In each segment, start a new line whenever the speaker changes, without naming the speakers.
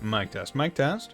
Mic test, mic test.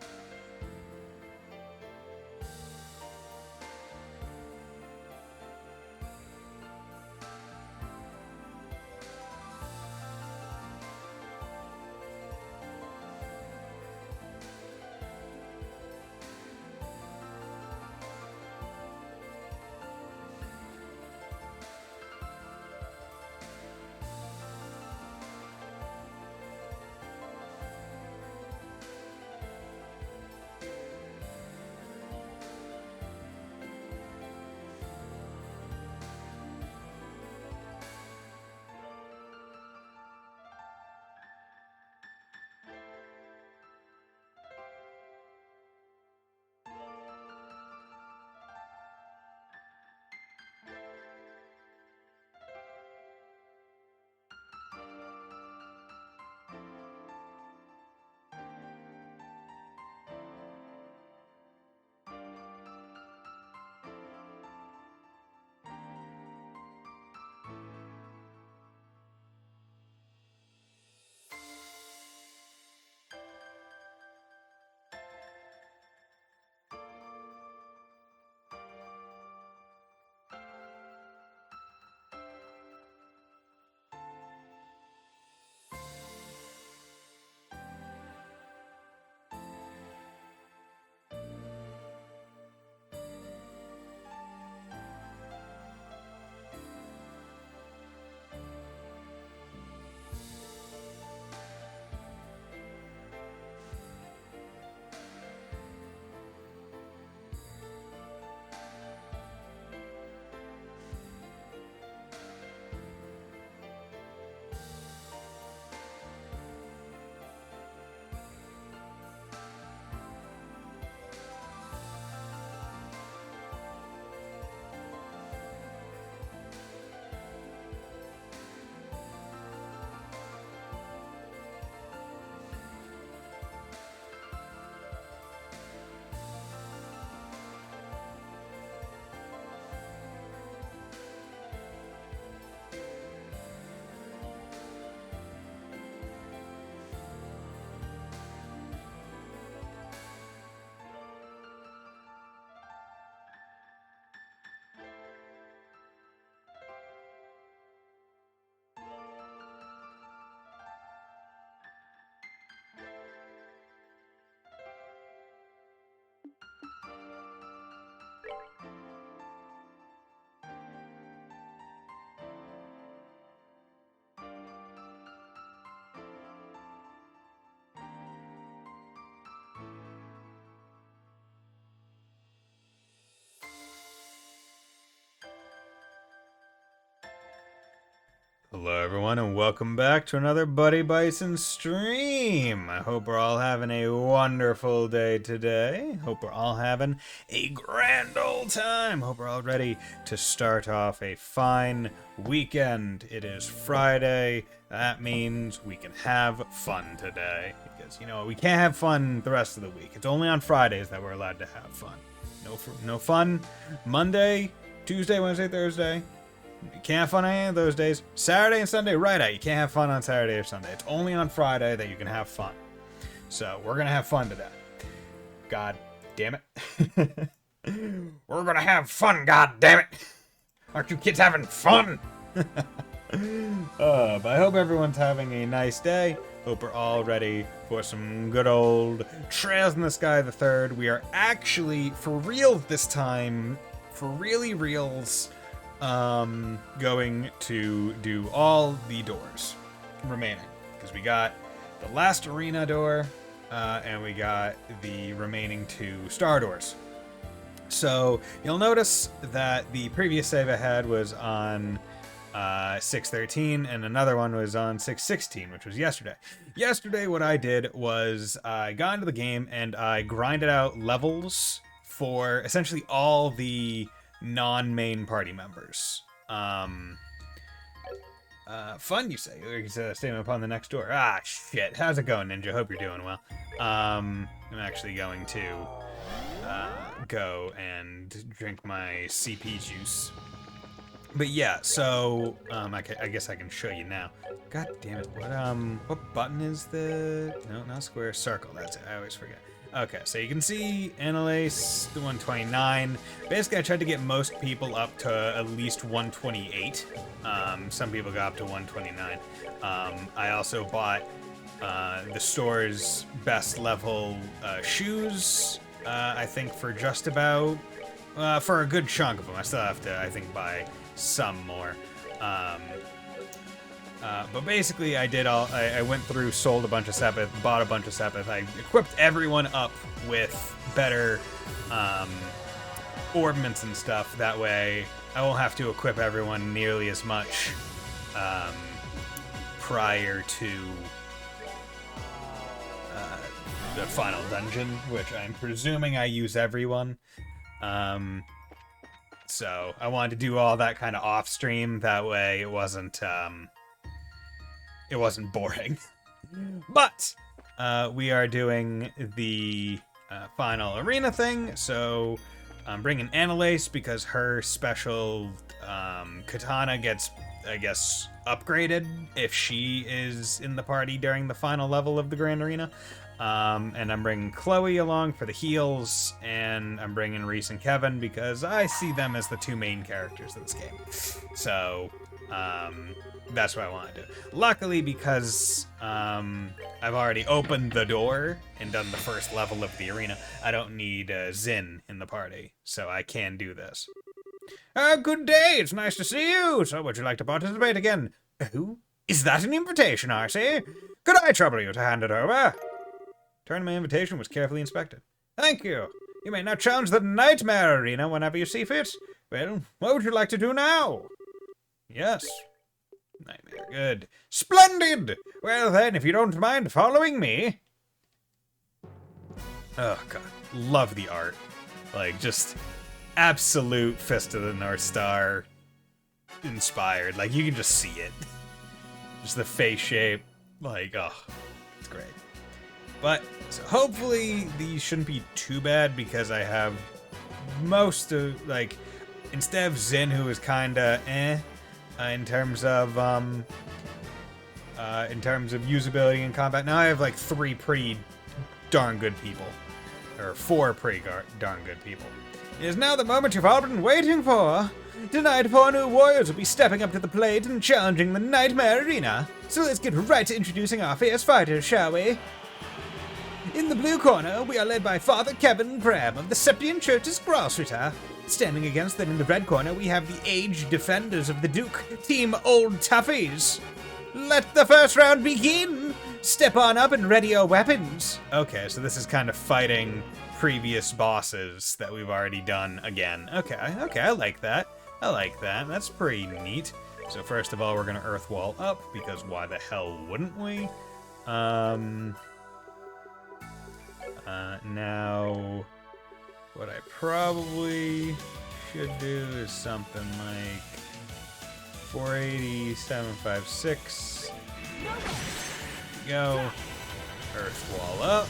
Hello everyone and welcome back to another Buddy Bison stream. I hope we're all having a wonderful day today. Hope we're all having a grand old time. Hope we're all ready to start off a fine weekend. It is Friday. That means we can have fun today. Because, you know, we can't have fun the rest of the week. It's only on Fridays that we're allowed to have fun. No fun Monday, Tuesday, Wednesday, Thursday. You can't have fun on any of those days. Saturday and Sunday, right out. You can't have fun on Saturday or Sunday. It's only on Friday that you can have fun. So, we're going to have fun today. God damn it. We're going to have fun, god damn it. Aren't you kids having fun? But I hope everyone's having a nice day. Hope we're all ready for some good old Trails in the Sky the Third. We are actually, for real this time, for really reals, going to do all the doors remaining, because we got the last arena door and we got the remaining 2 star doors. So you'll notice that the previous save I had was on 6:13 and another one was on 6:16, which was yesterday. Yesterday what I did was I got into the game and I grinded out levels for essentially all the non-main party members. Fun, you say? There's a statement upon the next door. Ah, shit. How's it going, Ninja? Hope you're doing well. I'm actually going to go and drink my CP juice But yeah, so I guess I can show you now. God damn it! What button is the? No, not square. Circle. That's it. I always forget. Okay, so you can see Analase, the 129. Basically, I tried to get most people up to at least 128. Some people got up to 129. I also bought the store's best level shoes. I think for just about for a good chunk of them. I still have to, I think, buy some more. But basically, I went through, sold a bunch of Sepith, bought a bunch of Sepith. I equipped everyone up with better orbments and stuff. That way, I won't have to equip everyone nearly as much prior to the final dungeon, which I'm presuming I use everyone. So I wanted to do all that kind of off stream. That way, it wasn't boring. But we are doing the final arena thing, so I'm bringing Analase because her special katana gets, I guess, upgraded if she is in the party during the final level of the Grand Arena. And I'm bringing Chloe along for the heals, and I'm bringing Reese and Kevin because I see them as the two main characters of this game. So, that's what I want to do. Luckily, because I've already opened the door and done the first level of the arena, I don't need Zin in the party, so I can do this. Good day, it's nice to see you. So would you like to participate again? Oh, is that an invitation, RC? Could I trouble you to hand it over? Turn my invitation was carefully inspected. Thank you. You may now challenge the Nightmare Arena whenever you see fit. Well, what would you like to do now? Yes. Nightmare. Good. Splendid! Well then, if you don't mind following me. Oh god. Love the art. Like, just absolute Fist of the North Star inspired. Like, you can just see it. Just the face shape. Like, oh, it's great. But, so hopefully these shouldn't be too bad because I have most of, like, instead of Zin, who is kinda in terms of usability and combat, now I have like 3 pretty darn good people. Or 4 pretty darn good people. It is now the moment you've all been waiting for. Tonight, 4 new warriors will be stepping up to the plate and challenging the Nightmare Arena. So let's get right to introducing our fierce fighters, shall we? In the blue corner, we are led by Father Kevin Graham of the Septian Church's Grossritter. Standing against them in the red corner, we have the aged defenders of the Duke, Team Old Toughies. Let the first round begin! Step on up and ready your weapons. Okay, so this is kind of fighting previous bosses that we've already done again. Okay, I like that. I like that. That's pretty neat. So first of all, we're gonna Earth Wall up, because why the hell wouldn't we? Now, what I probably should do is something like 480, 756. Go. Earth Wall up.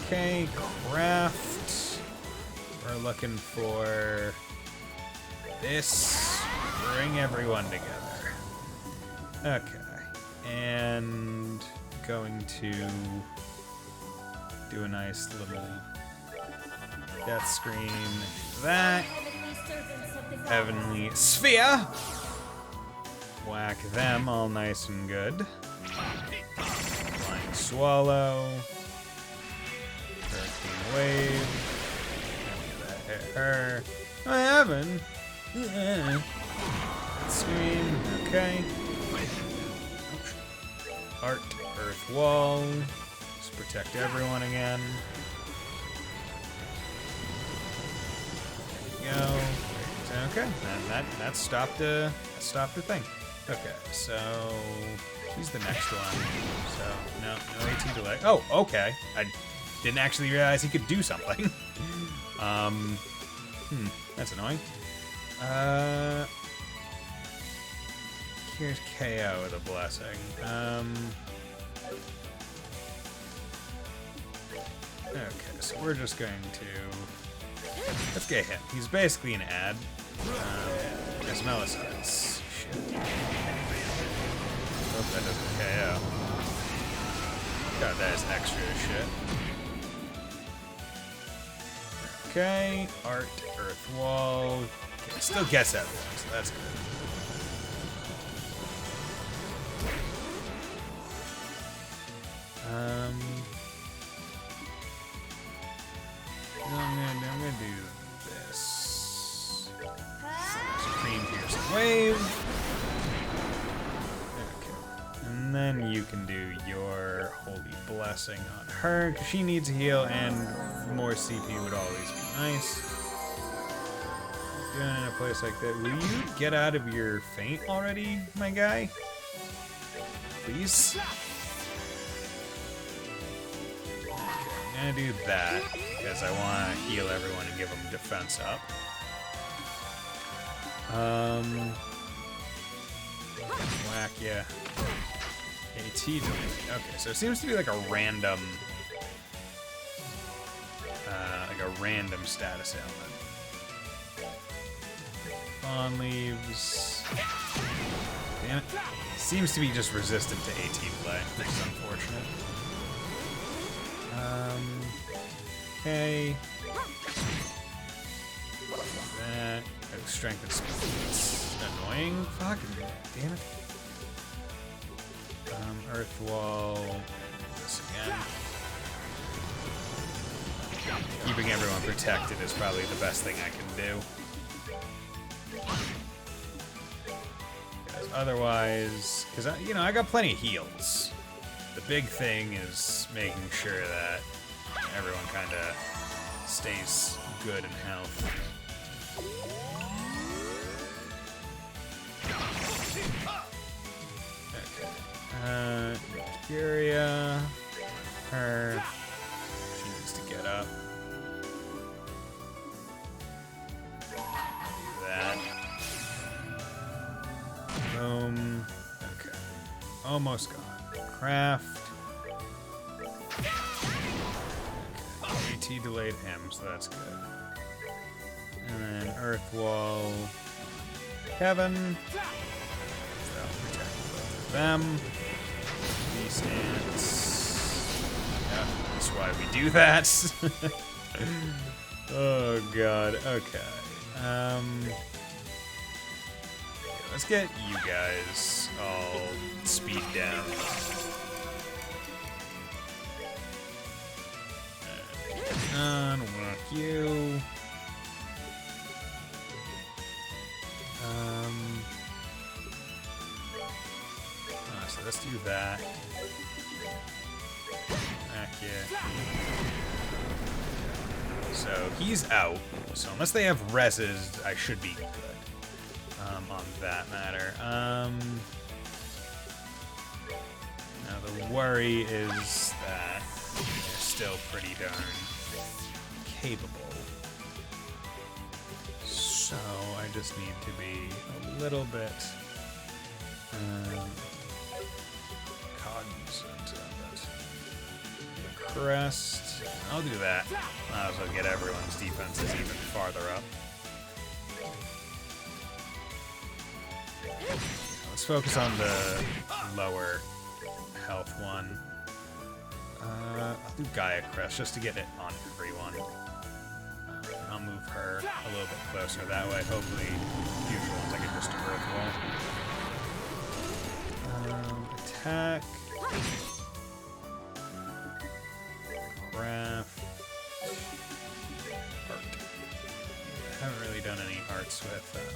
Okay, craft. We're looking for this. Bring everyone together. Okay. And going to do a nice little death screen. That. Heavenly Sphere. Whack them all nice and good. Flying Swallow. Hurricane Wave. That hit her. I haven't. Screen. Okay. Art. Earth Wall. Protect everyone again. There you go. Okay, and that stopped the thing. Okay, so he's the next one. So no 18 delay. Oh, okay. I didn't actually realize he could do something. That's annoying. Here's KO with a blessing. Okay, so we're just going to... Let's get him. He's basically an ad. There's Melisons. Shit. Hope that doesn't KO. God, that is extra shit. Okay, Art, Earth Wall. It still gets everyone, so that's good. I'm gonna do this. Supreme Piercing Wave. Okay. And then you can do your Holy Blessing on her, because she needs a heal, and more CP would always be nice. Doing it in a place like that. Will you get out of your feint already, my guy? Please? I'm gonna do that because I want to heal everyone and give them defense up. Whack, yeah. AT delete. Okay, so it seems to be like a random status ailment. Fawn leaves. Damn it. Seems to be just resistant to AT delay, which is unfortunate. Okay. That. Oh, strength and speed. It's annoying. Fucking damn it. Earth wall. This again. Keeping everyone protected is probably the best thing I can do. Because otherwise, I got plenty of heals. The big thing is making sure that everyone kind of stays good in health. Okay. Curia. Her. She needs to get up. Do that. Boom. Okay. Almost gone. Craft. Okay. AT delayed him, so that's good. And then Earth Wall. Kevin. So protect both of them. These ants. Yeah, that's why we do that. Oh god. Okay. Let's get you guys all speed down. Unlock you. So let's do that. Back here. So he's out. So unless they have reses, I should be good. On that matter. Now the worry is that they're still pretty darn capable. So I just need to be a little bit cognizant of it. Crest. I'll do that. Might as well get everyone's defenses even farther up. Let's focus on the lower health one. I'll do Gaia Crest just to get it on everyone. I'll move her a little bit closer that way. Hopefully, future ones I can just Earth Wall. Attack. Craft. Art. I haven't really done any arts with her,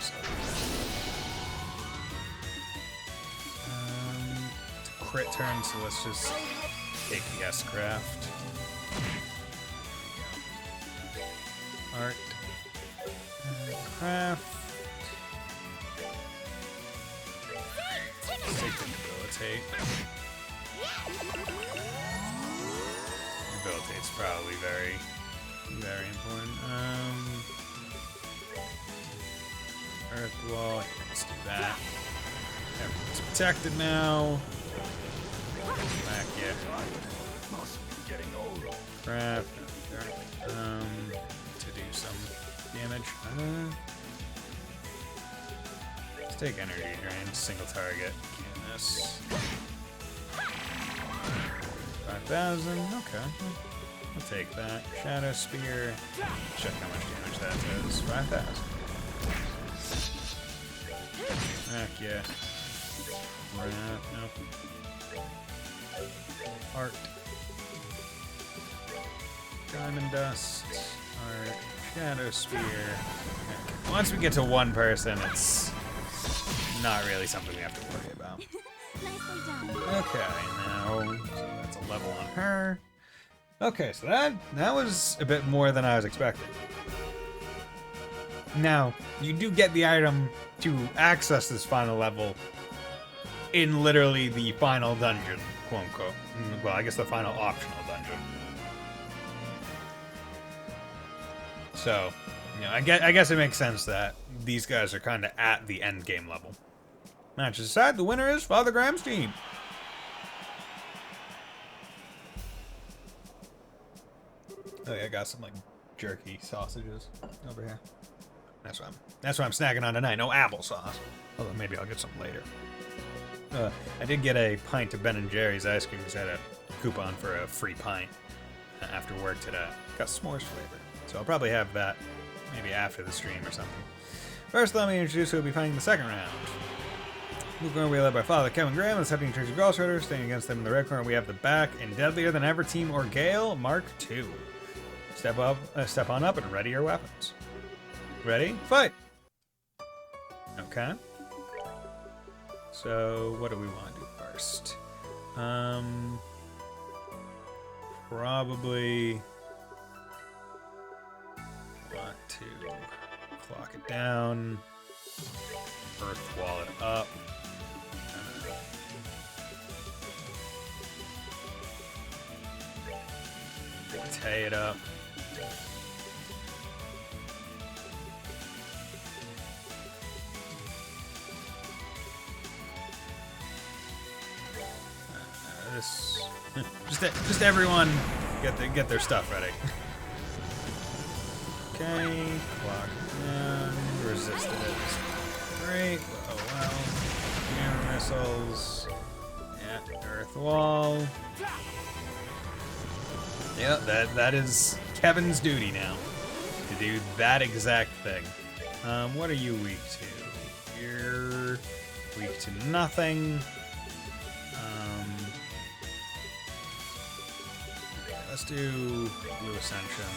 so. It's a crit turn, so let's just take the S-Craft. Art. Craft. Let's take the debilitate. Debilitate's probably very, very important. Earth wall. Let's do that. Everyone's protected now. Back, yeah. Craft. To do some damage. take energy drain, single target. Can't miss. 5,000, okay. I'll take that. Shadow Spear. Check how much damage that does. 5,000. Heck yeah. Nope. Art. Diamond Dust. Art. Shadow Spear. Okay. Once we get to one person, it's not really something we have to worry about. Okay, now so that's a level on her. Okay, so that was a bit more than I was expecting. Now, you do get the item to access this final level in literally the final dungeon, quote unquote. Well, I guess the final optional dungeon. So, you know, I guess it makes sense that these guys are kind of at the end game level. Match aside, the winner is Father Graham's team. Oh yeah, I got some like jerky sausages over here. That's what I'm snacking on tonight. No applesauce. Although maybe I'll get some later. I did get a pint of Ben & Jerry's ice cream because I had a coupon for a free pint after work today. Got s'mores flavor. So I'll probably have that maybe after the stream or something. First, let me introduce who will be fighting the second round. Blue corner, we are led by Father Kevin Graham, the Accepting Church of Ghostrider. Staying against them in the red corner, we have the back and deadlier than ever Team Orgale Mark II. Step on up and ready your weapons. Ready? Fight! Okay. So, what do we want to do first? Probably want to clock it down, earth wall it up. Tay it up. Just everyone get their stuff ready. Okay, clock down, resisted it. Great. Oh well. Hammer missiles. Yeah, earth wall. Yeah, that is Kevin's duty now, to do that exact thing. What are you weak to? You're weak to nothing. Let's do Blue Ascension,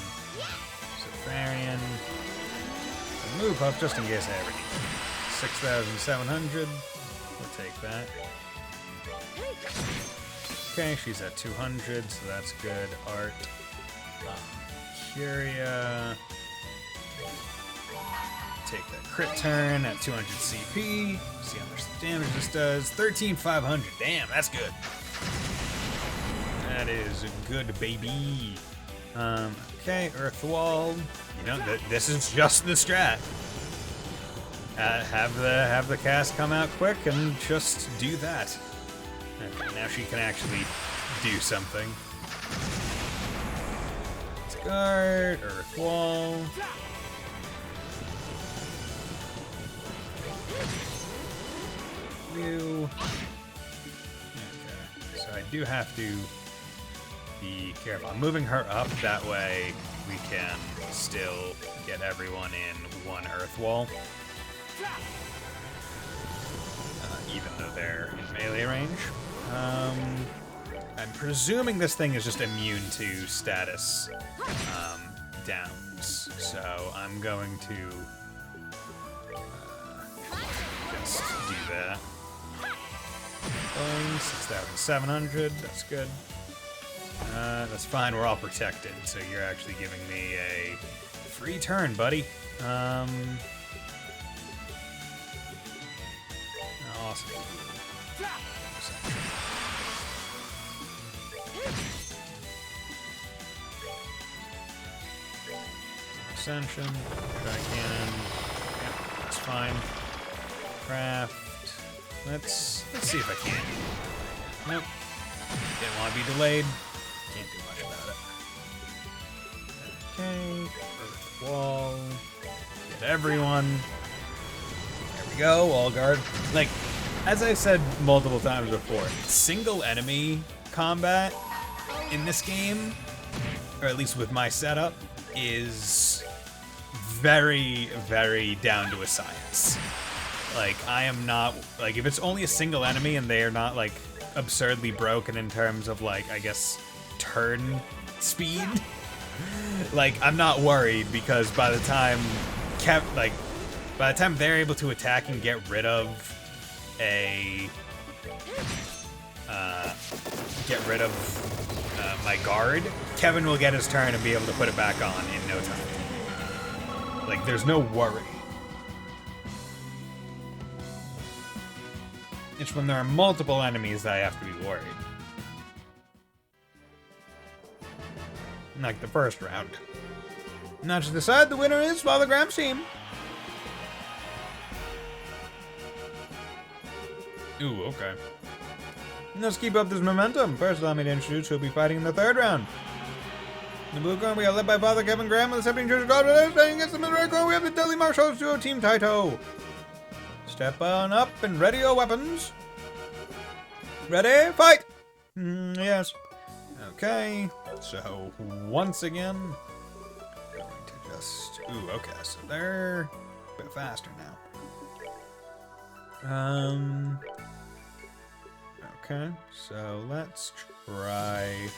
Safarian, and move up just in case I ever need it. 6,700. We'll take that. Okay, she's at 200, so that's good. Art. Curia. Take that crit turn at 200 CP. See how much damage this does. 13,500. Damn, that's good. That is good, baby. Okay, Earth Wall. You know, this is just the strat. Have the cast come out quick and just do that. Okay, now she can actually do something. Let's guard, Earth Wall. You. Okay, so I do have to be careful. I'm moving her up, that way we can still get everyone in one Earth Wall. Even though they're in melee range. I'm presuming this thing is just immune to status downs, so I'm going to just do that. 6,700, that's good. That's fine, we're all protected, so you're actually giving me a free turn, buddy. Awesome. Ascension, Tri-Cannon, yeah, that's fine. Craft, let's see if I can. Nope, didn't want to be delayed, can't do much about it. Okay, Earth Wall, get everyone. There we go, wall guard. Like, as I said multiple times before, single enemy combat in this game, or at least with my setup, is very, very down to a science. Like, I am not, like, if it's only a single enemy and they are not, like, absurdly broken in terms of, like, I guess, turn speed, like, I'm not worried, because by the time they're able to attack and get rid of my guard, Kevin will get his turn and be able to put it back on in no time. Like, there's no worry. It's when there are multiple enemies that I have to be worried. Like the first round. Now to decide, the winner is Father Graham's team. Ooh, okay. Let's keep up this momentum. First, allow me to introduce who will be fighting in the third round. In the blue corner, we are led by Father Kevin Graham of the 17 Church of God. Fighting against them in the red corner, we have the Deadly Marshals duo Team Taito. Step on up and ready your weapons. Ready? Fight! Yes. Okay. So, once again, going to just... Ooh, okay. So they're a bit faster now. Okay. So, let's try...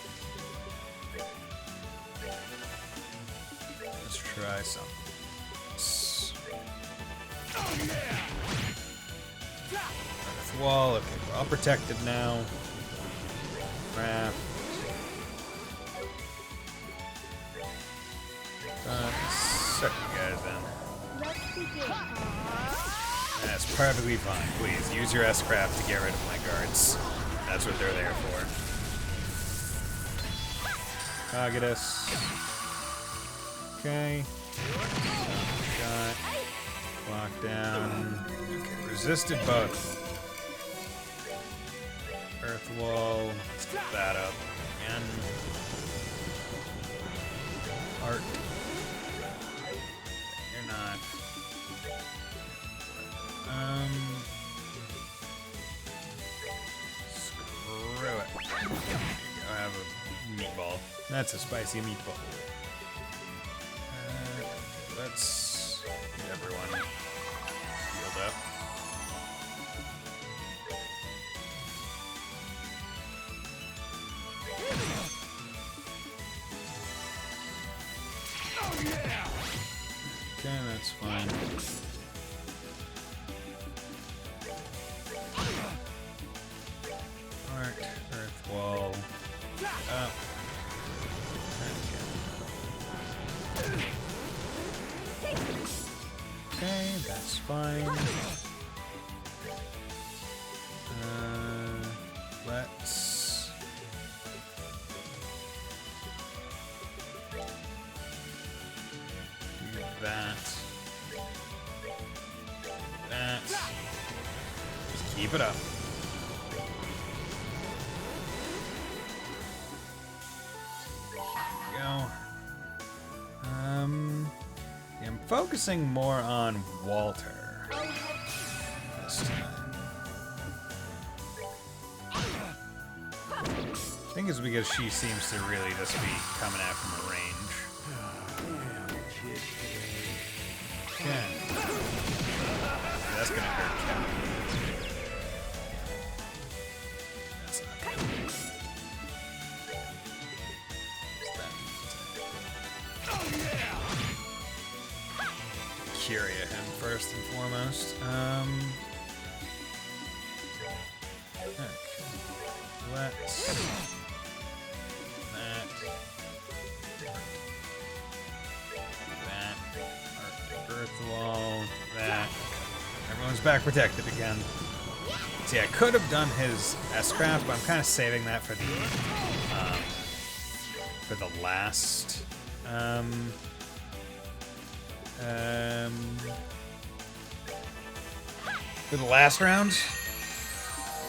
Let's try something. Oh, yeah! Wall, okay, we're all protected now. Raft. Suck you guys in.
Let's begin.
That's perfectly fine. Please, use your S-Craft to get rid of my guards. That's what they're there for. Target us. Okay. Shot. Lockdown. Okay, resisted both. Earth wall. Let's get that up again. Art. You're not. Screw it. I have a meatball. That's a spicy meatball. Let's get everyone healed up. Okay, that's fine. Art, earth wall, up. Okay, that's fine. Let's... do that. That. Just keep it up. There we go. I'm focusing more on Walter this time. I think it's because she seems to really just be coming at from a range. Okay. That's gonna hurt Kevin. That's not good. Curia him first and foremost. Okay. Let's... that. Earth wall. That. Everyone's back protected again. See, I could have done his S-Craft, but I'm kind of saving that for the last, for the last round,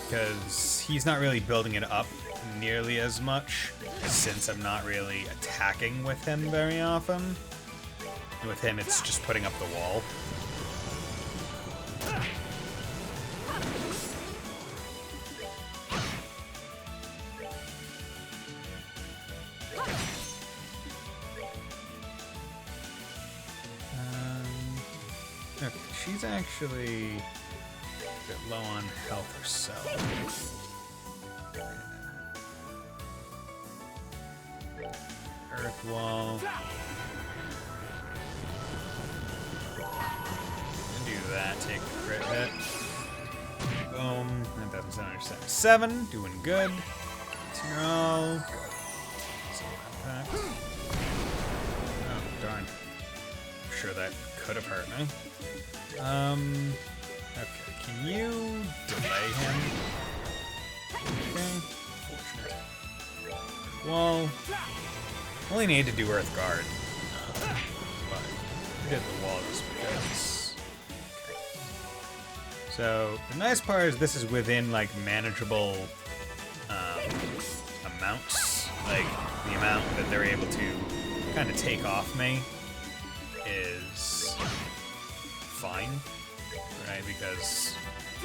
because he's not really building it up nearly as much, since I'm not really attacking with him very often. With him, it's just putting up the wall. she's actually a bit low on health herself. Earth wall. And do that, take the crit hit. Boom. That doesn't sound like 7. Doing good. Zero. Some impact. Oh, darn. I'm sure that could have hurt me. Okay, can you delay him? Okay. Fortunate. Wall. Only need to do Earth Guard. But I did the wall just because. Okay. So the nice part is this is within like manageable amounts. Like the amount that they're able to kind of take off me is fine, right? Because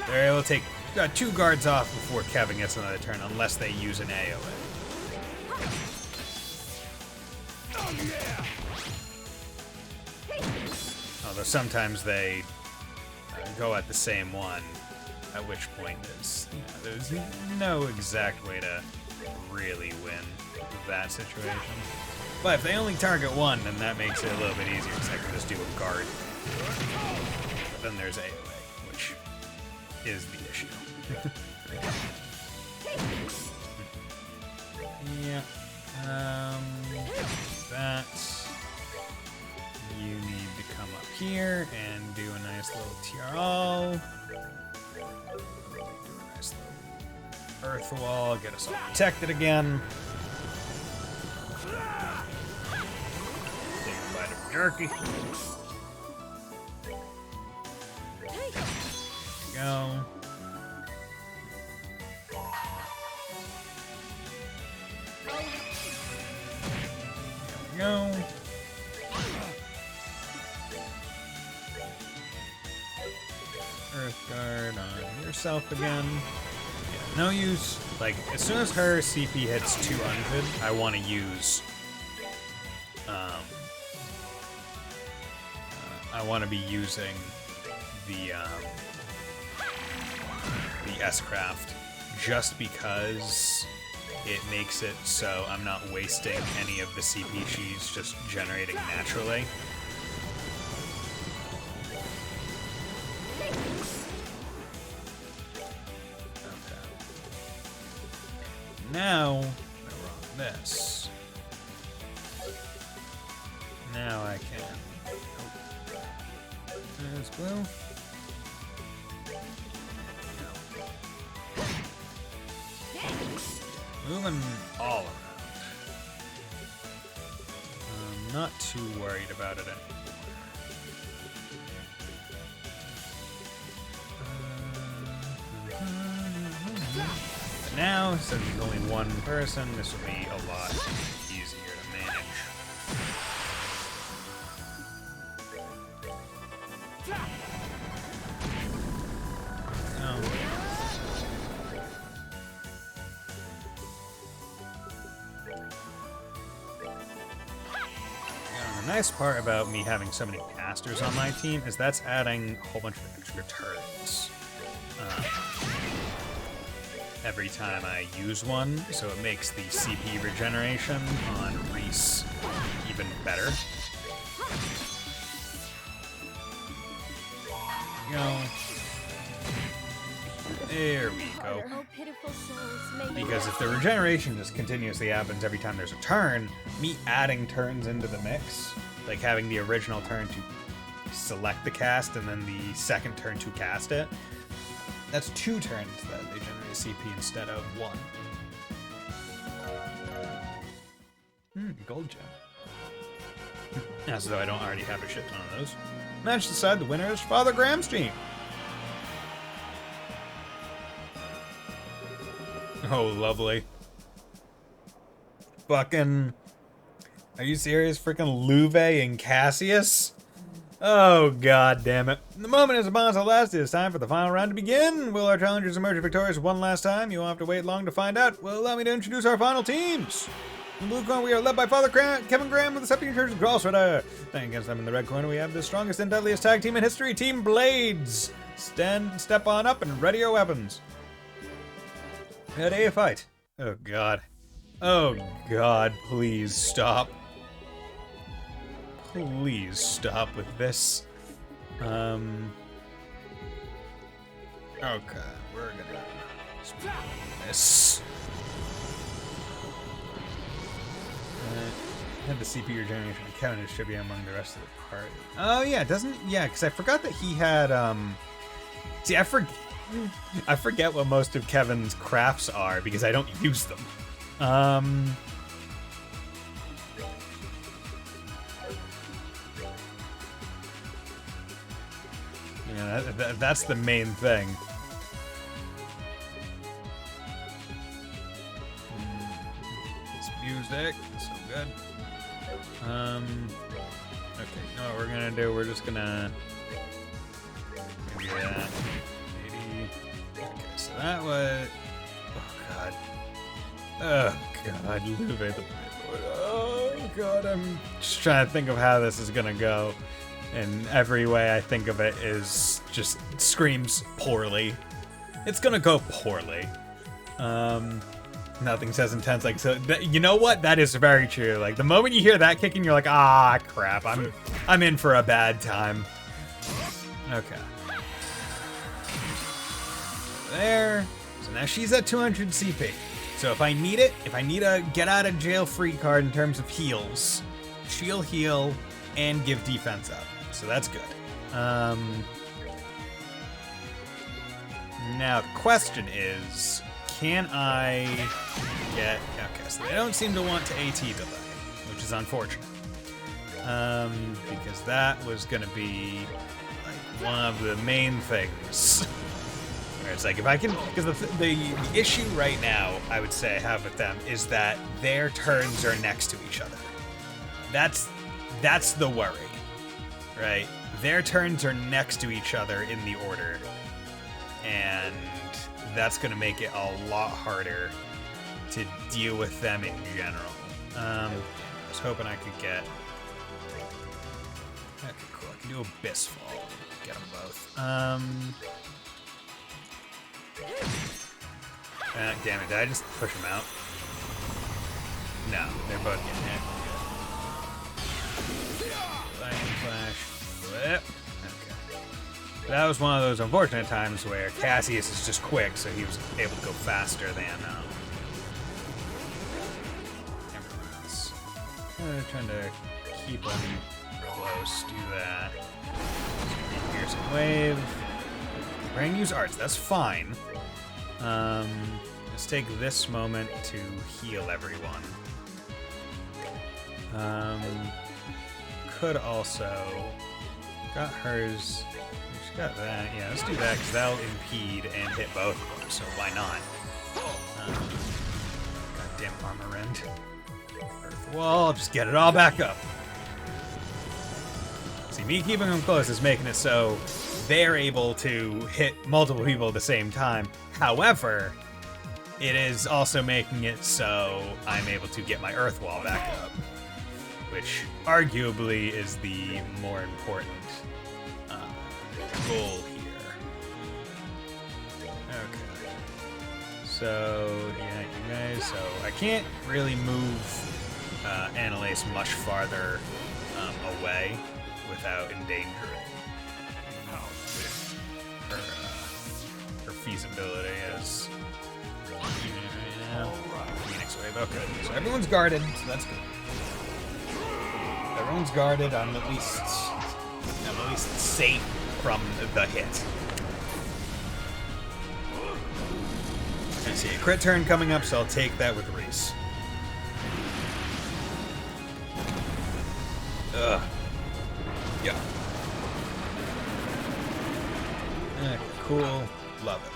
they're able to take 2 guards off before Kevin gets another turn, unless they use an AoE. Although sometimes they go at the same one, at which point there's no exact way to really win that situation. But if they only target one, then that makes it a little bit easier, because I can just do a guard. But then there's AoE, which is the issue. Yeah. That. You need to come up here and do a nice little TRL. Do a nice little earth wall, get us all protected again. Take a bite of jerky. There we go. Go. Earth Guard on yourself again. Yeah, no use. Like, as soon as her CP hits 200, I want to use. I want to be using the S-Craft just because it makes it so I'm not wasting any of the CP she's just generating naturally. Okay. Now, we're on this. Now I can. Oh. There's blue. Moving all around. I'm not too worried about it anymore. But now, since there's only one person, this will be a lot easier to manage. The nice part about me having so many casters on my team is that's adding a whole bunch of extra turns every time I use one, so it makes the CP regeneration on Reese even better. There we go. Because if the regeneration just continuously happens every time there's a turn, me adding turns into the mix, like having the original turn to select the cast and then the second turn to cast it, that's 2 turns that they generate CP instead of 1. Gold gem. As though I don't already have a shit ton of those. Match decide the winner is Father Graham's team. Oh, lovely. Fucking... Are you serious? Freaking Luve and Cassius? Oh, god damn it. The moment is upon us at last. It is time for the final round to begin. Will our challengers emerge victorious one last time? You won't have to wait long to find out. Well, allow me to introduce our final teams. In the blue corner, we are led by Father Kevin Graham with the Septic Church of Crossrider. Playing against them in the red corner, we have the strongest and deadliest tag team in history, Team Blades. Step on up and ready your weapons. Ready to fight. Oh God. Oh God, please stop. Please stop with this. Okay, we're gonna do this. Had the CPU regeneration counted should be among the rest of the party. Oh yeah, doesn't because I forgot that he had see, I forget what most of Kevin's crafts are because I don't use them. Yeah, that's the main thing. This music, so good. Okay, you know what we're gonna do? We're just gonna maybe that. 80. Okay, so that was. Oh God. Oh God, Luve the. Oh God, I'm just trying to think of how this is gonna go. And every way I think of it is just screams poorly. It's gonna go poorly. Nothing says intense like so. You know what? That is very true. Like the moment you hear that kicking, you're like, ah, crap. I'm in for a bad time. Okay. There. So now she's at 200 CP. So if I need it, if I need a get out of jail free card in terms of heals, she'll heal and give defense up. So that's good. Now the question is, can I get... Okay, so they don't seem to want to AT delay, which is unfortunate. Because that was going to be like one of the main things. Where it's like, if I can... Because the issue right now, I would say I have with them, is that their turns are next to each other. That's the worry, right? Their turns are next to each other in the order. And that's going to make it a lot harder to deal with them in general. I was hoping I could get... Okay, cool. I can do Abyss Fall. Get them both. Damn it. Did I just push them out? No, they're both getting hit. Lightning Flash. Whip. That was one of those unfortunate times where Cassius is just quick, so he was able to go faster than everyone else. Trying to keep him close, do that. Here's a wave. We're gonna use arts, that's fine. Let's take this moment to heal everyone. Could also... Got hers... Got that, yeah, let's do that, because that'll impede and hit both of them, so why not? Goddamn armor rend. Earth wall, just get it all back up. See, me keeping them close is making it so they're able to hit multiple people at the same time. However, it is also making it so I'm able to get my earth wall back up, which arguably is the more important goal here. Okay. So, yeah, you guys, so I can't really move Annalise much farther away without endangering her feasibility as Phoenix Wave. Okay, so everyone's guarded, so that's good. Everyone's guarded. I'm at least safe from the hit. I see a crit turn coming up, so I'll take that with Reese. Ugh. Yeah. Okay, cool. Love it.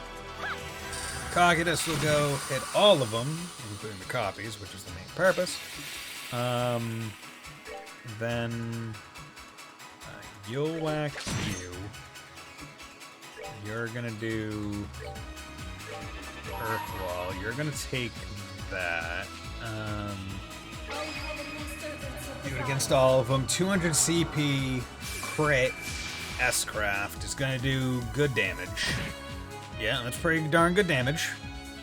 Cogitus will go hit all of them, including the copies, which is the main purpose. Then you'll whack you. You're gonna do Earth Wall. You're gonna take that. Do it against all of them. 200 CP, crit, S-Craft is gonna do good damage. Yeah, that's pretty darn good damage.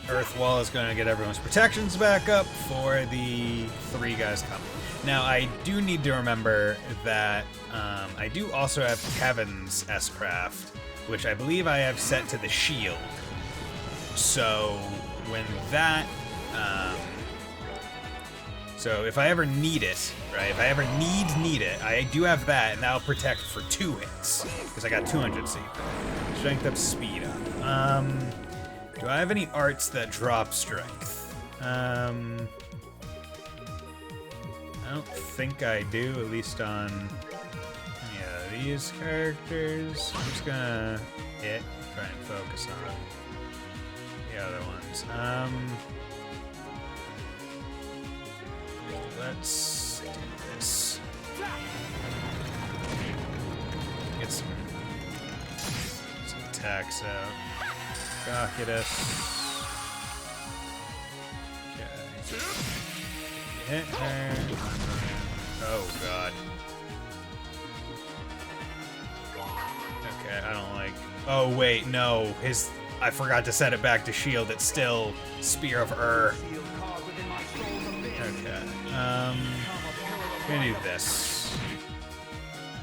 Earth Wall is gonna get everyone's protections back up for the 3 guys coming. Now, I do need to remember that I do also have Kevin's S-Craft, which I believe I have set to the shield. So, when that... so, if I ever need it, right, if I ever need it, I do have that, and that'll protect for 2 hits, because I got 200 CP. Strength up, speed up. Do I have any arts that drop strength? I don't think I do, at least on these characters. I'm just gonna try and focus on the other ones. Let's do this. Get some attacks out. Cocytus. Okay. Hit her. Oh god. Okay, I don't like... Oh wait, no. I forgot to set it back to shield. It's still Spear of Ur. Okay. I'm gonna do this.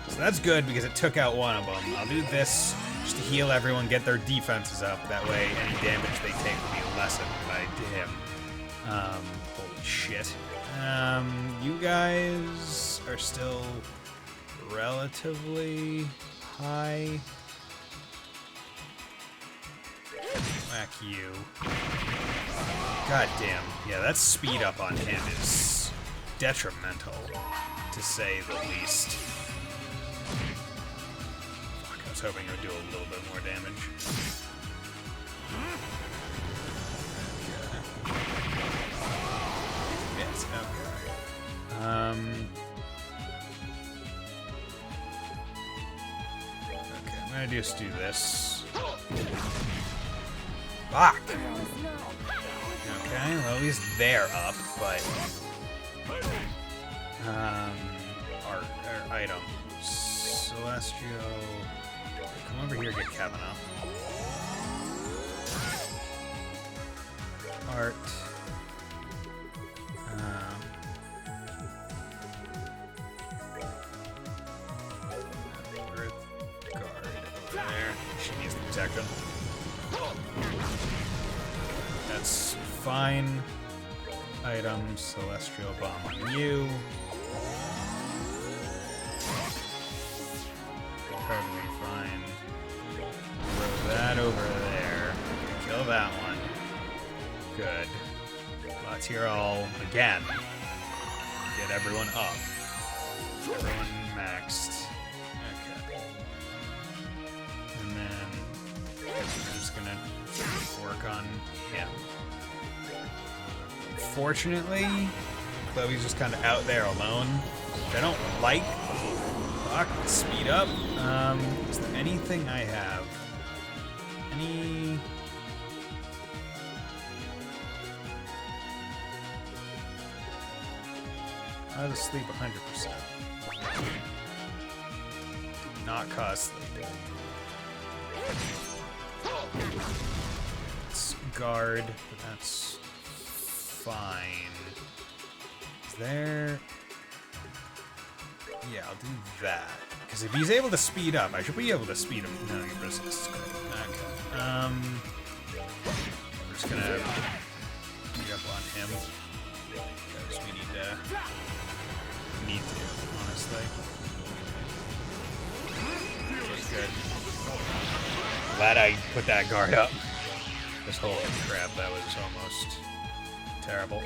So that's good because it took out one of them. I'll do this just to heal everyone, get their defenses up. That way any damage they take will be lessened by him. Holy shit. You guys are still relatively high. Whack you. God damn. Yeah, that speed up on him is detrimental, to say the least. Fuck, I was hoping it would do a little bit more damage. Okay. Yes, okay. Okay, I'm gonna just do this. Fuck! Okay, well at least they're up, but... our item. Celestial... Come over here, get Kevin up. Art. Earth Guard over there. She needs to protect him. That's fine. Item, Celestial Bomb on you. Perfectly fine. Throw that over there. Kill that one. Good. Let's hear all again. Get everyone up. Everyone maxed. Okay. And then we're just gonna work on him. Fortunately, Chloe's just kind of out there alone. Which I don't like. Fuck, speed up. Is there anything I have? Any... I'll just sleep 100%. Not cause sleeping. It's guard, but that's fine. Is there... Yeah, I'll do that. Because if he's able to speed up, I should be able to speed him. No, he resists. Great. Okay. We're just gonna beat up on him. Because we need to, honestly. Okay, good. Glad I put that guard up. This whole crap, that was almost terrible.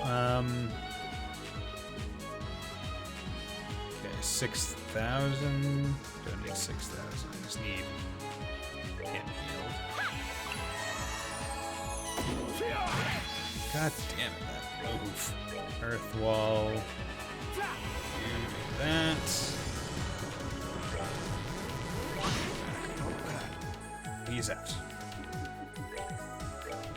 Okay, 6,000. Don't need 6,000. I just need him healed. God damn it, that move. Earth Wall. Do that. He's out.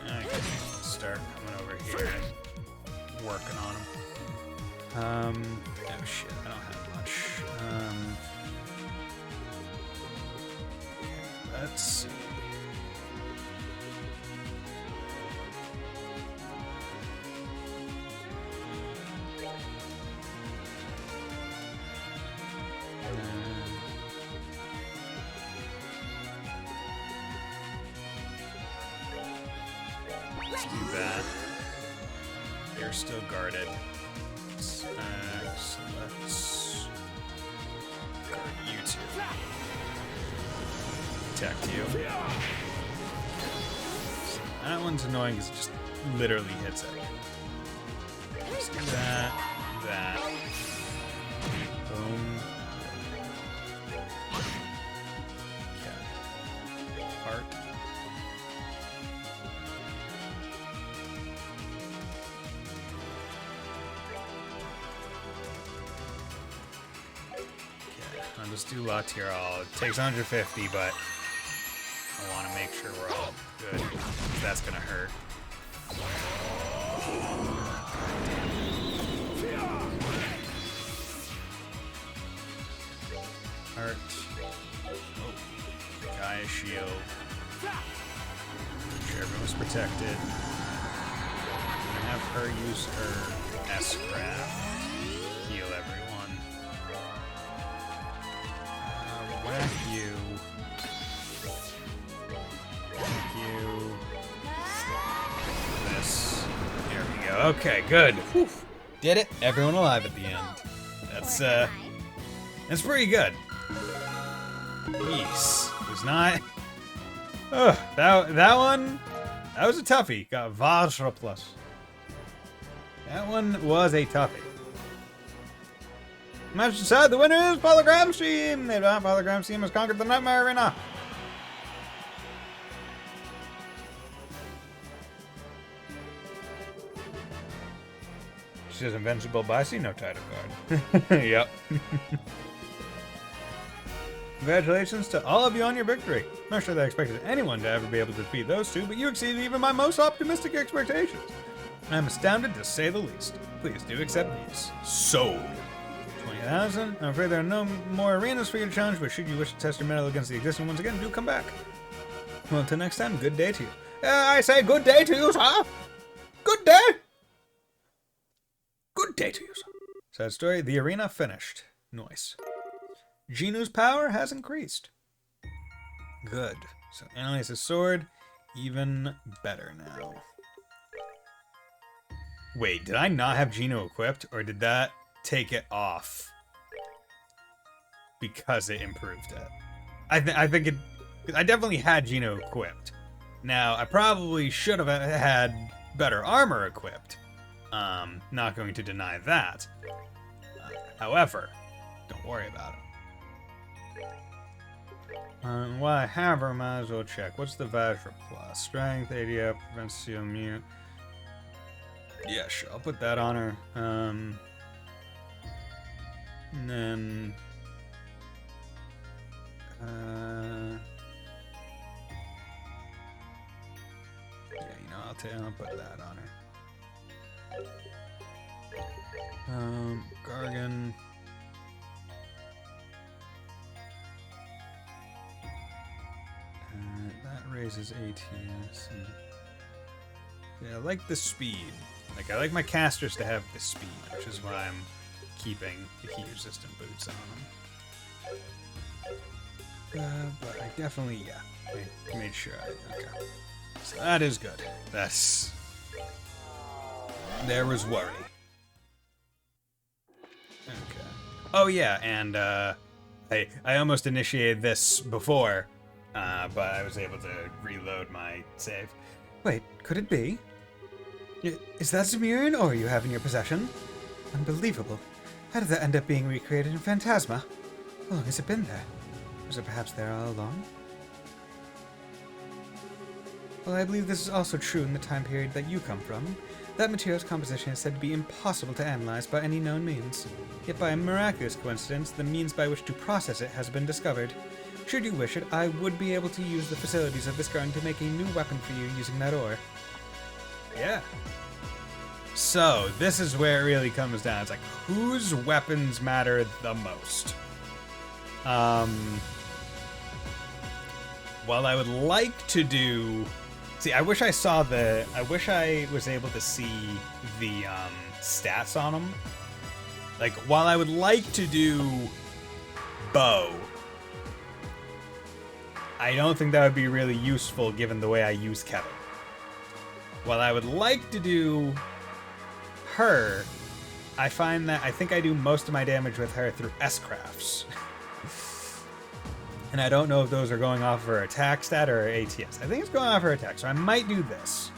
Okay, let's start coming over here and working on him. Oh shit, I don't have much. Let's see. Let's do that. You're still guarded. So let's guard you two. Protect you. So that one's annoying because it just literally hits it. Let's do that. That. Boom. Okay. Heart. I'll just do lateral. It takes 150, but I want to make sure we're all good. That's gonna hurt. Heart. Oh, Gaia shield. Make sure everyone's protected. I'm gonna have her use her S-craft. Heal everyone. Whack you. Whack you. This. There we go. Okay, good. Whew. Did it. Everyone alive at the end. That's pretty good. Peace. It was not. Oh, that one. That was a toughie. Got Vajra plus. That one was a toughie. Match decide the winner is Polygram Stream. The Polygram Stream has conquered the Nightmare Arena. She says Invincible Bison, no title card. Yep. Congratulations to all of you on your victory. I'm not sure that I expected anyone to ever be able to defeat those two, but you exceeded even my most optimistic expectations. I'm astounded to say the least. Please do accept these. Sold. 20,000. I'm afraid there are no more arenas for you to challenge, but should you wish to test your mettle against the existing ones again, do come back. Well, until next time, good day to you. I say good day to you, sir. Good day. Good day to you, sir. Sad story. The arena finished. Nice. Jinu's power has increased. Good. So analyze his sword. Even better now. Wait, did I not have Jinu equipped, or did that take it off because it improved it? I think it. I definitely had Jinu equipped. Now I probably should have had better armor equipped. Not going to deny that. However, don't worry about it. Well, I have her, might as well check. What's the Vajra plus? Strength, AD up, prevents you mute. Yeah, sure, I'll put that on her. And then... yeah, you know, I'll put that on her. Gargan... that raises ATS. Yeah, I like the speed. Like, I like my casters to have the speed, which is why I'm keeping the heat-resistant boots on them. But I definitely, yeah, I made sure okay. So that is good. That's... there was worry. Okay. Oh yeah, and I almost initiated this before, but I was able to reload my save. Wait, could it be? Is that Zemurian ore you have in your possession? Unbelievable. How did that end up being recreated in Phantasma? How long has it been there? Was it perhaps there all along? Well, I believe this is also true in the time period that you come from. That material's composition is said to be impossible to analyze by any known means. Yet by a miraculous coincidence, the means by which to process it has been discovered. Should you wish it, I would be able to use the facilities of this garden to make a new weapon for you using that ore. Yeah. So, this is where it really comes down. It's like, whose weapons matter the most? While I would like to do... See, I wish I was able to see the stats on them. Like, while I would like to do bow, I don't think that would be really useful given the way I use Kevin. While I would like to do her, I find that I think I do most of my damage with her through S-crafts. And I don't know if those are going off her attack stat or her ATS. I think it's going off her attack, so I might do this.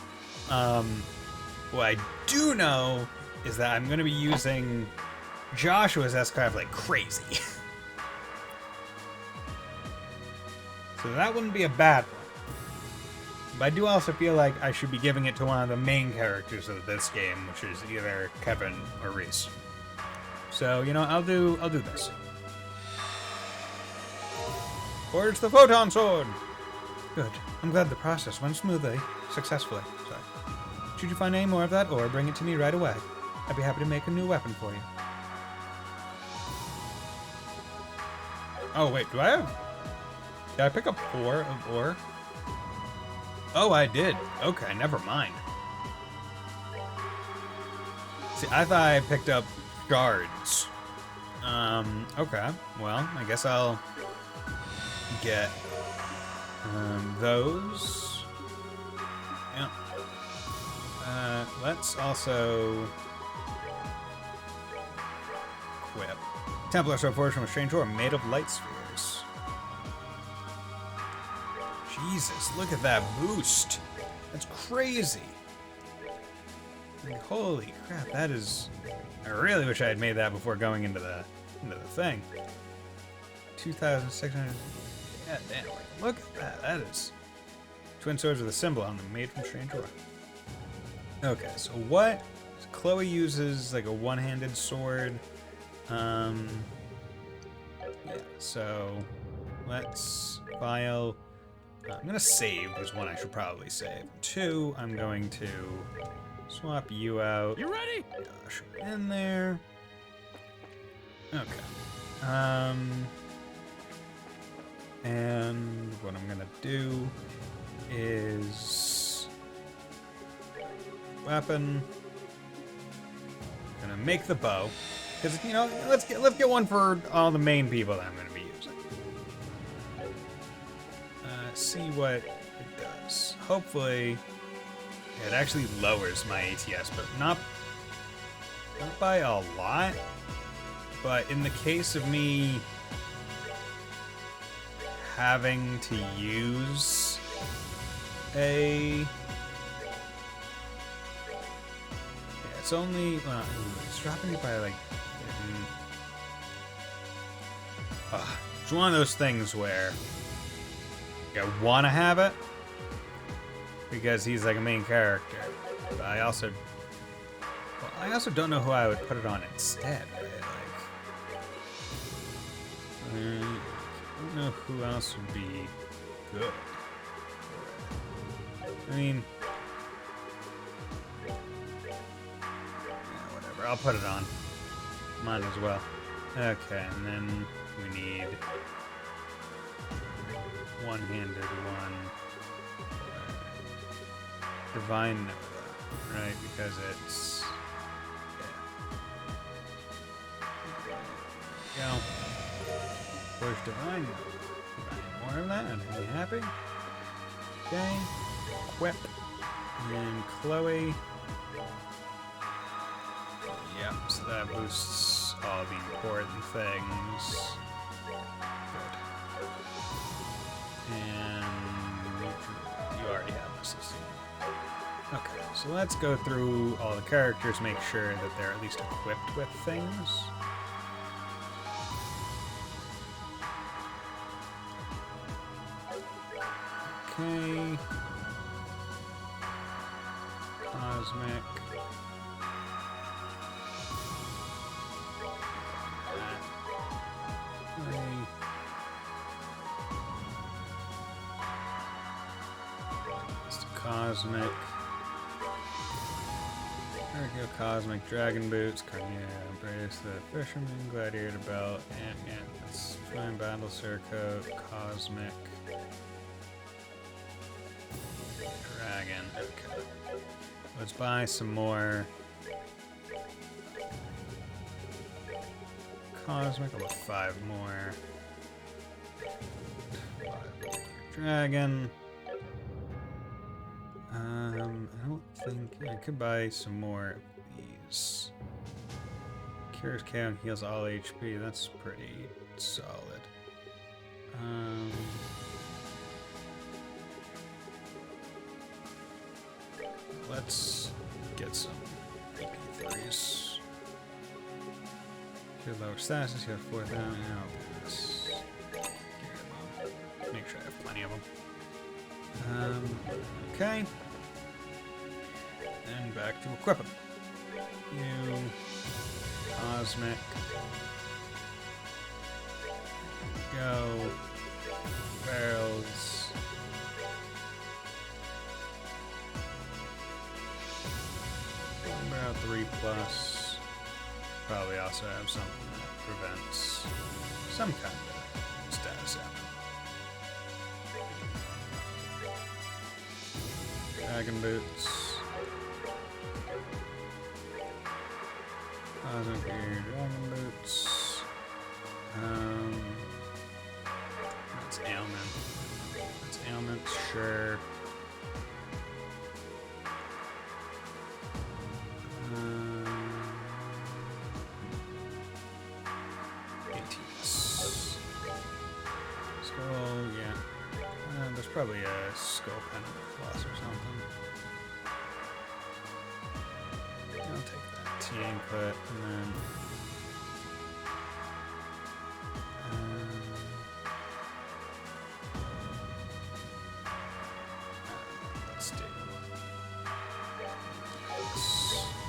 What I do know is that I'm going to be using Joshua's S-craft like crazy. So that wouldn't be a bad one. But I do also feel like I should be giving it to one of the main characters of this game, which is either Kevin or Reese. So, you know, I'll do this. Forge the photon sword! Good. I'm glad the process went smoothly. Successfully. Sorry. Should you find any more of that ore, bring it to me right away. I'd be happy to make a new weapon for you. Oh, wait, did I pick up 4 of ore? Oh, I did. Okay, never mind. See, I thought I picked up shards. Okay. Well, I guess I'll get those. Yeah. Let's also equip Templar sword forged from a strange ore made of light spheres. Jesus, look at that boost. That's crazy. Like, holy crap, that is... I really wish I had made that before going into the thing. 2,600... Yeah, damn. Look at that. That is... Twin swords with a symbol on them, made from strange ore. Okay, so what... Chloe uses, like, a one-handed sword. Yeah, so... Let's file... I'm going to save, is one I should probably save. 2, I'm going to swap you out.
You ready?
Gosh, in there. Okay. And what I'm going to do is... Weapon. Gonna make the bow. Because, you know, let's get one for all the main people that I'm going to be using. See what it does. Hopefully, it actually lowers my ATS, but not by a lot. But in the case of me having to use a... Yeah, it's only... it's dropping it by like... It's one of those things where I want to have it because he's like a main character, but I also don't know who I would put it on instead, right? Like, I don't know who else would be good. I mean, yeah, whatever. I'll put it on. Mine as well. Okay, and then we need one-handed one. Divine Nova, right? Because it's... Yeah. Go. Push Divine Nova. More of that, and are you happy? Okay. Equip. And Chloe. Yep, so that boosts all the important things. And you already have this. Okay, so let's go through all the characters, make sure that they're at least equipped with things. Okay. Cosmic. Cosmic. Steel Cosmic, Dragon Boots, Carnea, Embrace the Fisherman, Gladiator Belt, and it's Flying Battle Surcoat, Cosmic, Dragon. Okay. Let's buy some more Cosmic. I'll 5 more. 5 more Dragon. I don't think I could buy some more of these. Cures KO and heals all HP. That's pretty solid. Let's get some EP3s. Your lower status, you have 4,000. I'll do this. Make sure I have plenty of them. Okay. And back to equip them. You. Cosmic. Go. Barrels. Barrel 3+. Probably also have something that prevents some kind of status ailment. Dragon Boots. Cosmic Gear, Dragon Boots. That's ailment. That's ailment, sure. ATS. Skull, yeah. There's probably a skull pendant floss or something. I'll take that T input and then let's do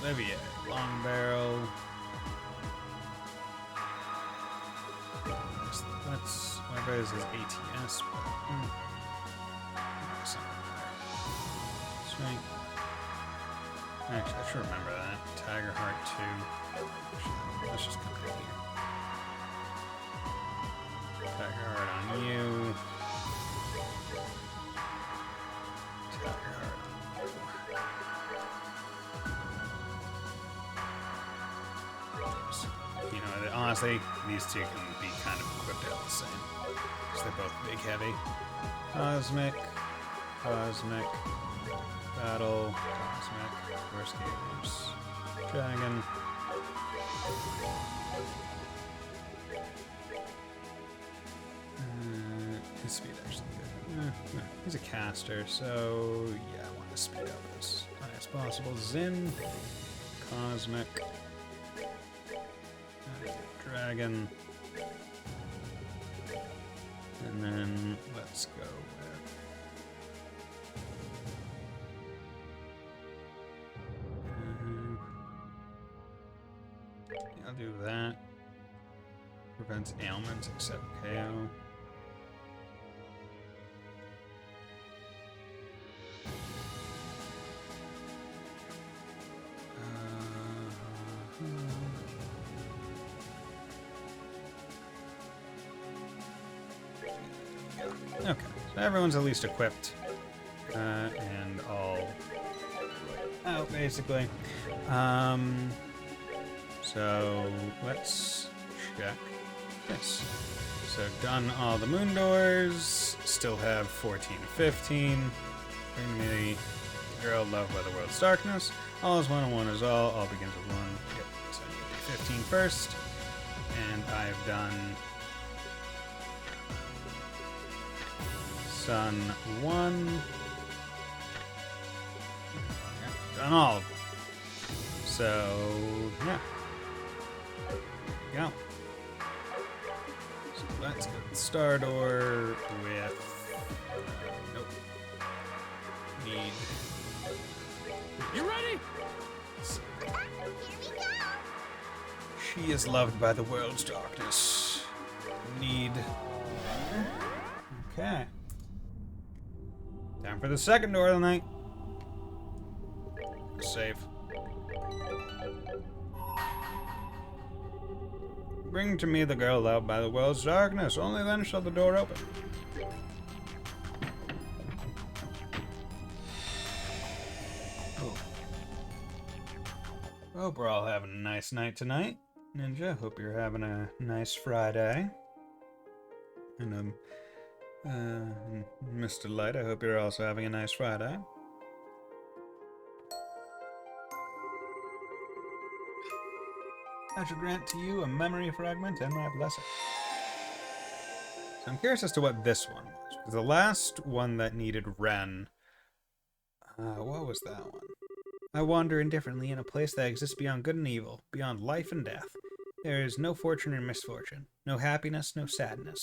Levier, long barrel. That's whatever it is ATS, but something there. Strength. Actually, I should remember that. Tiger Heart 2. Let's just come in here. Tiger Heart on you. Tiger Heart on you. You know, honestly, these two can be kind of equipped out the same. Because they're both big heavy. Cosmic. Cosmic. Battle. Cosmic. Worst gamers. Dragon. His speed actually good. He's a caster, so yeah, I want to speed up as high as possible. Zin. Cosmic. Dragon. And then let's go with I'll do that. Prevents ailments except KO. Okay, so everyone's at least equipped, and all out basically. So let's check this. So done all the moon doors, still have 14 to 15. Bring me girl loved by the world's darkness. All is one and one is all begins with one. Yep, so I need to do 15 first. And I've done Sun 1. Yep, done all of them. So, yeah. There you go. So let's get the Star Door with... nope. Need...
You ready?
Here we go!
She is loved by the world's darkness. Need... okay. Time for the second door of the night. Save. Bring to me the girl out by the well's darkness. Only then shall the door open. Oh. Hope we're all having a nice night tonight. Ninja, hope you're having a nice Friday. And Mr. Light, I hope you're also having a nice Friday. I shall grant to you a memory fragment and my blessing. So I'm curious as to what this one was. Because the last one that needed Ren... what was that one? I wander indifferently in a place that exists beyond good and evil, beyond life and death. There is no fortune or misfortune, no happiness, no sadness.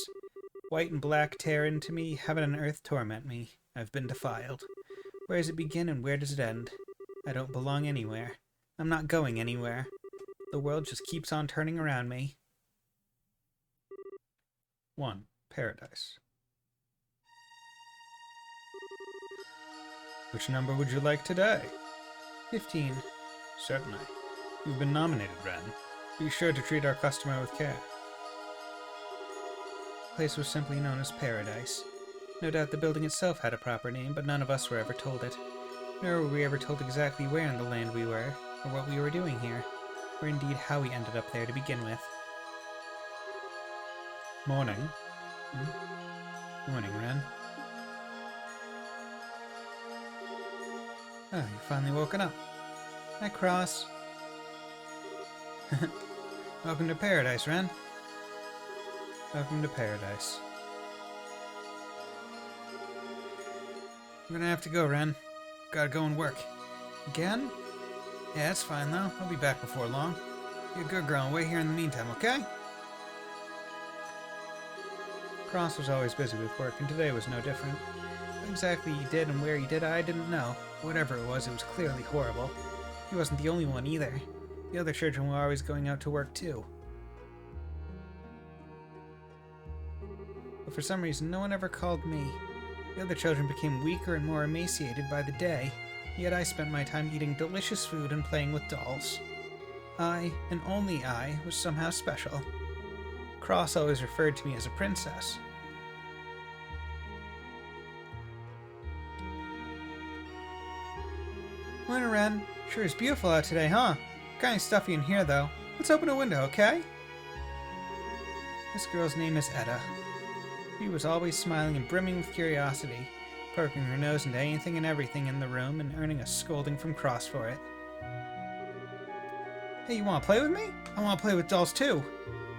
White and black tear into me, heaven and earth torment me. I've been defiled. Where does it begin and where does it end? I don't belong anywhere. I'm not going anywhere. The world just keeps on turning around me. 1. Paradise. Which number would you like today? 15. Certainly. You've been nominated, Ren. Be sure to treat our customer with care. The place was simply known as Paradise. No doubt the building itself had a proper name, but none of us were ever told it. Nor were we ever told exactly where in the land we were, or what we were doing here, or indeed how we ended up there to begin with. Morning. Morning, Ren. Oh, you finally woken up. Hi, Cross. Welcome to Paradise, Ren. Welcome to Paradise. I'm gonna have to go, Ren. Gotta go and work. Again? Yeah, it's fine, though. I'll be back before long. Be a good girl and wait here in the meantime, okay? Cross was always busy with work, and today was no different. What exactly he did and where he did, I didn't know. Whatever it was clearly horrible. He wasn't the only one, either. The other children were always going out to work, too. But for some reason, no one ever called me. The other children became weaker and more emaciated by the day, yet I spent my time eating delicious food and playing with dolls. I, and only I, was somehow special. Cross always referred to me as a princess. Morning, Ren. Sure is beautiful out today, huh? Kinda stuffy in here, though. Let's open a window, okay? This girl's name is Etta. She was always smiling and brimming with curiosity, poking her nose into anything and everything in the room and earning a scolding from Cross for it. Hey, you wanna play with me? I wanna play with dolls, too.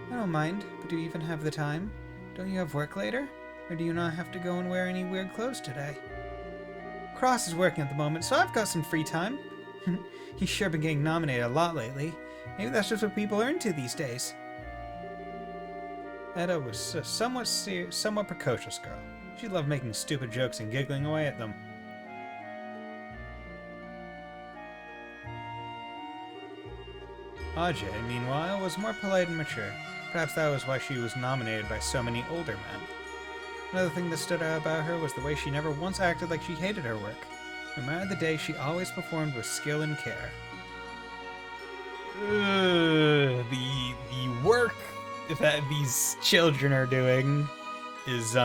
I don't mind, but do you even have the time? Don't you have work later? Or do you not have to go and wear any weird clothes today? Cross is working at the moment, so I've got some free time. He's sure been getting nominated a lot lately. Maybe that's just what people are into these days. Etta was a somewhat precocious girl. She loved making stupid jokes and giggling away at them. Ajay, meanwhile, was more polite and mature. Perhaps that was why she was nominated by so many older men. Another thing that stood out about her was the way she never once acted like she hated her work. No matter the day, she always performed with skill and care. The work that these children are doing is,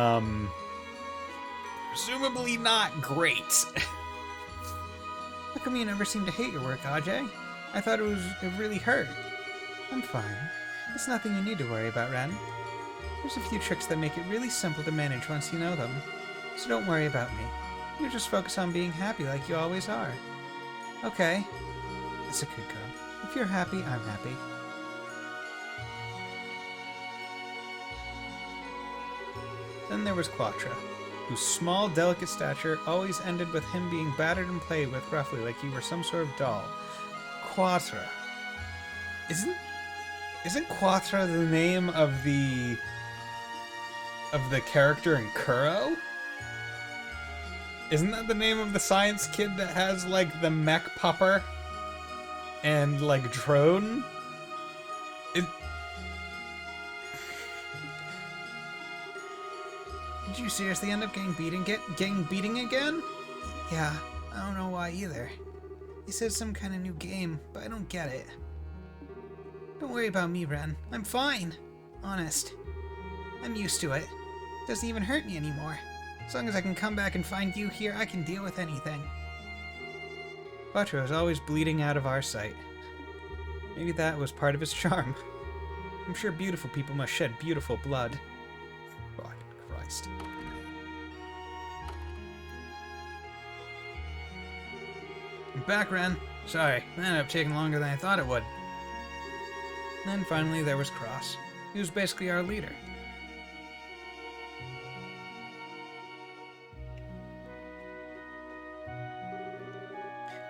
presumably not great. How come you never seem to hate your work, Ajay? I thought it really hurt. I'm fine. It's nothing you need to worry about, Ren. There's a few tricks that make it really simple to manage once you know them. So don't worry about me. You just focus on being happy like you always are. Okay. That's a good girl. If you're happy, I'm happy. Then there was Quatra, whose small, delicate stature always ended with him being battered and played with roughly like he were some sort of doll. Quatra. Isn't Quatra the name of the character in Kuro? Isn't that the name of the science kid that has, like, the mech pupper and, like, drone? Did you seriously end up getting beating again? Yeah, I don't know why either. He said some kind of new game, but I don't get it.
Don't worry about me, Ren. I'm fine. Honest. I'm used to it. Doesn't even hurt me anymore. As long as I can come back and find you here, I can deal with anything.
Quattro is always bleeding out of our sight. Maybe that was part of his charm. I'm sure beautiful people must shed beautiful blood. Fucking Christ.
I'm back, Ren. Sorry, that ended up taking longer than I thought it would.
And then finally there was Cross. He was basically our leader.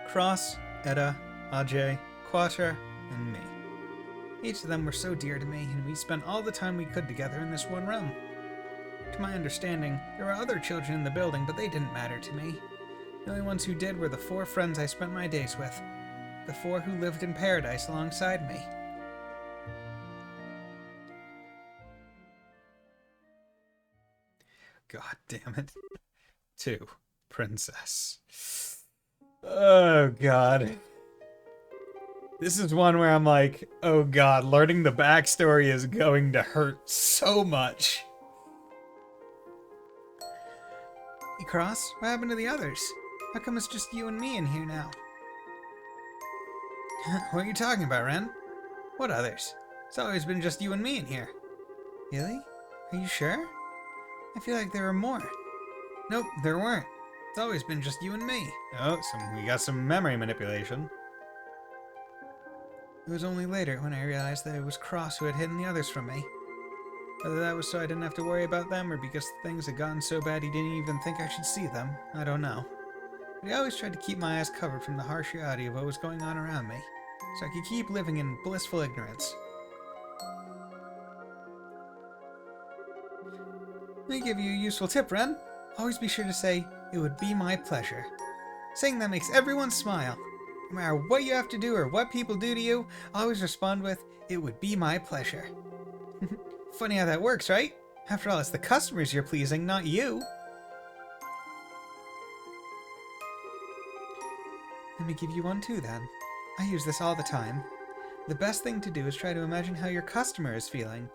Cross, Edda, Ajay, Quattro, and me. Each of them were so dear to me, and we spent all the time we could together in this one room. To my understanding, there were other children in the building, but they didn't matter to me. The only ones who did were the 4 friends I spent my days with. The 4 who lived in paradise alongside me. God damn it. 2. Princess. Oh, God. This is one where I'm like, oh, God, learning the backstory is going to hurt so much.
Hey, Cross, what happened to the others? How come it's just you and me in here now?
What are you talking about, Ren? What others? It's always been just you and me in here.
Really? Are you sure? I feel like there were more.
Nope, there weren't. It's always been just you and me. Oh, we got some memory manipulation.
It was only later when I realized that it was Cross who had hidden the others from me.
Whether that was so I didn't have to worry about them, or because things had gotten so bad he didn't even think I should see them, I don't know. But he always tried to keep my eyes covered from the harsh reality of what was going on around me, so I could keep living in blissful ignorance.
Let me give you a useful tip, Ren. Always be sure to say, "It would be my pleasure." Saying that makes everyone smile. No matter what you have to do or what people do to you, always respond with, "It would be my pleasure." Funny how that works, right? After all, it's the customers you're pleasing, not you. Let me give you one too, then. I use this all the time. The best thing to do is try to imagine how your customer is feeling.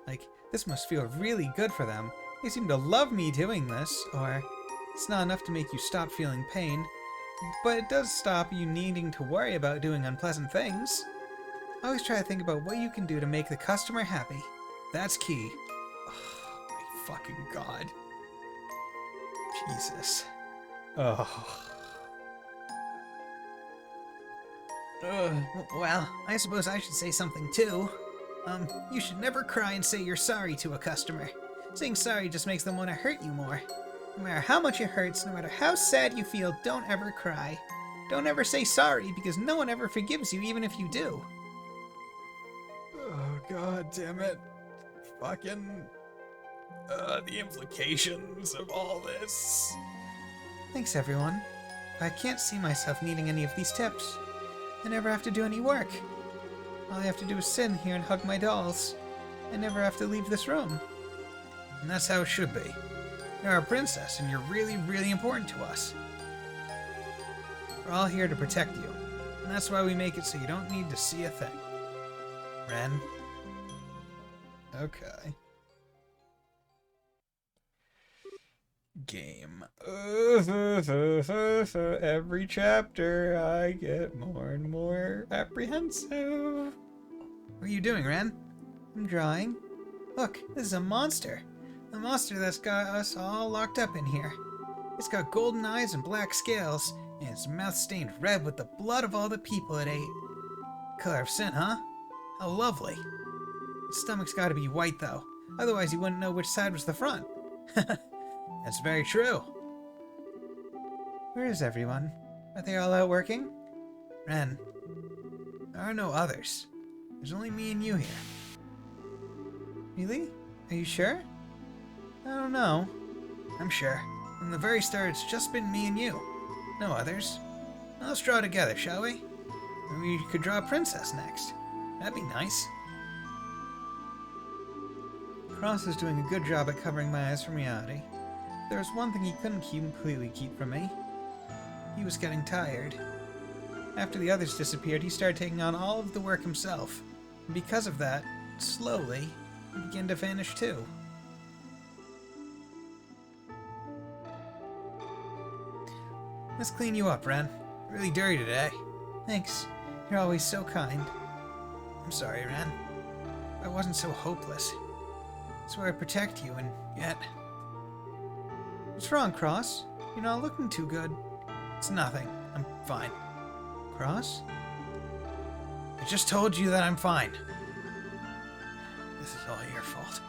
Like, this must feel really good for them. They seem to love me doing this, or it's not enough to make you stop feeling pain, but it does stop you needing to worry about doing unpleasant things. Always try to think about what you can do to make the customer happy. That's key.
Oh, my fucking God. Jesus. Oh.
Well, I suppose I should say something too. You should never cry and say you're sorry to a customer. Saying sorry just makes them want to hurt you more. No matter how much it hurts, no matter how sad you feel, don't ever cry. Don't ever say sorry, because no one ever forgives you, even if you do.
Oh, God damn it. Fucking... the implications of all this.
Thanks, everyone. I can't see myself needing any of these tips. I never have to do any work. All I have to do is sit in here and hug my dolls. I never have to leave this room.
And that's how it should be. You're our princess, and you're really, really important to us. We're all here to protect you. And that's why we make it so you don't need to see a thing. Ren? Okay. Game. Every chapter I get more and more apprehensive.
What are you doing, Ren? I'm drawing. Look, this is a monster. A monster that's got us all locked up in here. It's got golden eyes and black scales, and its mouth stained red with the blood of all the people it ate. Color of sin, huh? How lovely. Its stomach's gotta be white, though. Otherwise you wouldn't know which side was the front.
That's very true.
Where is everyone? Are they all out working? Ren, there are no others. There's only me and you here. Really? Are you sure? I don't know.
I'm sure. From the very start, it's just been me and you. No others. Now let's draw together, shall we? Maybe we could draw a princess next. That'd be nice.
Cross is doing a good job at covering my eyes from reality. There was one thing he couldn't completely keep from me. He was getting tired. After the others disappeared, he started taking on all of the work himself. Because of that, slowly, you begin to vanish too. Let's clean you up, Ren. Really dirty today. Thanks. You're always so kind. I'm sorry, Ren. I wasn't so hopeless. I swear I'd protect you, and yet... What's wrong, Cross? You're not looking too good. It's nothing. I'm fine. Cross? I just told you that I'm fine. This is all your fault.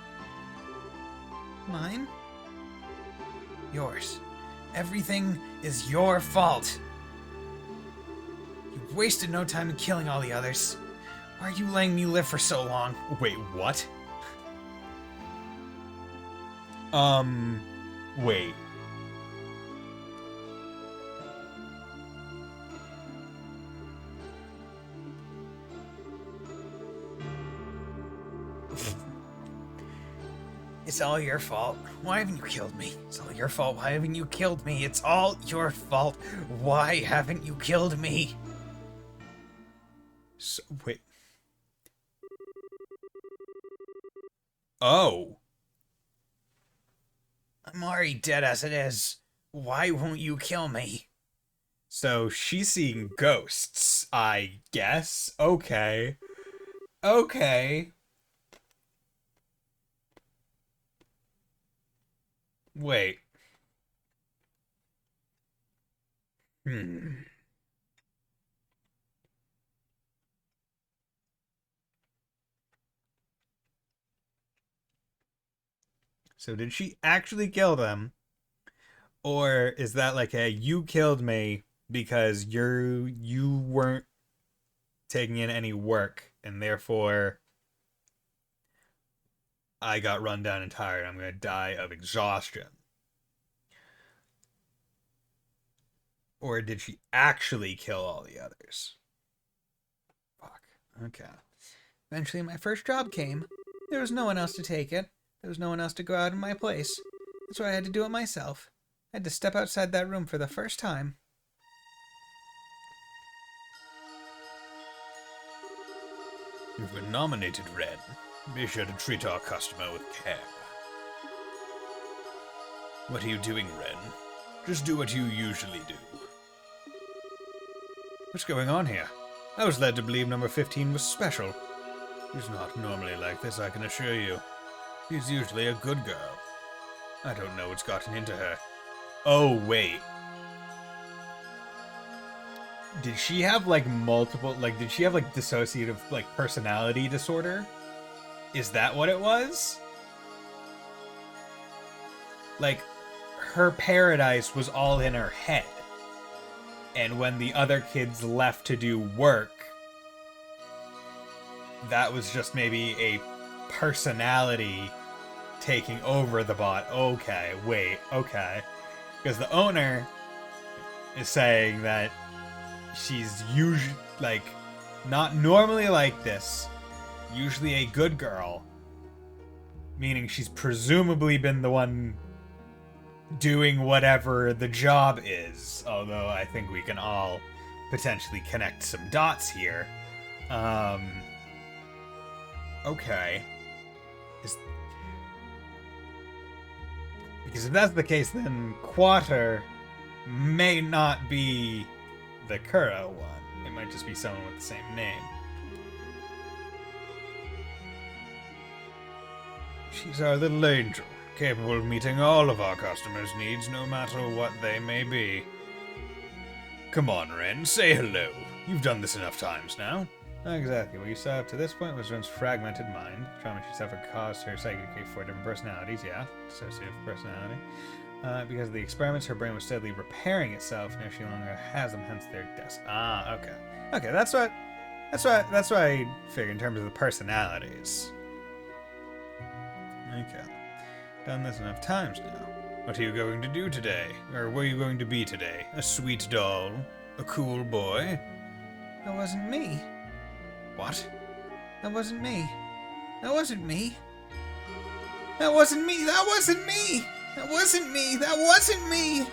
Mine? Yours. Everything is your fault. You wasted no time in killing all the others. Why are you letting me live for so long?
Wait, what? Wait.
It's all your fault. Why haven't you killed me? It's all your fault. Why haven't you killed me? It's all your fault. Why haven't you killed me?
So, wait. Oh.
I'm already dead as it is. Why won't you kill me?
So she's seeing ghosts, I guess. Okay. Okay. Wait. So did she actually kill them? Or is that like a you killed me because you weren't taking in any work and therefore I got run down and tired. I'm going to die of exhaustion. Or did she actually kill all the others?
Fuck. Okay. Eventually my first job came. There was no one else to take it. There was no one else to go out in my place. That's why I had to do it myself. I had to step outside that room for the first time.
You've been nominated, Red. Be sure to treat our customer with care. What are you doing, Ren? Just do what you usually do. What's going on here? I was led to believe number 15 was special. She's not normally like this, I can assure you. She's usually a good girl. I don't know what's gotten into her. Oh, wait. Did she have, like, multiple... Like, did she have, like, dissociative, like, personality disorder? Is that what it was? Like, her paradise was all in her head. And when the other kids left to do work, that was just maybe a personality taking over the bot. Okay, wait, okay. Because the owner is saying that she's usually, like, not normally like this. Usually a good girl. Meaning she's presumably been the one doing whatever the job is. Although I think we can all potentially connect some dots here. Okay. Because if that's the case, then Quater may not be the Kuro one. It might just be someone with the same name. She's our little angel, capable of meeting all of our customers' needs, no matter what they may be. Come on, Ren, say hello. You've done this enough times now. Exactly. What you saw up to this point was Ren's fragmented mind. Trauma she suffered caused her psychic 4 different personalities, yeah. Dissociative personality. Because of the experiments, her brain was steadily repairing itself, now she no longer has them, hence their deaths. Ah, okay. Okay, that's what I figured in terms of the personalities. Okay. Done this enough times now. What are you going to do today? Or were you going to be today? A sweet doll? A cool boy?
That wasn't me.
What?
That wasn't me. That wasn't me. That wasn't me. That wasn't me. That wasn't me. That wasn't me.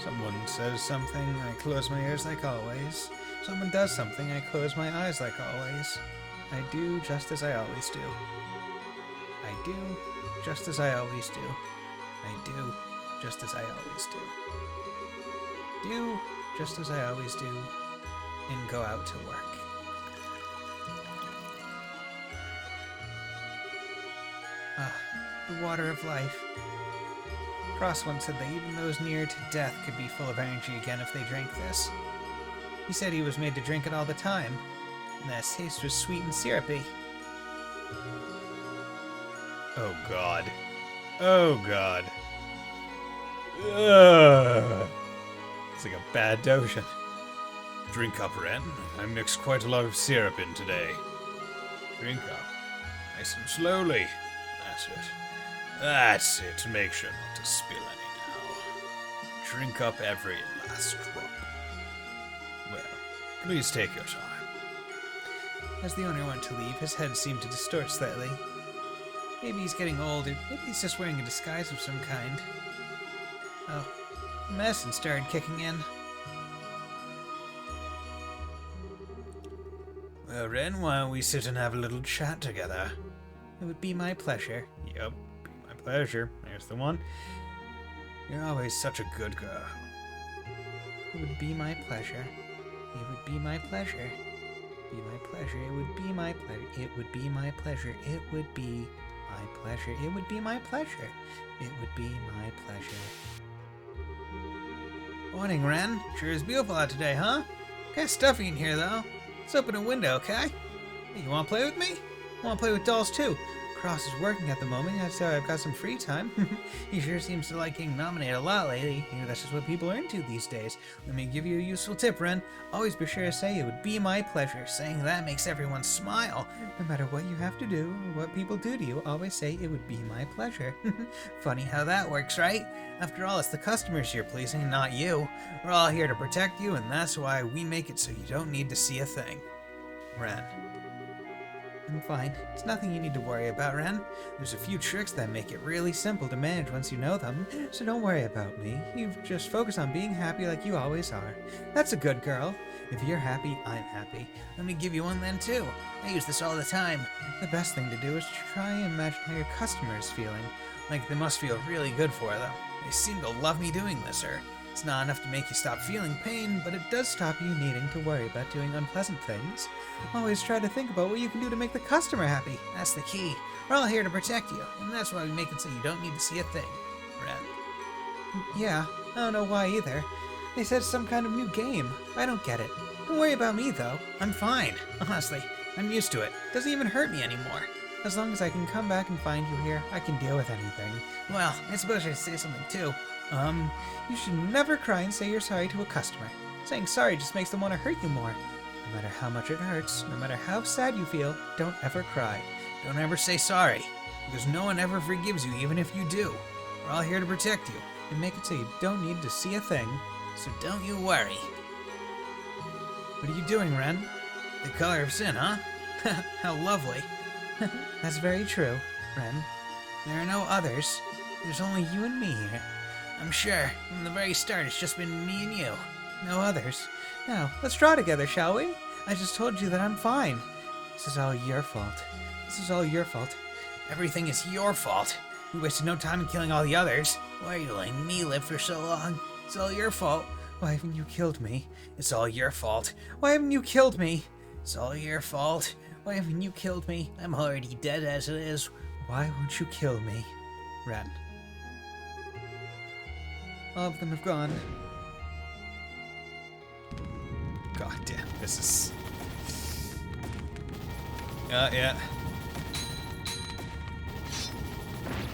Someone says something, I close my ears like always.
someone does something, I close my eyes like always. I do just as I always do. I do just as I always do. I do just as I always do. Do just as I always do, and go out to work. Ah, the water of life. Cross once said that even those near to death could be full of energy again if they drank this. He said he was made to drink it all the time, and that its taste was sweet and syrupy.
Oh god. Oh god. Ugh. It's like a bad notion. Drink up, Ren. I mixed quite a lot of syrup in today. Drink up. Nice and slowly. That's it. That's it. Make sure not to spill any now. Drink up every last drop. Well, please take your time.
As the owner went to leave, his head seemed to distort slightly. Maybe he's getting old, or maybe he's just wearing a disguise of some kind. Oh, medicine started kicking in.
Well, Ren, why don't we sit and have a little chat together?
It would be my pleasure.
Yep, be my pleasure. There's the one. You're always such a good girl.
It would be my pleasure. It would be my pleasure. Be my pleasure. It would be my pleasure. It would be my pleasure. It would be my pleasure. It would be my pleasure. It would be my pleasure. Morning, Ren. Sure is beautiful out today, huh? Kinda stuffy in here, though. Let's open a window, okay? Hey, you wanna play with me? I wanna play with dolls, too. Cross is working at the moment, so I've got some free time. He sure seems to like getting nominated a lot lately. Maybe that's just what people are into these days. Let me give you a useful tip, Ren. Always be sure to say it would be my pleasure. Saying that makes everyone smile. No matter what you have to do or what people do to you, always say it would be my pleasure. Funny how that works, right? After all, it's the customers you're pleasing, not you. We're all here to protect you, and that's why we make it so you don't need to see a thing. Ren. I'm fine. It's nothing you need to worry about, Ren. There's a few tricks that make it really simple to manage once you know them, so don't worry about me. You just focus on being happy like you always are. That's a good girl. If you're happy, I'm happy. Let me give you one then, too. I use this all the time. The best thing to do is to try and imagine how your customer is feeling. Like they must feel really good for them. They seem to love me doing this, or it's not enough to make you stop feeling pain, but it does stop you needing to worry about doing unpleasant things. Always try to think about what you can do to make the customer happy. That's the key. We're all here to protect you, and that's why we make it so you don't need to see a thing. Ren. Yeah, I don't know why either. They said it's some kind of new game. I don't get it. Don't worry about me, though. I'm fine. Honestly, I'm used to it. Doesn't even hurt me anymore. As long as I can come back and find you here, I can deal with anything. Well, I suppose I should say something, too. You should never cry and say you're sorry to a customer. Saying sorry just makes them want to hurt you more. No matter how much it hurts, no matter how sad you feel, don't ever cry. Don't ever say sorry, because no one ever forgives you even if you do. We're all here to protect you and make it so you don't need to see a thing, so don't you worry. What are you doing, Ren? The color of sin, huh? How lovely. That's very true, Ren. There are no others. There's only you and me here. I'm sure, from the very start, it's just been me and you. No others. Now, let's draw together, shall we? I just told you that I'm fine. This is all your fault. This is all your fault. Everything is your fault. You wasted no time in killing all the others. Why are you letting me live for so long? It's all your fault. Why haven't you killed me? It's all your fault. Why haven't you killed me? It's all your fault. Why haven't you killed me? I'm already dead as it is. Why won't you kill me? Ren. All of them have gone.
God damn, this is... yeah.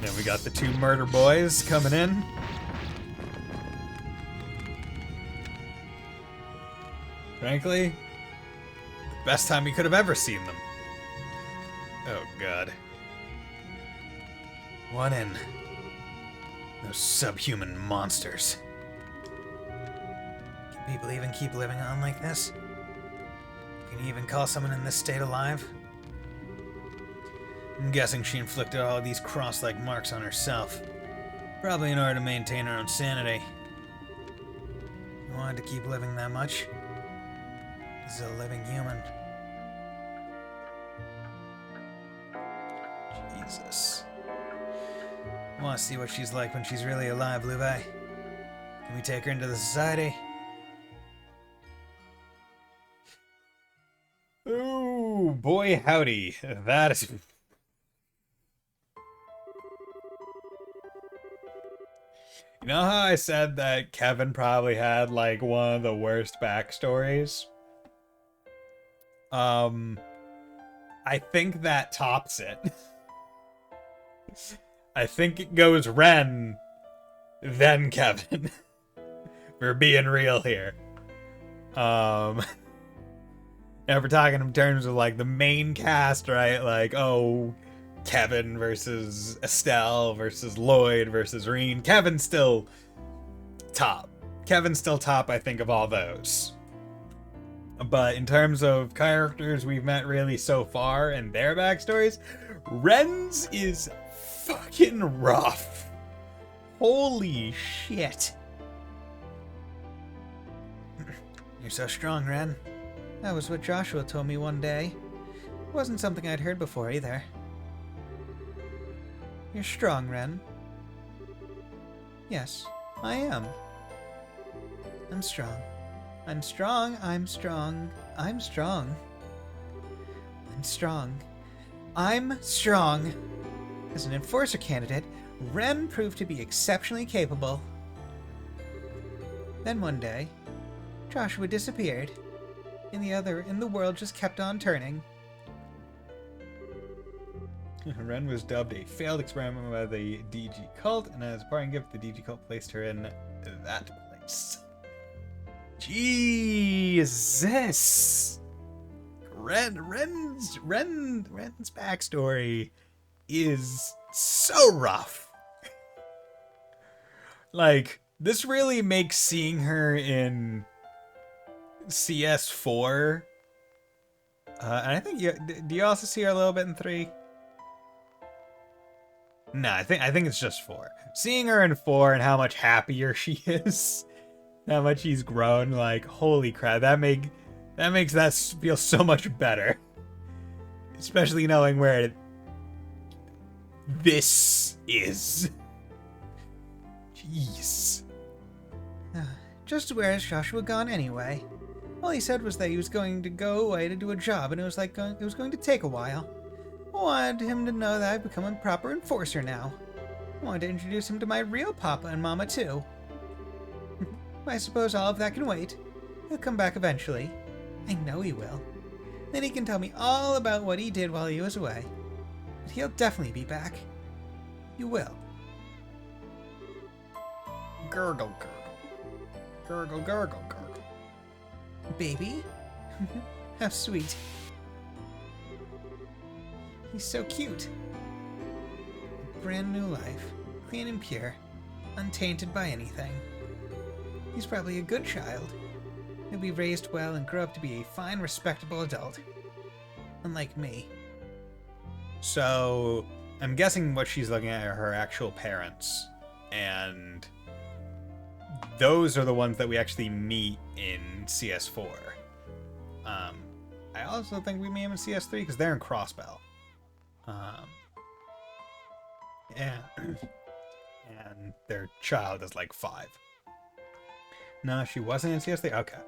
Then we got the two murder boys coming in. Frankly, the best time we could have ever seen them. Oh god. One in. Those subhuman monsters.
Can people even keep living on like this? Can you even call someone in this state alive?
I'm guessing she inflicted all of these cross-like marks on herself. Probably in order to maintain her own sanity.
You wanted to keep living that much? This is a living human. Jesus. I want to see what she's like when she's really alive, Luve. Can we take her into the society?
Ooh, boy howdy. That is... You know how I said that Kevin probably had, like, one of the worst backstories? I think that tops it. I think it goes Ren, then Kevin. We're being real here. And if we're talking in terms of, like, the main cast, right? Like, oh, Kevin versus Estelle versus Lloyd versus Reen. Kevin's still top. Kevin's still top, I think, of all those. But in terms of characters we've met really so far and their backstories, Ren's is fucking rough. Holy shit.
You're so strong, Ren. That was what Joshua told me one day. It wasn't something I'd heard before either. You're strong, Ren. Yes, I am. I'm strong. I'm strong. I'm strong. I'm strong. I'm strong. I'm strong. As an enforcer candidate, Ren proved to be exceptionally capable. Then one day, Joshua disappeared. And the world just kept on turning.
Ren was dubbed a failed experiment by the DG cult, and as a parting gift, the DG cult placed her in that place. Jesus! Ren's backstory is so rough. Like, this really makes seeing her in CS4. And I think do you also see her a little bit in 3? No, I think it's just 4. Seeing her in 4 and how much happier she is, how much she's grown, like, holy crap, that makes that feel so much better. Especially knowing where this is. Jeez.
Just where has Joshua gone anyway? All he said was that he was going to go away to do a job, and it was going to take a while. I wanted him to know that I've become a proper enforcer now. I wanted to introduce him to my real papa and mama too. I suppose all of that can wait. He'll come back eventually. I know he will. Then he can tell me all about what he did while he was away. But he'll definitely be back. You will.
Gurgle, gurgle. Gurgle, gurgle, gurgle.
Baby? How sweet. He's so cute. A brand new life, clean and pure, untainted by anything. He's probably a good child. He'll be raised well and grow up to be a fine, respectable adult. Unlike me.
So, I'm guessing what she's looking at are her actual parents. And those are the ones that we actually meet in CS4. I also think we meet them in CS3 because they're in Crossbell. And their child is like 5. No, she wasn't in CS3? Okay.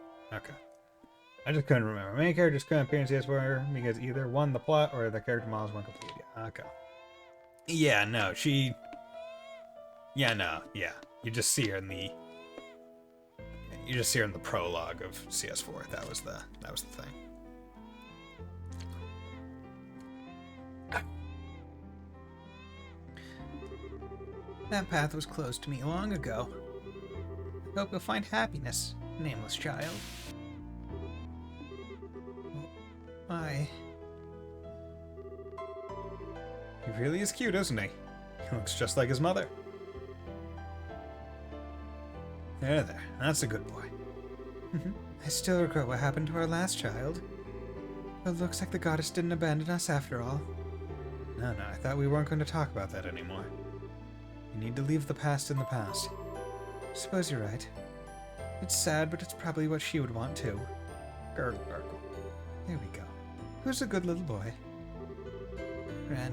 I just couldn't remember. Many characters couldn't appear in CS4 because either 1, the plot, or the character models weren't complete yet. Okay. Yeah, no, she... Yeah, no, yeah. You just see her in the... You just see her in the prologue of CS4. That was the thing.
That path was closed to me long ago. I hope you'll find happiness, nameless child. Why?
He really is cute, isn't he? He looks just like his mother. There. That's a good boy.
I still regret what happened to our last child. But it looks like the goddess didn't abandon us after all.
No, I thought we weren't going to talk about that anymore.
We need to leave the past in the past. I suppose you're right. It's sad, but it's probably what she would want too. Gargle, gargle. There we go. Who's a good little boy? Ren.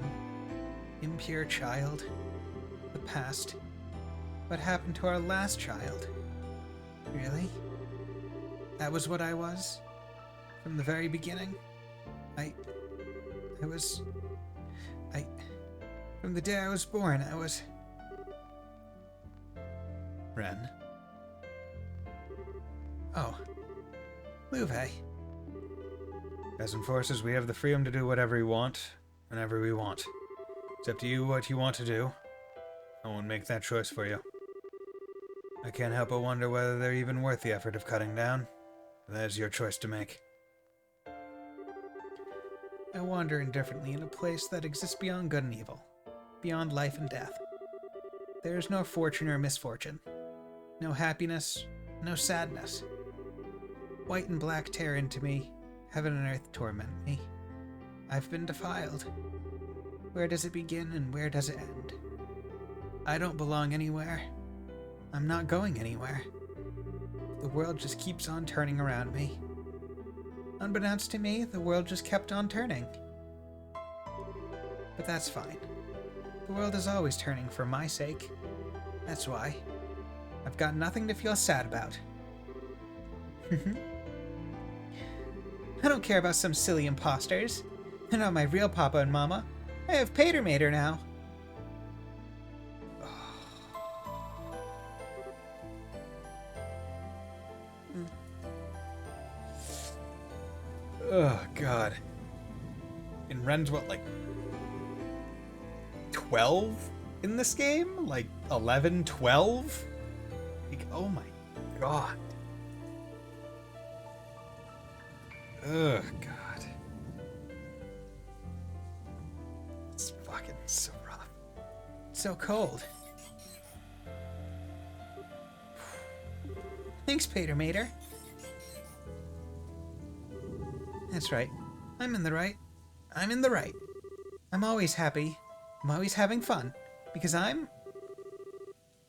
Impure child. The past. What happened to our last child? Really? That was what I was? From the very beginning? From the day I was born, I was... Ren. Oh. Luve.
As enforcers, we have the freedom to do whatever we want, whenever we want. It's up to you what you want to do. I won't make that choice for you. I can't help but wonder whether they're even worth the effort of cutting down. That is your choice to make.
I wander indifferently in a place that exists beyond good and evil, beyond life and death. There is no fortune or misfortune, no happiness, no sadness. White and black tear into me, heaven and earth torment me. I've been defiled. Where does it begin and where does it end? I don't belong anywhere. I'm not going anywhere. The world just keeps on turning around me. Unbeknownst to me, the world just kept on turning. But that's fine. The world is always turning for my sake. That's why. I've got nothing to feel sad about. I don't care about some silly imposters. They're not my real papa and mama. I have Pater Mater now.
Oh, God. And Ren's what, like 12 in this game? Like 11, 12? Like, oh my God. Oh, God. It's fucking so rough.
So cold. Thanks, Pater Mater. That's right. I'm in the right. I'm in the right. I'm always happy. I'm always having fun. Because I'm...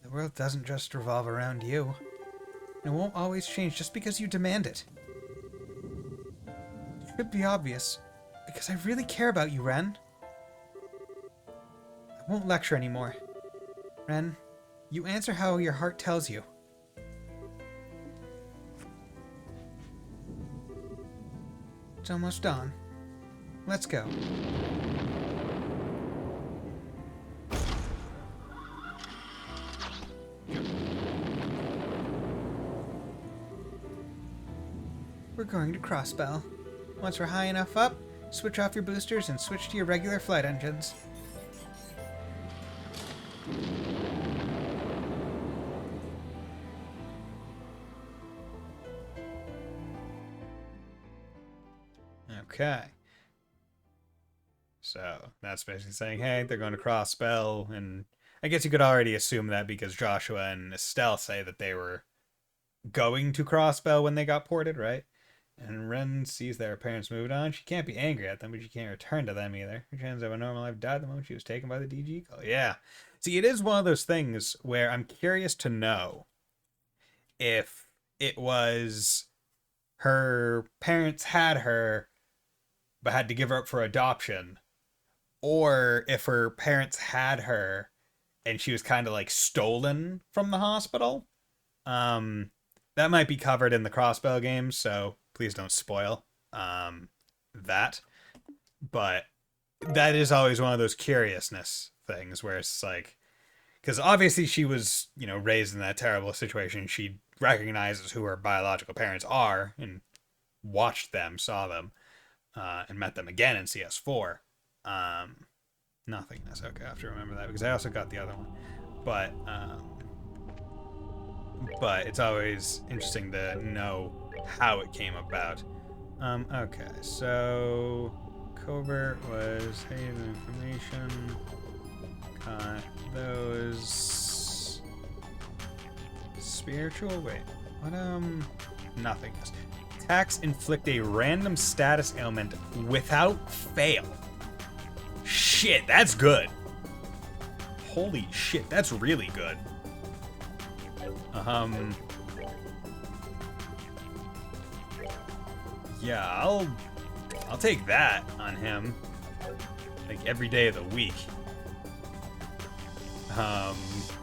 The world doesn't just revolve around you. It won't always change just because you demand it. It should be obvious. Because I really care about you, Ren. I won't lecture anymore. Ren, you answer how your heart tells you. It's almost dawn. Let's go. We're going to Crossbell. Once we're high enough up, switch off your boosters and switch to your regular flight engines.
Okay. So that's basically saying, hey, they're going to Crossbell, and I guess you could already assume that because Joshua and Estelle say that they were going to Crossbell when they got ported, right? And Ren sees their parents moved on. She can't be angry at them, but she can't return to them either. Her chance of a normal life died the moment she was taken by the DG call. Yeah. See, it is one of those things where I'm curious to know if it was her parents had her but had to give her up for adoption, or if her parents had her and she was kind of like stolen from the hospital. That might be covered in the Crossbell games, so please don't spoil that. But that is always one of those curiousness things where it's like, because obviously she was, you know, raised in that terrible situation. She recognizes who her biological parents are and watched them, saw them, and met them again in CS4. Nothingness. Okay, I have to remember that because I also got the other one. But it's always interesting to know how it came about. Okay, so Covert was hidden information. Got those spiritual. Wait, what? Nothingness. Attacks inflict a random status ailment without fail. Shit, that's good. Holy shit, that's really good. Yeah, I'll take that on him. Like every day of the week.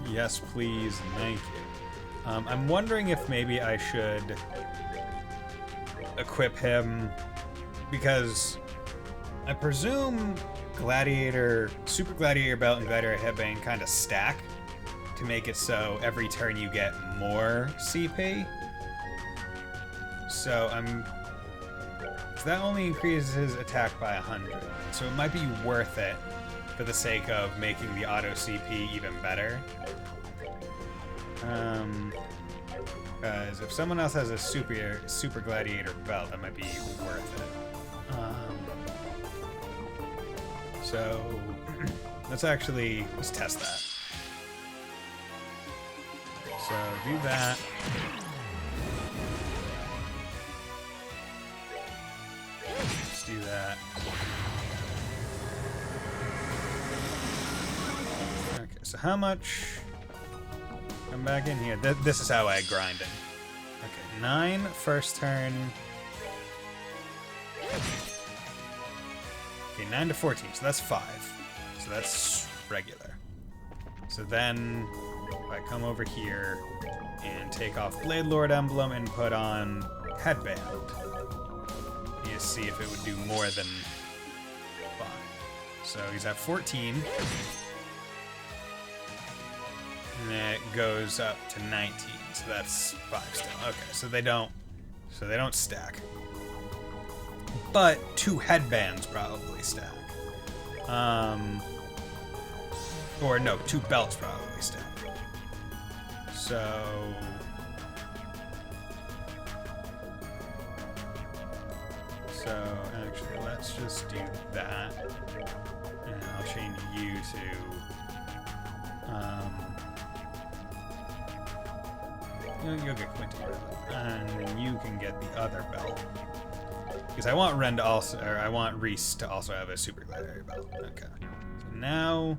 Yes, please, and thank you. I'm wondering if maybe I should equip him, because I presume Gladiator, Super Gladiator Belt and Gladiator Headband kind of stack to make it so every turn you get more CP. So that only increases his attack by 100. So it might be worth it for the sake of making the auto CP even better. Because if someone else has a super gladiator belt, that might be worth it. So let's test that. So do that. Let's do that. Okay, so how much? Come back in here. This is how I grind it. Okay, 9 first turn. Okay, 9 to 14, so that's 5. So that's regular. So then if I come over here and take off Blade Lord Emblem and put on Headband, you see if it would do more than 5. So he's at 14. And it goes up to 19, so that's 5 still. Okay, so they don't stack. But 2 headbands probably stack. Or no, 2 belts probably stack. So actually, let's just do that, and I'll change you to. You'll get Quinty, and then you can get the other belt. Because I want Ren to also, or I want Reese to also have a Super Gladiator belt. Okay. So now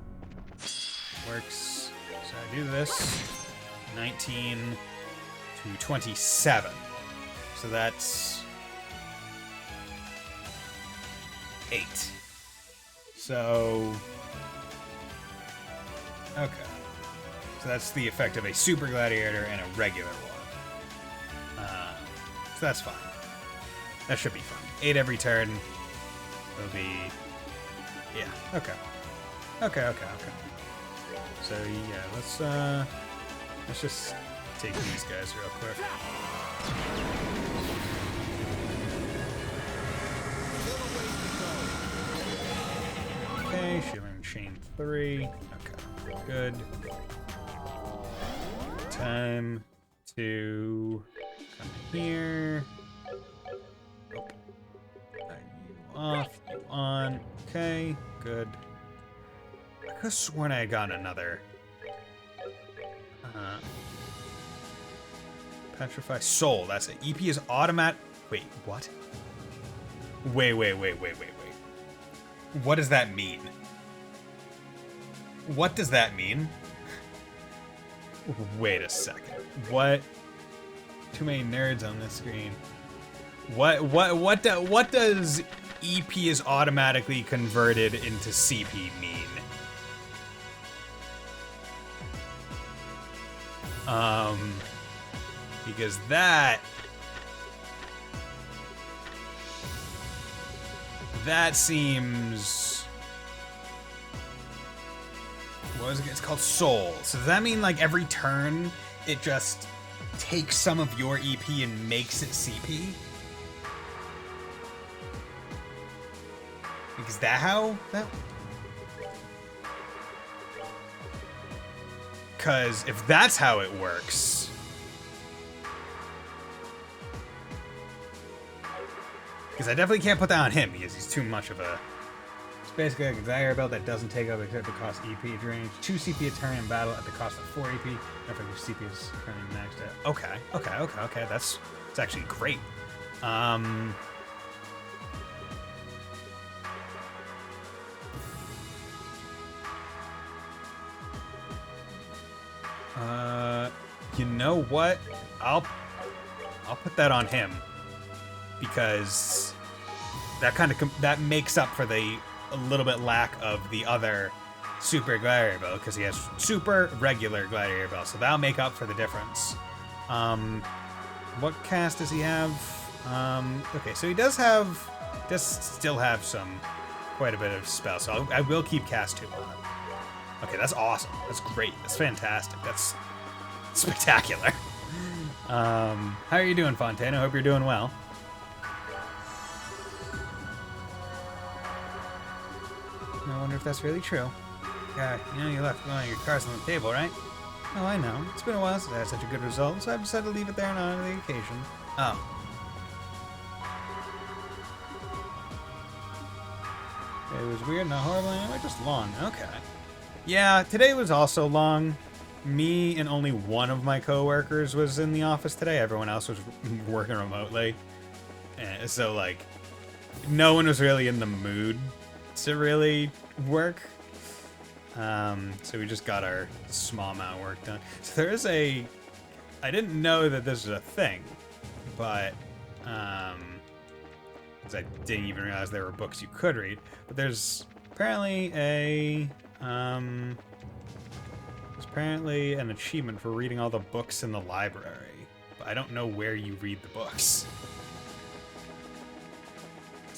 works. So I do this. 19 to 27. So that's 8. So okay. So that's the effect of a Super Gladiator and a regular one. So that's fine. That should be fine. 8 every turn. It'll be... Yeah, okay. Okay. So, yeah, let's just take these guys real quick. Okay, Shielding Chain 3. Okay, good. Time to come here. Nope. You off, you on. Okay, good. I could have sworn I had gotten another. Petrify Soul. That's it. EP is automatic. Wait, what? Wait. What does that mean? What does that mean? Wait a second. What? Too many nerds on this screen. What does EP is automatically converted into CP mean? Because that seems... What is it? It's called Soul. So does that mean like every turn it just takes some of your EP and makes it CP? Is that how that... Because if that's how it works... Because I definitely can't put that on him because he's too much of a... It's basically like a Gladiator belt that doesn't take up except the cost EP drainage. 2 CP a turn in battle at the cost of 4 EP. After your CP is currently maxed out. Okay. That's actually great. You know what? I'll put that on him. because that that makes up for the a little bit lack of the other super gladiator belt, because he has super regular gladiator belt, so that'll make up for the difference. What cast does he have? Okay, so he does still have quite a bit of spells, so I will keep cast 2 on him. Okay, that's awesome. That's great. That's fantastic. That's spectacular. How are you doing, Fontaine? I hope you're doing well.
I wonder if that's really true. Yeah, you left one of your cards on the table, right? Oh, I know. It's been a while since I had such a good result, so I've decided to leave it there and honor the occasion. Oh. It was weird, not horrible anyway, just long. Okay.
Yeah, today was also long. Me and only one of my coworkers was in the office today. Everyone else was working remotely. And so, like, no one was really in the mood to really work. So we just got our small amount of work done. So there is I didn't know that this was a thing, but, because I didn't even realize there were books you could read. But there's apparently there's apparently an achievement for reading all the books in the library. But I don't know where you read the books.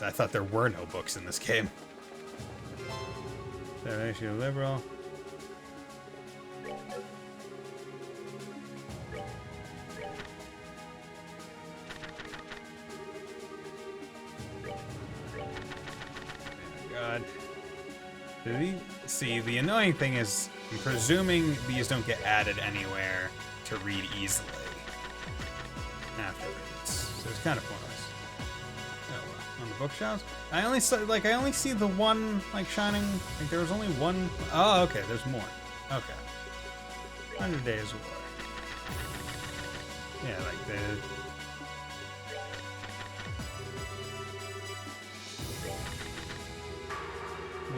I thought there were no books in this game. Issue liberal. God. See, the annoying thing is, I'm presuming these don't get added anywhere to read easily afterwards. So it's kind of pointless. On the bookshelves? I only see the one, like, shining. Like, there was only one. Oh, okay, there's more. Okay. 100 Days War. Yeah, like the.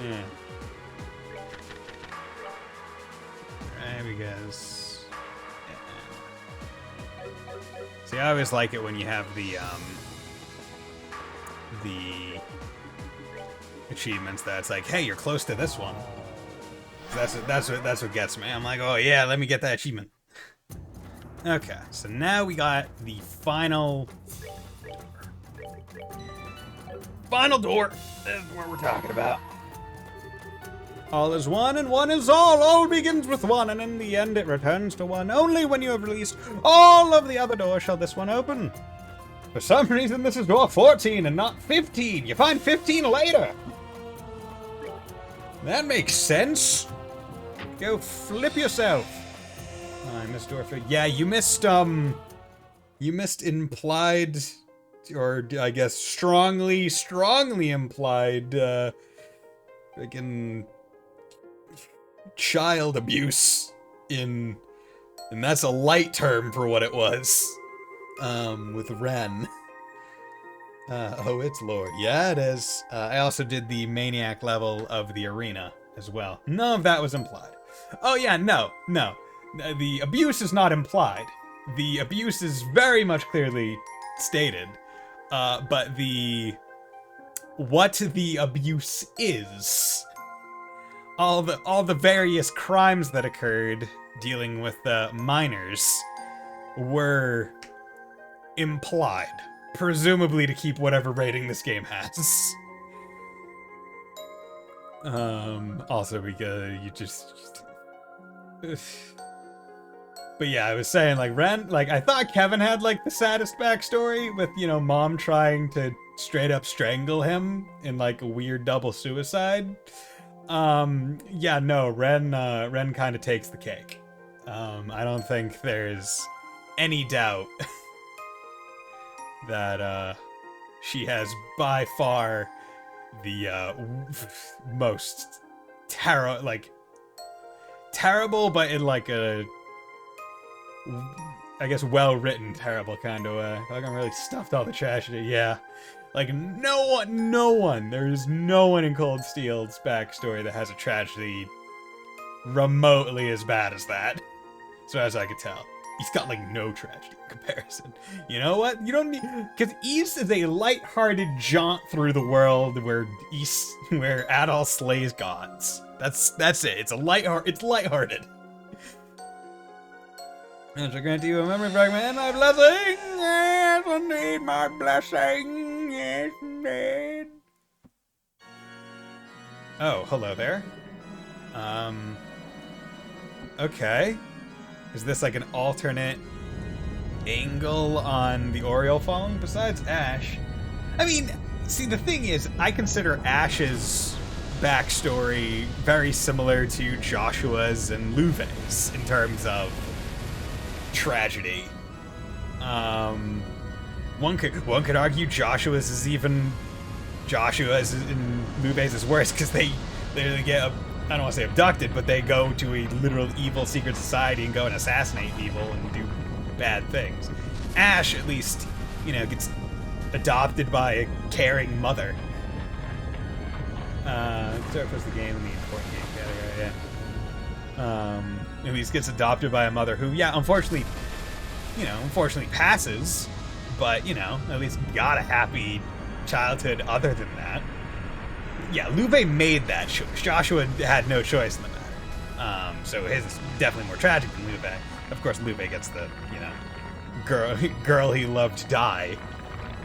Yeah. Right, because. Yeah. See, I always like it when you have the achievements that's like, hey, you're close to this one. That's what gets me. I'm like, oh yeah, let me get that achievement. Okay, so now we got the final door. This is what we're talking about. All is one and one is all. All begins with one, and in the end it returns to one. Only when you have released all of the other doors shall this one open. For some reason, this is door 14 and not 15. You find 15 later. That makes sense. Go flip yourself. I missed door 15. Yeah, you missed implied, or I guess strongly implied, freaking child abuse and that's a light term for what it was. With Ren. Oh, it's lore. Yeah, it is. I also did the Maniac level of the arena as well. None of that was implied. Oh yeah, no. The abuse is not implied. The abuse is very much clearly stated. But what the abuse is, all the various crimes that occurred dealing with the minors were implied, presumably to keep whatever rating this game has. Also because you just but yeah, I was saying, like, Ren, like, I thought Kevin had, like, the saddest backstory with, you know, Mom trying to straight up strangle him in, like, a weird double suicide. Yeah, no, Ren kind of takes the cake. I don't think there's any doubt that, she has by far the, most terrible, but in, like, a, I guess, well-written terrible kind of way. Like, I'm really stuffed all the trash in it, yeah. Like, no one, there's no one in Cold Steel's backstory that has a tragedy remotely as bad as that. So as I could tell. He's got like no tragedy in comparison. You know what? You don't need, because Ys is a light-hearted jaunt through the world where Adol slays gods. That's it. It's lighthearted. And I grant you a memory fragment and my blessing. Yes, I need my blessing. Yes, indeed. Oh, hello there. Okay. Is this like an alternate angle on the Oriole falling besides Ash? I mean, see, the thing is, I consider Ash's backstory very similar to Joshua's and Luve's in terms of tragedy. One could argue Joshua's and Luve's is worse because they get I don't want to say abducted, but they go to a literal evil secret society and go and assassinate people and do bad things. Ash, at least, you know, gets adopted by a caring mother. Start first the game in the important game category, yeah. At least gets adopted by a mother who, yeah, unfortunately passes, but, you know, at least got a happy childhood other than that. Yeah, Luve made that choice. Joshua had no choice in the matter. So his is definitely more tragic than Luve. Of course, Luve gets the, you know, girl he loved to die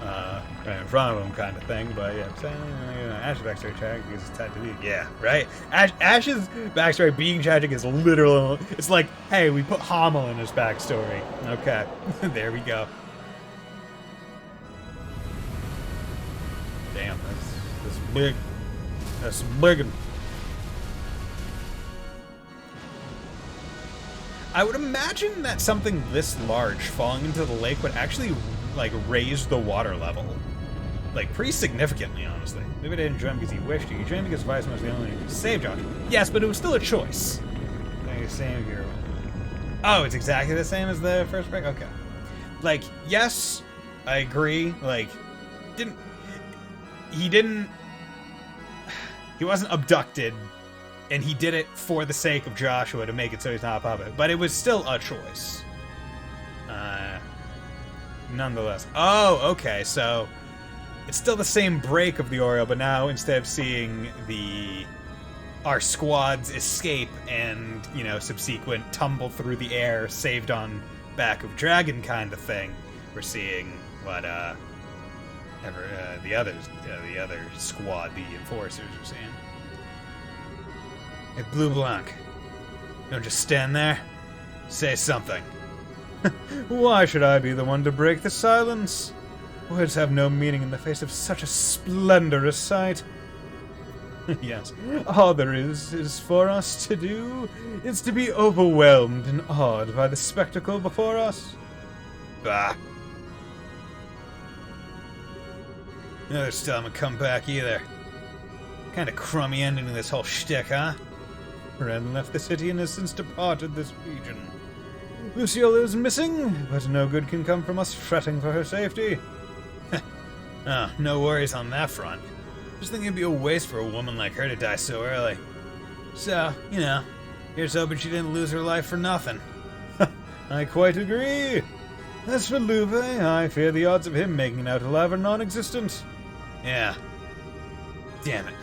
right in front of him kind of thing. But yeah, I'm saying, you know, Ash's backstory tragic because it's tied to leave. Yeah, right? Ash's backstory being tragic is literal. It's like, hey, we put Hamel in his backstory. Okay, there we go. Damn, that's big. That's big. I would imagine that something this large falling into the lake would actually, like, raise the water level. Like, pretty significantly, honestly. Maybe they didn't join because he wished to. He joined because Bison was the only one to save Joshua. Yes, but it was still a choice. Like, same here. Oh, it's exactly the same as the first break? Okay. Like, yes, I agree. Like, he wasn't abducted, and he did it for the sake of Joshua to make it so he's not a puppet. But it was still a choice. Nonetheless. Oh, okay, so it's still the same break of the Oriole, but now instead of seeing our squad's escape and, you know, subsequent tumble through the air, saved on back of dragon kind of thing, we're seeing what the other squad, the enforcers, are saying. Hey, Blue Blanc, don't just stand there. Say something. Why should I be the one to break the silence? Words have no meaning in the face of such a splendorous sight. Yes, all there is for us to do is to be overwhelmed and awed by the spectacle before us. Bah. No, still haven't come back either. Kind of crummy ending to this whole shtick, huh? Ren left the city and has since departed this region. Lucille is missing, but no good can come from us fretting for her safety. Oh, no worries on that front. Just think it'd be a waste for a woman like her to die so early. So, you know, here's hoping she didn't lose her life for nothing. I quite agree. As for Luve, I fear the odds of him making it out alive are non-existent. Yeah. Damn it.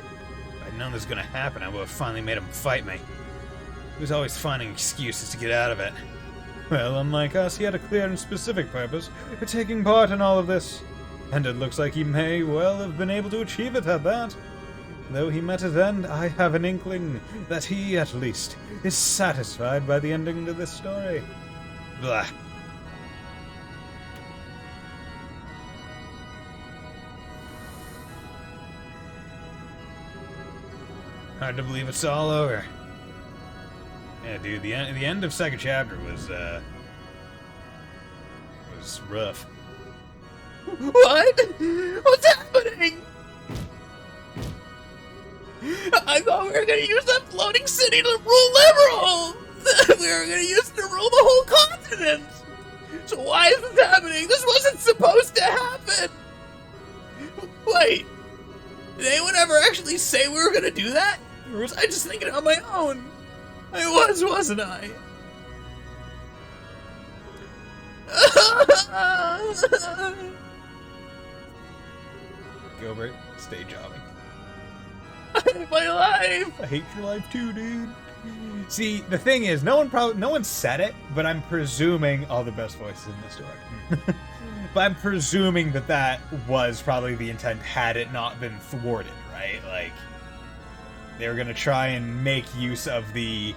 If I'd known this was gonna happen, I would have finally made him fight me. He was always finding excuses to get out of it. Well, unlike us, he had a clear and specific purpose for taking part in all of this. And it looks like he may well have been able to achieve it at that. Though he met his end, I have an inkling that he, at least, is satisfied by the ending to this story. Blah. Hard to believe it's all over. Yeah, dude, the end of second chapter was rough.
What? What's happening? I thought we were gonna use that floating city to rule Liberal! We were gonna use it to rule the whole continent! So why is this happening? This wasn't supposed to happen! Wait, did anyone ever actually say we were gonna do that? Or was I just thinking on my own? I was, wasn't I?
Gilbert, stay jobbing.
My life.
I hate your life too, dude. See, the thing is, no one said it, but I'm presuming all the best voices in this story. But I'm presuming that was probably the intent had it not been thwarted, right? Like, they were gonna try and make use of the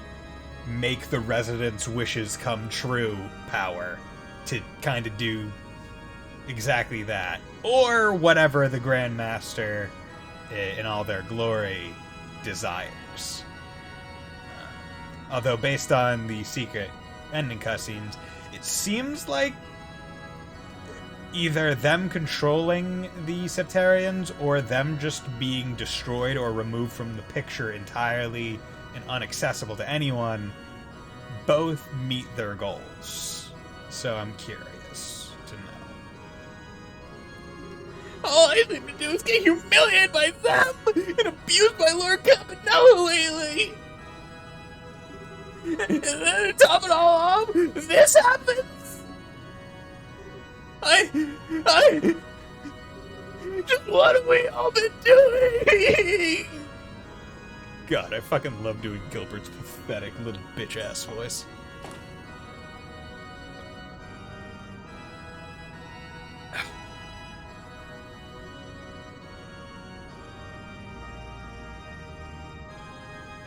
make the residents' wishes come true power to kind of do exactly that. Or whatever the Grandmaster, in all their glory, desires. Although, based on the secret ending cutscenes, it seems like either them controlling the Septarians or them just being destroyed or removed from the picture entirely and inaccessible to anyone both meet their goals. So I'm curious to know.
All I seem to do is get humiliated by them and abused by Lord Campanella lately. And then to top it all off, this happens? I just what have we all been doing?
God, I fucking love doing Gilbert's pathetic little bitch-ass voice.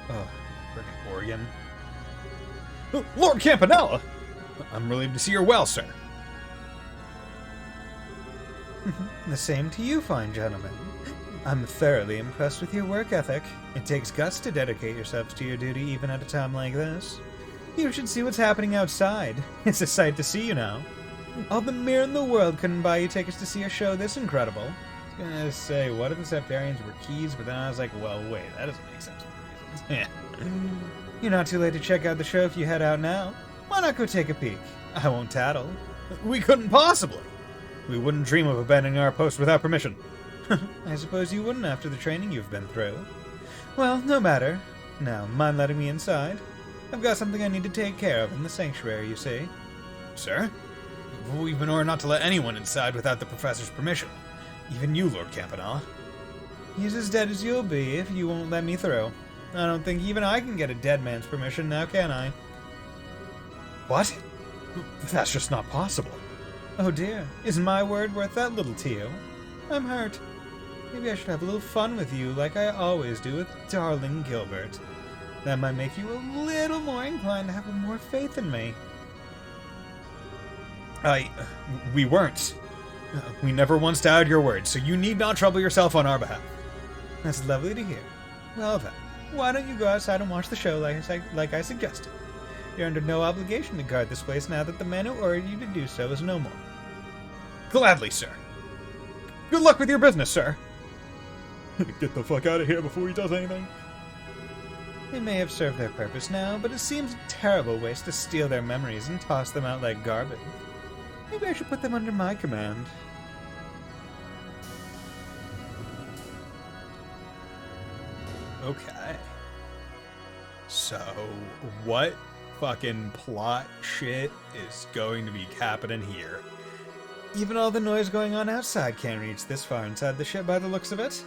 Oh, freaking Oregon. Lord Campanella! I'm relieved to see you're well, sir.
The same to you, fine gentlemen. I'm thoroughly impressed with your work ethic. It takes guts to dedicate yourselves to your duty even at a time like this. You should see what's happening outside. It's a sight to see, you know. All the mirror in the world couldn't buy you tickets to see a show this incredible.
I was gonna say, what if the Septarians were keys? But then I was like, well, wait, that doesn't make sense for reasons.
You're not too late to check out the show if you head out now. Why not go take a peek? I won't tattle.
We couldn't possibly. We wouldn't dream of abandoning our post without permission.
I suppose you wouldn't after the training you've been through. Well, no matter. Now, mind letting me inside? I've got something I need to take care of in the sanctuary, you see.
Sir? We've been ordered not to let anyone inside without the professor's permission. Even you, Lord Campanella.
He's as dead as you'll be if you won't let me through. I don't think even I can get a dead man's permission now, can I?
What? That's just not possible.
Oh dear, is my word worth that little to you? I'm hurt. Maybe I should have a little fun with you like I always do with darling Gilbert. That might make you a little more inclined to have more faith in me.
We weren't. We never once doubted your word, so you need not trouble yourself on our behalf.
That's lovely to hear. Well then, why don't you go outside and watch the show like I suggested? You're under no obligation to guard this place now that the man who ordered you to do so is no more.
Gladly, sir. Good luck with your business, sir. Get the fuck out of here before he does anything.
They may have served their purpose now, but it seems a terrible waste to steal their memories and toss them out like garbage. Maybe I should put them under my command.
Okay. So, what fucking plot shit is going to be happening here?
Even all the noise going on outside can't reach this far inside the ship by the looks of it.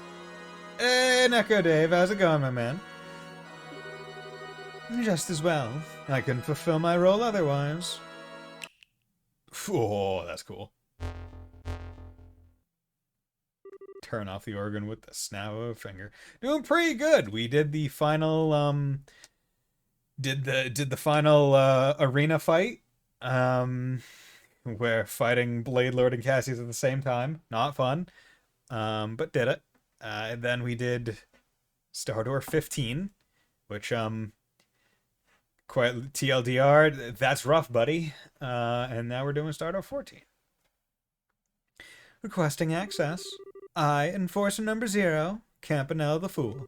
Hey, Neko Dave, how's it going, my man? Just as well. I couldn't fulfill my role otherwise.
Oh, that's cool. Turn off the organ with the snap of a finger. Doing pretty good. We did the final did the final arena fight. We're fighting Blade Lord and Cassius at the same time. Not fun. But did it. And then we did Stardor 15, which quite TLDR, that's rough, buddy. And now we're doing Stardor 14.
Requesting access. I, Enforcer Number 0, Campanella the Fool,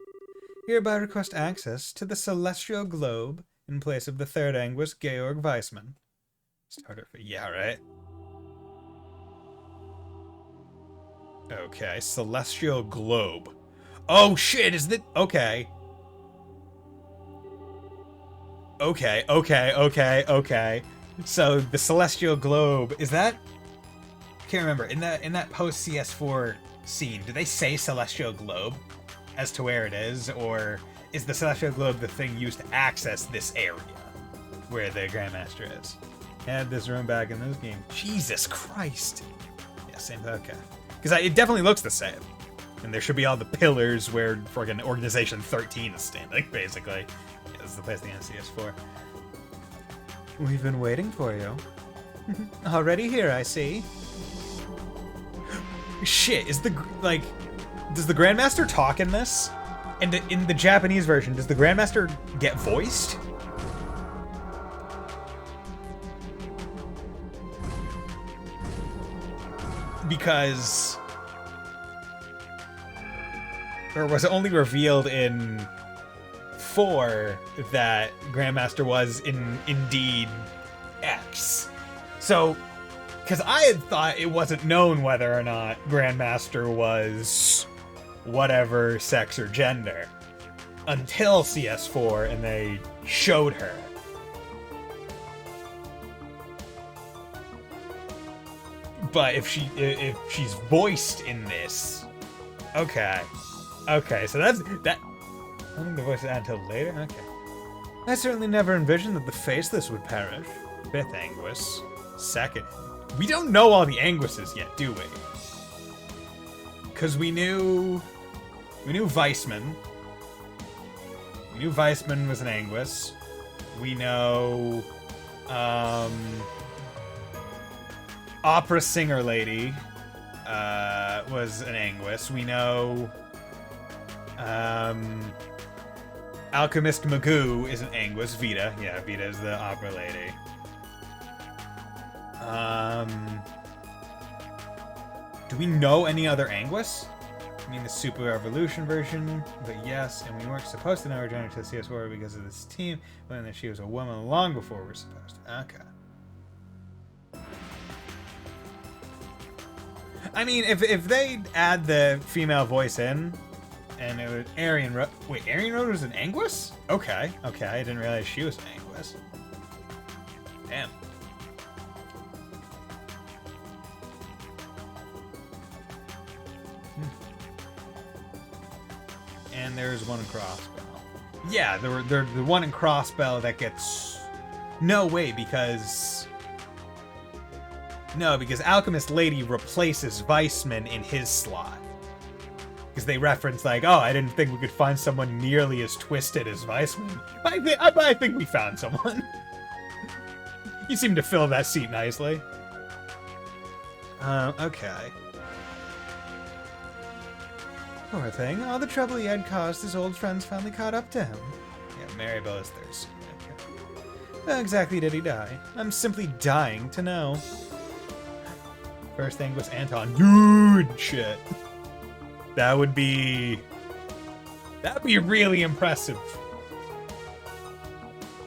hereby request access to the Celestial Globe in place of the Third Anguist Georg Weissman.
Starter, yeah, right. Okay, Celestial Globe. Oh shit, is that okay? Okay. So the celestial globe, is that? Can't remember. In that post CS4 scene, do they say celestial globe as to where it is, or is the celestial globe the thing used to access this area where the Grandmaster is? Had this room back in this game. Jesus Christ. Yeah, same. Okay. Because it definitely looks the same. And there should be all the pillars where fucking Organization 13 is standing, basically. Yeah, this is the place the NCS4.
We've been waiting for you. Already here, I see.
Shit, does the Grandmaster talk in this? And in the Japanese version, does the Grandmaster get voiced? Because... Or was it only revealed in 4 that Grandmaster was indeed X? So, because I had thought it wasn't known whether or not Grandmaster was whatever sex or gender until CS4 and they showed her. But if she's voiced in this, okay, so that's that. I don't think the voice is added until later. Okay,
I certainly never envisioned that the faceless would perish.
5th Anguis, 2nd. We don't know all the Anguises yet, do we? Because we knew Weissman. We knew Weissman was an Anguis. We know opera singer lady was an Anguis. We know alchemist Magoo is an Anguis. Vita, yeah, Vita is the opera lady. Do we know any other Anguis? I mean the Super Evolution version, but yes, and we weren't supposed to know her gender to CS4 because of this team, but then she was a woman long before we were supposed to. Okay. I mean, if they add the female voice in, and it was Aryan Road. Wait, Aryan Road was an Anguis? Okay, I didn't realize she was an Anguis. Damn. And there's one in Crossbell. Yeah, the one in Crossbell that gets... No, wait, because Alchemist Lady replaces Weissman in his slot. Because they reference like, oh, I didn't think we could find someone nearly as twisted as Weissman. I think we found someone. You seem to fill that seat nicely. Okay.
Poor thing. All the trouble he had caused, his old friends finally caught up to him.
Yeah, Maribel is thirsty. Okay.
How exactly did he die? I'm simply dying to know.
First thing was Anton. Dude, shit. That'd be really impressive.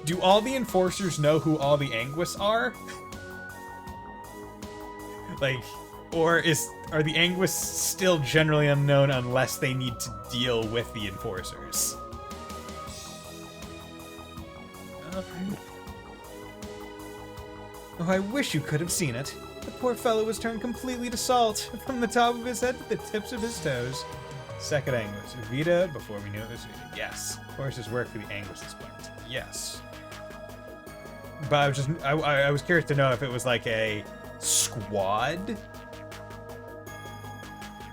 Do all the enforcers know who all the Anguis are? Like, or are the Anguis still generally unknown unless they need to deal with the enforcers?
Oh, I wish you could have seen it. The poor fellow was turned completely to salt, from the top of his head to the tips of his toes.
2nd Anguis. Vita, before we knew it was Vita. Yes. Horses work for the Anguis' point. Yes. But I was curious to know if it was like a squad?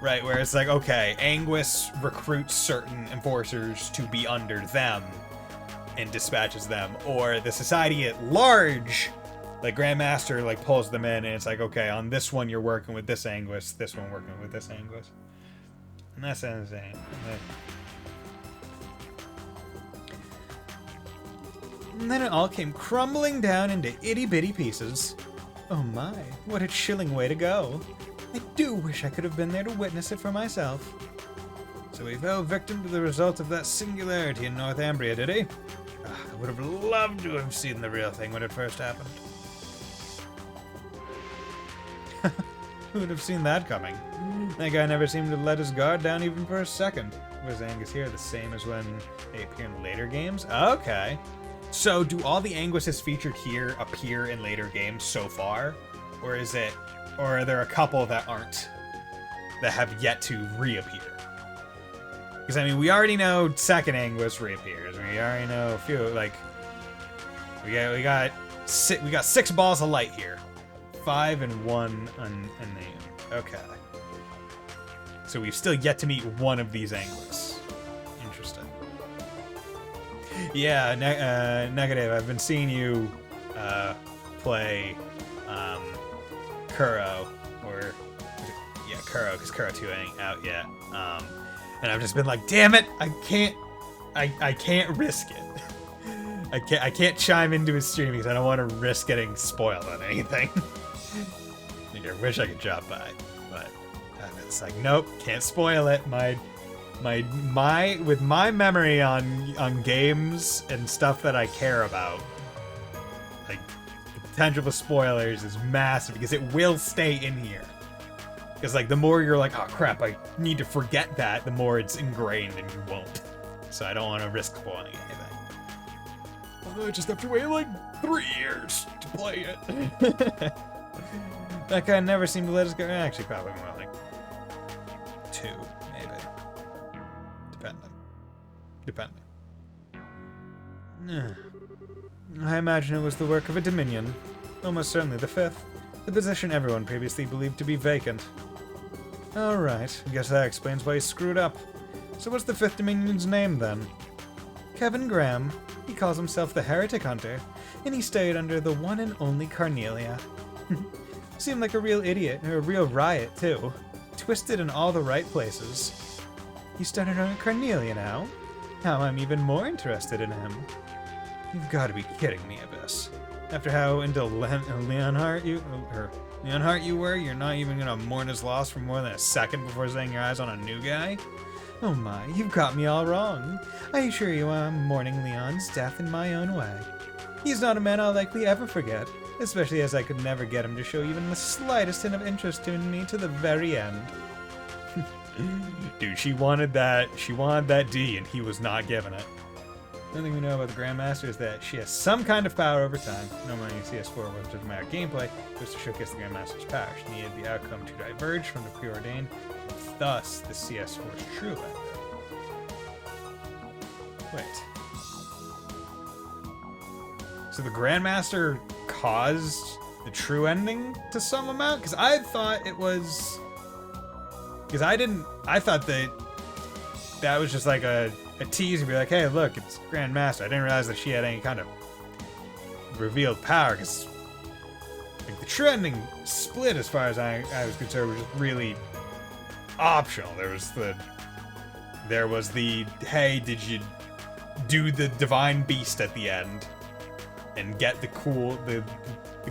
Right, where it's like, okay, Anguis recruits certain enforcers to be under them and dispatches them, or the society at large, like Grandmaster, like pulls them in, and it's like, okay, on this one you're working with this Anguis, this one working with this Anguis. And that's insane.
And then it all came crumbling down into itty-bitty pieces. Oh my, what a chilling way to go. I do wish I could have been there to witness it for myself.
So he fell victim to the result of that singularity in Northumbria, did he? I would have loved to have seen the real thing when it first happened. Who would have seen that coming? That guy never seemed to let his guard down even for a second. Was Angus here the same as when they appear in later games? Okay. So, do all the Anguisses featured here appear in later games so far? Or are there a couple that aren't, that have yet to reappear? Because, I mean, we already know second Anguiss reappears. We already know a few, like, we got 6 balls of light here. 5 and 1 unnamed. Okay. So we've still yet to meet one of these Anguiss. Interesting. Yeah, Negative. I've been seeing you play Kuro, or yeah, Kuro, because Kuro 2 ain't out yet. And I've just been like, damn it, I can't risk it. I can't chime into his stream because I don't want to risk getting spoiled on anything. I wish I could drop by, but it's like, nope, can't spoil it. With my memory on games and stuff that I care about, like, the potential for spoilers is massive because it will stay in here. Because, like, the more you're like, oh crap, I need to forget that, the more it's ingrained and you won't. So I don't want to risk spoiling anything. Although I just have to wait like 3 years to play it. That guy never seemed to let us go. Actually, probably more like 2, maybe. Depending. I imagine it was the work of a Dominion. Almost certainly the 5th. The position everyone previously believed to be vacant. Alright, I guess that explains why he screwed up. So what's the 5th Dominion's name, then? Kevin Graham. He calls himself the Heretic Hunter, and he stayed under the one and only Carnelia. Seemed like a real idiot, or a real riot, too. Twisted in all the right places. You started on Carnelia now? Now I'm even more interested in him. You've got to be kidding me, Abyss. After how into Leonhardt you were, you're not even gonna mourn his loss for more than a second before setting your eyes on a new guy? Oh my, you've got me all wrong. I assure you I'm mourning Leon's death in my own way. He's not a man I'll likely ever forget, especially as I could never get him to show even the slightest hint of interest in me to the very end. Dude, she wanted that D and he was not giving it. The only thing we know about the Grandmaster is that she has some kind of power over time. Normally in CS4, where it doesn't matter gameplay, was to showcase the Grandmaster's power. She needed the outcome to diverge from the preordained, and thus the CS4's true ending. Wait. So the Grandmaster caused the true ending to some amount? Because I thought it was... Because I thought that was just like a tease and be like, hey, look, it's Grandmaster. I didn't realize that she had any kind of revealed power, because like, the true ending split, as far as I was concerned, was just really optional. There was the hey, did you do the divine beast at the end and get the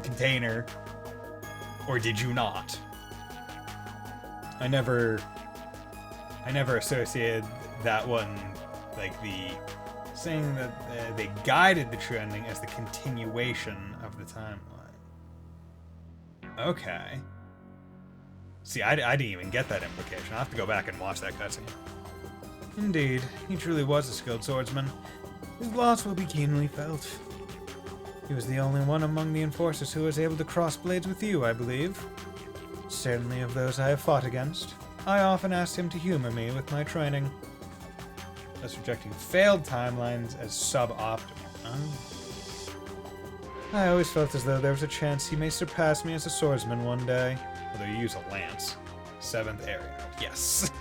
container, or did you not? I never associated that one, like the saying that they guided the true ending as the continuation of the timeline. Okay. See, I didn't even get that implication. I'll have to go back and watch that cutscene. Indeed, he truly was a skilled swordsman. His loss will be keenly felt. He was the only one among the enforcers who was able to cross blades with you, I believe. Certainly of those I have fought against. I often asked him to humor me with my training. Thus rejecting failed timelines as suboptimal. I always felt as though there was a chance he may surpass me as a swordsman one day. Although you use a lance. 7th area. Yes.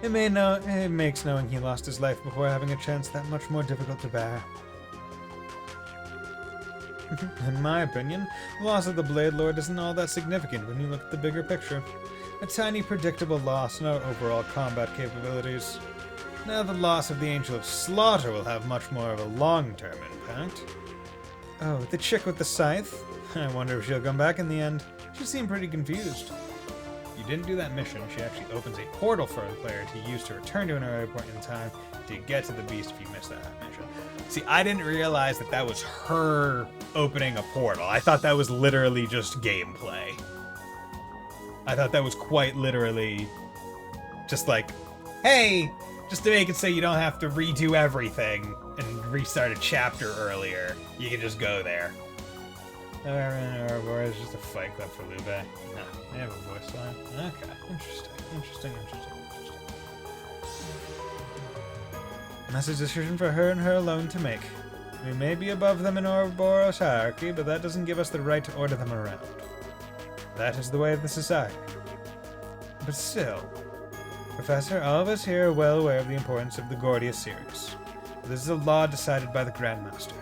It makes knowing he lost his life before having a chance that much more difficult to bear. In my opinion, the loss of the Blade Lord isn't all that significant when you look at the bigger picture. A tiny, predictable loss in our overall combat capabilities. Now the loss of the Angel of Slaughter will have much more of a long-term impact. Oh, the chick with the scythe? I wonder if she'll come back in the end. She seemed pretty confused. You didn't do that mission. She actually opens a portal for a player to use to return to an earlier point in time to get to the beast if you missed that mission. See, I didn't realize that was her opening a portal. I thought that was literally just gameplay. I thought that was quite literally just like, hey, Just to make it so you don't have to redo everything and restart a chapter earlier. You can just go there. Or it's just a fight club for Lube. No, they have a voice line. Okay, interesting. And that's a decision for her and her alone to make. We may be above them in Ouroboros hierarchy, but that doesn't give us the right to order them around. That is the way of the society. But still, Professor, all of us here are well aware of the importance of the Gordius series. This is a law decided by the Grandmaster.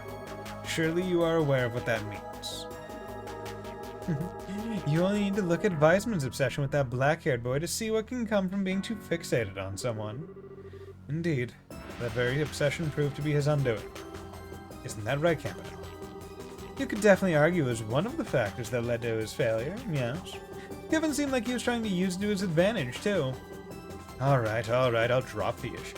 Surely you are aware of what that means. You only need to look at Weissman's obsession with that black-haired boy to see what can come from being too fixated on someone. Indeed, that very obsession proved to be his undoing. Isn't that right, Campanella? You could definitely argue it was one of the factors that led to his failure, yes. Kevin seemed like he was trying to use it to his advantage, too. Alright, I'll drop the issue.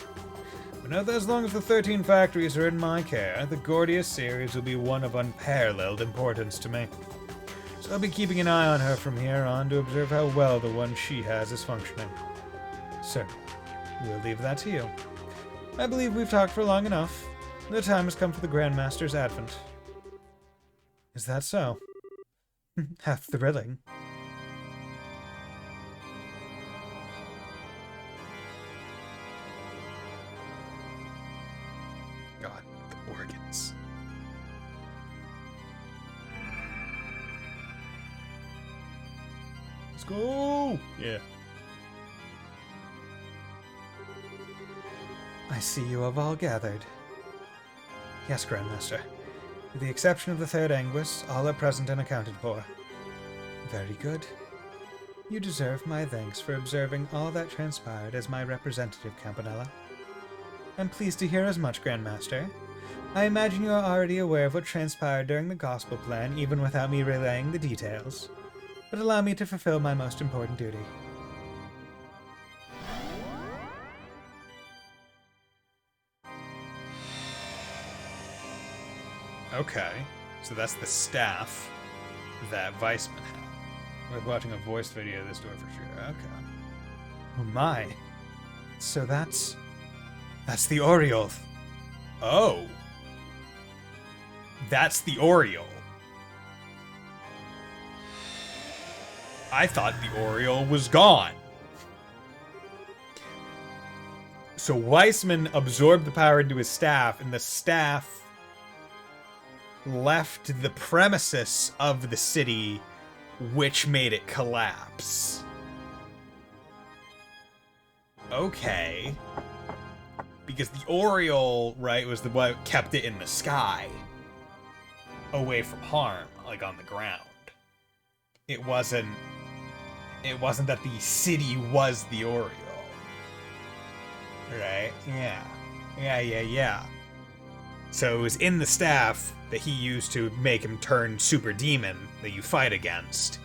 But know that as long as the 13 factories are in my care, the Gordius series will be one of unparalleled importance to me. So I'll be keeping an eye on her from here on to observe how well the one she has is functioning. So, we'll leave that to you. I believe we've talked for long enough. The time has come for the Grandmaster's advent. Is that so? How thrilling. God, the organs. Let's go! Yeah. I see you have all gathered. Yes, Grandmaster. With the exception of the third Anguis, all are present and accounted for. Very good. You deserve my thanks for observing all that transpired as my representative, Campanella. I'm pleased to hear as much, Grandmaster. I imagine you are already aware of what transpired during the Gospel Plan, even without me relaying the details. But allow me to fulfill my most important duty. Okay, so that's the staff that Weissman had. Worth watching a voiced video of this door for sure. Okay. Oh my. So that's the Oriole. Oh. That's the Oriole. I thought the Oriole was gone. So Weissman absorbed the power into his staff, and the staff left the premises of the city, which made it collapse. Okay. Because the Oriole, right, was the what kept it in the sky, away from harm, like on the ground. It wasn't that the city was the Oriole. Right? Yeah. So it was in the staff that he used to make him turn super demon that you fight against.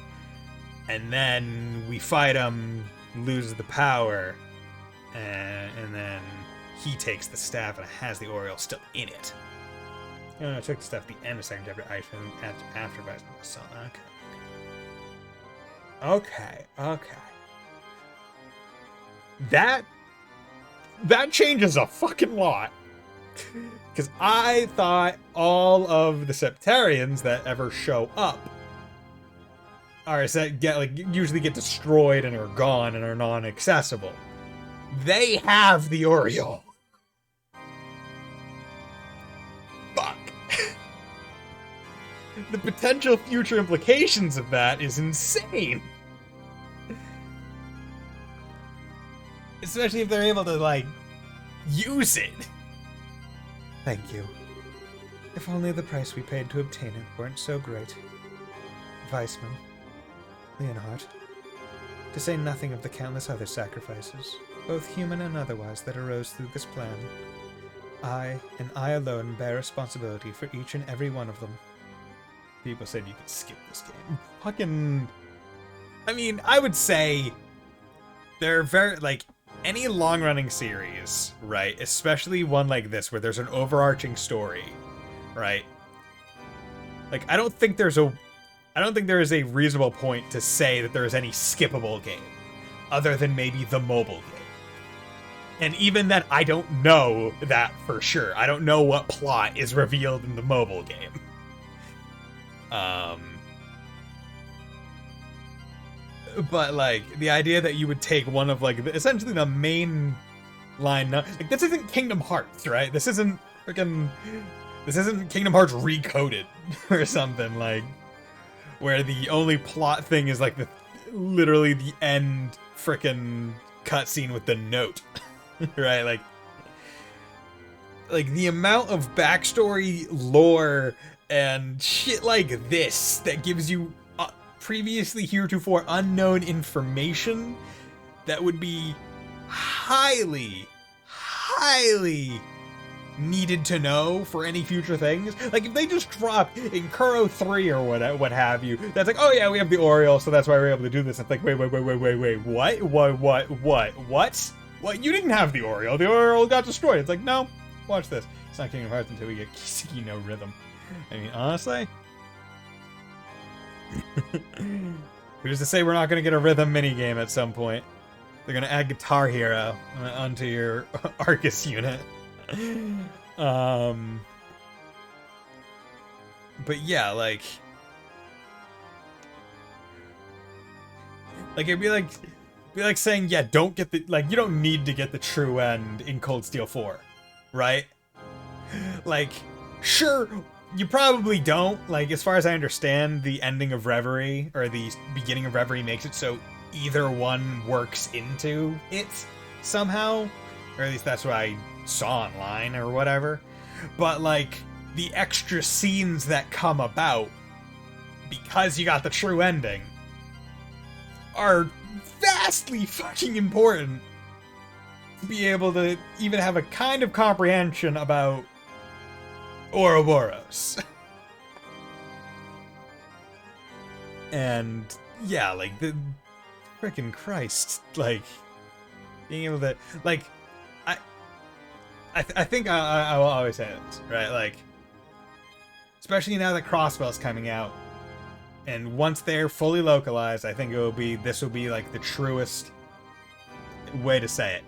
And then we fight him, loses the power, and then he takes the staff and it has the Oriole still in it. No, I took the stuff at the end of second chapter, after Bison was son. Okay. That changes a fucking lot. Because I thought all of the Septarians that ever show up usually get destroyed and are gone and are non-accessible. They have the Oriole. Fuck. The potential future implications of that is insane. Especially if they're able to, use it. Thank you. If only the price we paid to obtain it weren't so great. Weissman, Leonhardt, to say nothing of the countless other sacrifices, both human and otherwise, that arose through this plan. I, and I alone, bear responsibility for each and every one of them. People said you could skip this game. Fucking... I mean, I would say they're very, any long-running series, right, especially one like this where there's an overarching story, right? I don't think there is a reasonable point to say that there is any skippable game other than maybe the mobile game. And even then, I don't know that for sure. I don't know what plot is revealed in the mobile game. But like the idea that you would take one of like essentially the main line, like this isn't Kingdom Hearts, right? This isn't Kingdom Hearts Recoded or something like where the only plot thing is like literally the end frickin' cutscene with the note, right? Like the amount of backstory, lore, and shit like this that gives you previously heretofore unknown information that would be highly needed to know for any future things. Like if they just dropped in Kuro 3 or what have you, that's like, oh yeah, we have the Oriole, so that's why we're able to do this. It's like, wait, what? What? You didn't have the Oriole. The Oriole got destroyed. It's like, no, watch this. It's not Kingdom Hearts until we get Kiseki no Rhythm. I mean, honestly, who's to say we're not going to get a rhythm minigame at some point? They're going to add Guitar Hero onto your Arcus unit. But yeah, like it'd be like saying, yeah, don't get the, like, you don't need to get the true end in Cold Steel 4, right? Like, sure, you probably don't. Like, as far as I understand, the ending of Reverie, or the beginning of Reverie, makes it so either one works into it somehow. Or at least that's what I saw online or whatever. But, like, the extra scenes that come about because you got the true ending are vastly fucking important to be able to even have a kind of comprehension about Ouroboros. And yeah, like the frickin' Christ, like being able to, like, I think I will always say this, right? Like, especially now that Crossbell's coming out, and once they're fully localized, I think this will be like the truest way to say it.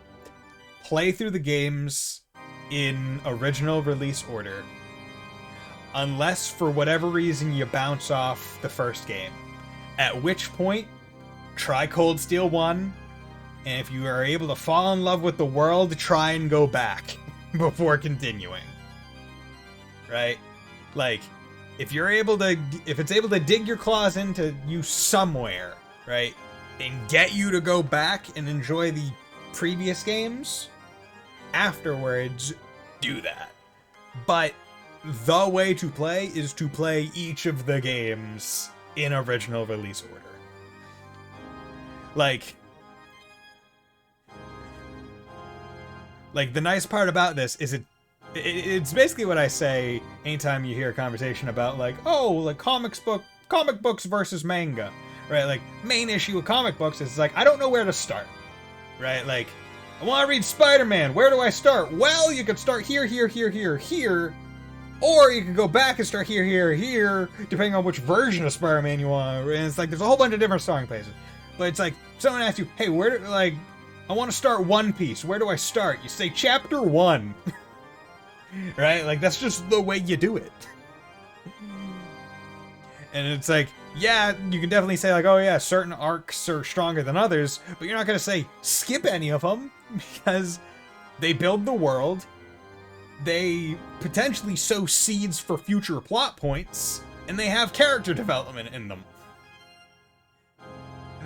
Play through the games in original release order, unless for whatever reason you bounce off the first game. At which point, try Cold Steel 1, and if you are able to fall in love with the world, try and go back before continuing. Right? Like, if it's able to dig your claws into you somewhere, right, and get you to go back and enjoy the previous games, afterwards, do that. But the way to play is to play each of the games in original release order. Like the nice part about this is it's basically what I say anytime you hear a conversation about, like, oh, like comic books versus manga, right? Like, main issue with comic books is like, I don't know where to start, right? Like, I want to read Spider-Man. Where do I start? Well, you could start here, or you could go back and start here, depending on which version of Spider-Man you want. And it's like, there's a whole bunch of different starting places. But it's like, someone asks you, hey, I want to start One Piece. Where do I start? You say chapter 1. Right? Like, that's just the way you do it. And it's like, yeah, you can definitely say, like, oh yeah, certain arcs are stronger than others, but you're not going to say skip any of them, because they build the world, they potentially sow seeds for future plot points, and they have character development in them.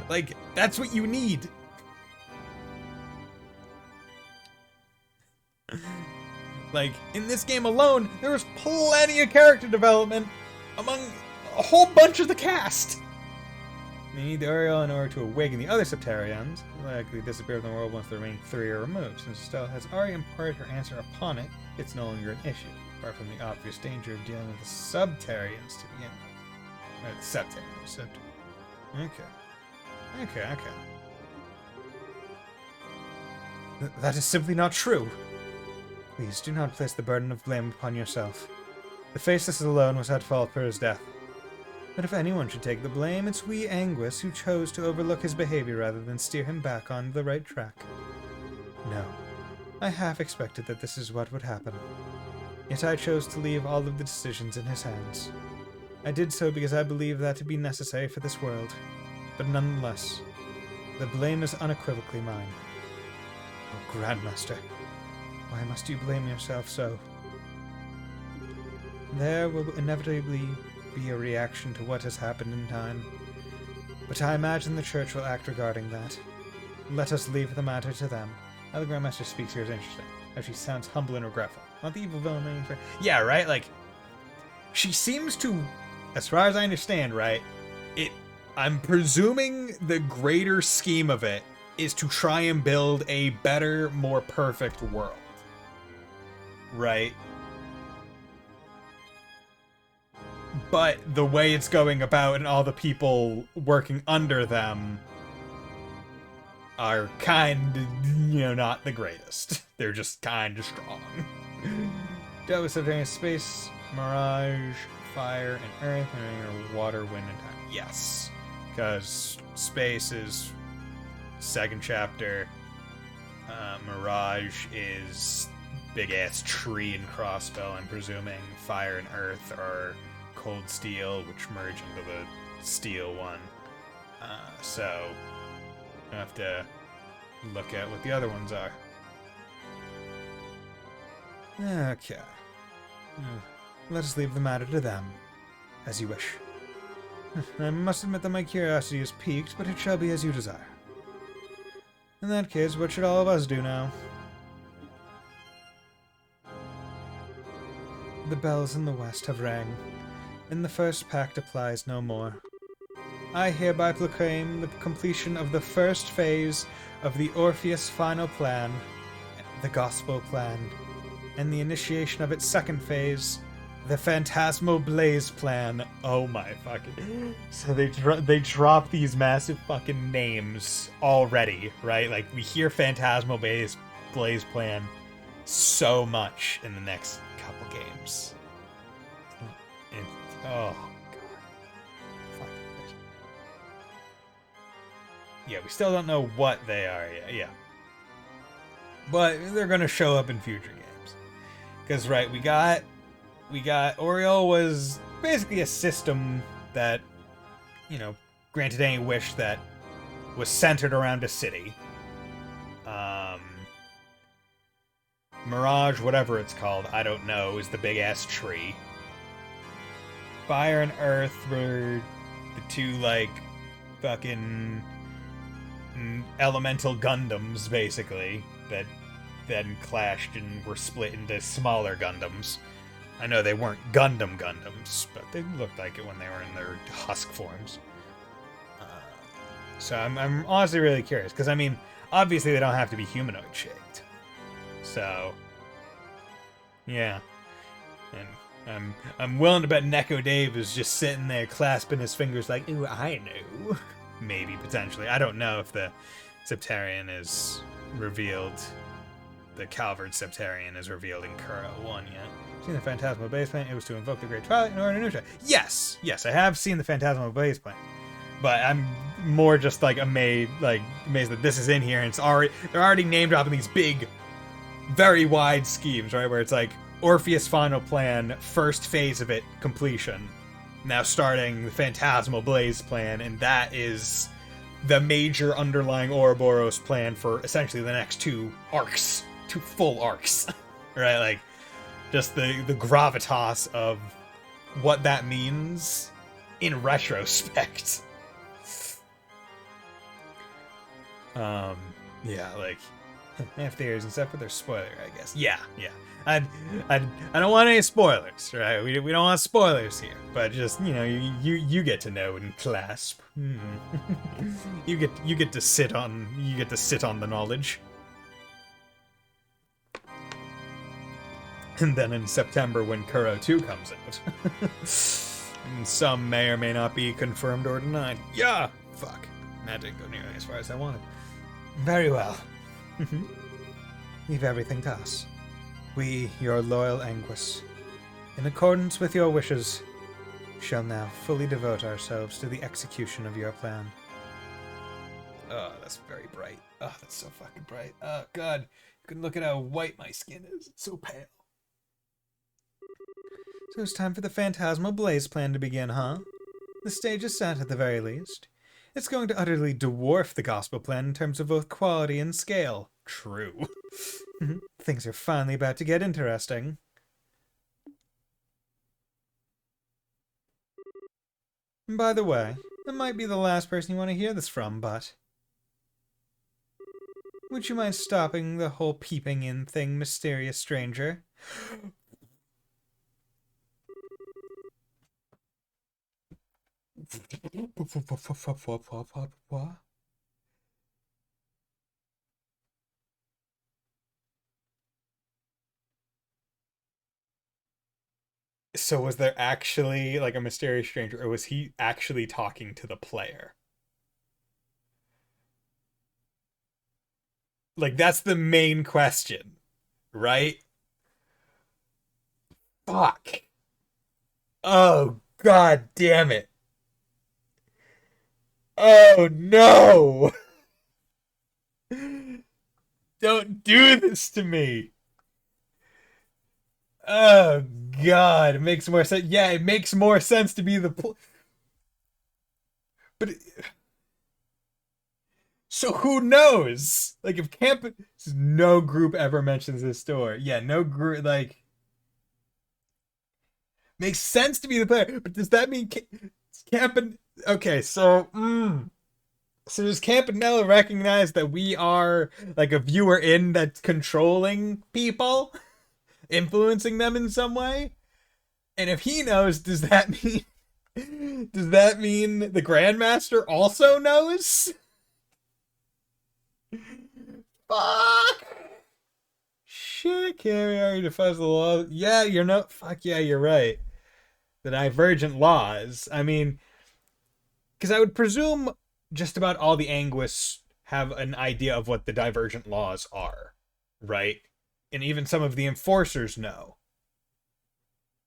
Like, that's what you need. Like, in this game alone, there was plenty of character development among a whole bunch of the cast. They need the Oriole in order to awaken the other Septarians, likely disappear from the world once the remaining 3 are removed. Since Estelle has already imparted her answer upon it, it's no longer an issue, apart from the obvious danger of dealing with the Subtarians to begin with. Or the Septarians. Okay. That is simply not true. Please, do not place the burden of blame upon yourself. The Faceless alone was at fault for his death. But if anyone should take the blame, it's we Anguis who chose to overlook his behavior rather than steer him back on the right track. No,
I half expected that this is what would happen. Yet I chose to leave all of the decisions in his hands. I did so because I believe that to be necessary for this world. But nonetheless, the blame is unequivocally mine. Oh, Grandmaster, why must you blame yourself so? There will inevitably be a reaction to what has happened in time, but I imagine the Church will act regarding that. Let us leave the matter to them. How the Grandmaster speaks here is interesting. How she sounds humble and regretful. Not the evil villain meaning for... Yeah, right? Like, she seems to, as far as I understand, right, I'm presuming the greater scheme of it is to try and build a better, more perfect world. Right? But the way it's going about and all the people working under them are kind of, not the greatest. They're just kind of strong. Dealt with subterranean space, mirage, fire, and earth, and water, wind, and time. Yes. Because space is second chapter. Mirage is big-ass tree and crossbow, I'm presuming. Fire and earth are cold steel, which merge into the steel one. So I have to look at what the other ones are. Okay. Let us leave the matter to them, as you wish. I must admit that my curiosity is piqued, but it shall be as you desire. In that case, what should all of us do now? The bells in the west have rang, and the first pact applies no more. I hereby proclaim the completion of the first phase of the Orpheus final plan, the Gospel plan, and the initiation of its second phase, the Phantasmal Blaze plan. Oh my fucking... So they drop these massive fucking names already, right? Like, we hear Phantasmal Blaze plan so much in the next couple games. Oh, God. Fucking bitch. Yeah, we still don't know what they are yet. Yeah. But they're gonna show up in future games. Because, right, we got Oriole was basically a system that, granted any wish that was centered around a city. Mirage, whatever it's called, I don't know, is the big-ass tree. Fire and Earth were the two, fucking elemental Gundams, basically, that then clashed and were split into smaller Gundams. I know they weren't Gundams, but they looked like it when they were in their husk forms. So I'm honestly really curious, because, obviously they don't have to be humanoid-shaped. So, yeah. And I'm willing to bet Neko Dave is just sitting there clasping his fingers like, ooh, I know. Maybe, potentially. I don't know if the Septarian is revealed. The Calvard Septarian is revealed in Kuro 1 yet. Seen the Phantasmal Blaze plan? It was to invoke the Great Twilight in order to neutralize. Yes, I have seen the Phantasmal Blaze plan, but I'm more just amazed that this is in here, and they're already name dropping these big, very wide schemes, right? Where it's like Orpheus final plan, first phase of it completion. Now starting the Phantasmal Blaze plan, and that is the major underlying Ouroboros plan for essentially the next two full arcs, right? Just the gravitas of what that means in retrospect. Half theories and stuff, but they're spoiler, I guess. Yeah. I don't want any spoilers, right? We don't want spoilers here, but just you get to know and clasp. you get to sit on the knowledge. And then in September, when Kuro 2 comes out, and some may or may not be confirmed or denied. Yeah, fuck, that didn't go nearly as far as I wanted. Very well. Leave everything to us. We, your loyal Anguis, in accordance with your wishes, shall now fully devote ourselves to the execution of your plan. Oh, that's very bright. Oh, that's so fucking bright. Oh, God.
Look at how white my skin is. It's so pale.
So it's time for the Phantasmal Blaze plan to begin, huh? The stage is set at the very least. It's going to utterly dwarf the gospel plan in terms of both quality and scale.
True.
Things are finally about to get interesting. By the way, it might be the last person you want to hear this from, but... would you mind stopping the whole peeping in thing, mysterious stranger? What?
So was there actually like a mysterious stranger, or was he actually talking to the player? Like that's the main question, right? Fuck. Oh god damn it. Oh no. Don't do this to me. Oh god, it makes more sense. Yeah, it makes more sense to be but so who knows? Like if camp no group ever mentions this store. Yeah, no group like makes sense to be the player, but does that mean Camp okay, so does Campanella recognize that we are like a viewer in that's controlling people, influencing them in some way? And if he knows, does that mean the Grandmaster also knows? Fuck. Shit, Carrie already defies the law. Yeah, you're not. Fuck yeah, you're right. The divergent laws. I mean, because I would presume just about all the Anguis have an idea of what the divergent laws are, right? And even some of the enforcers know,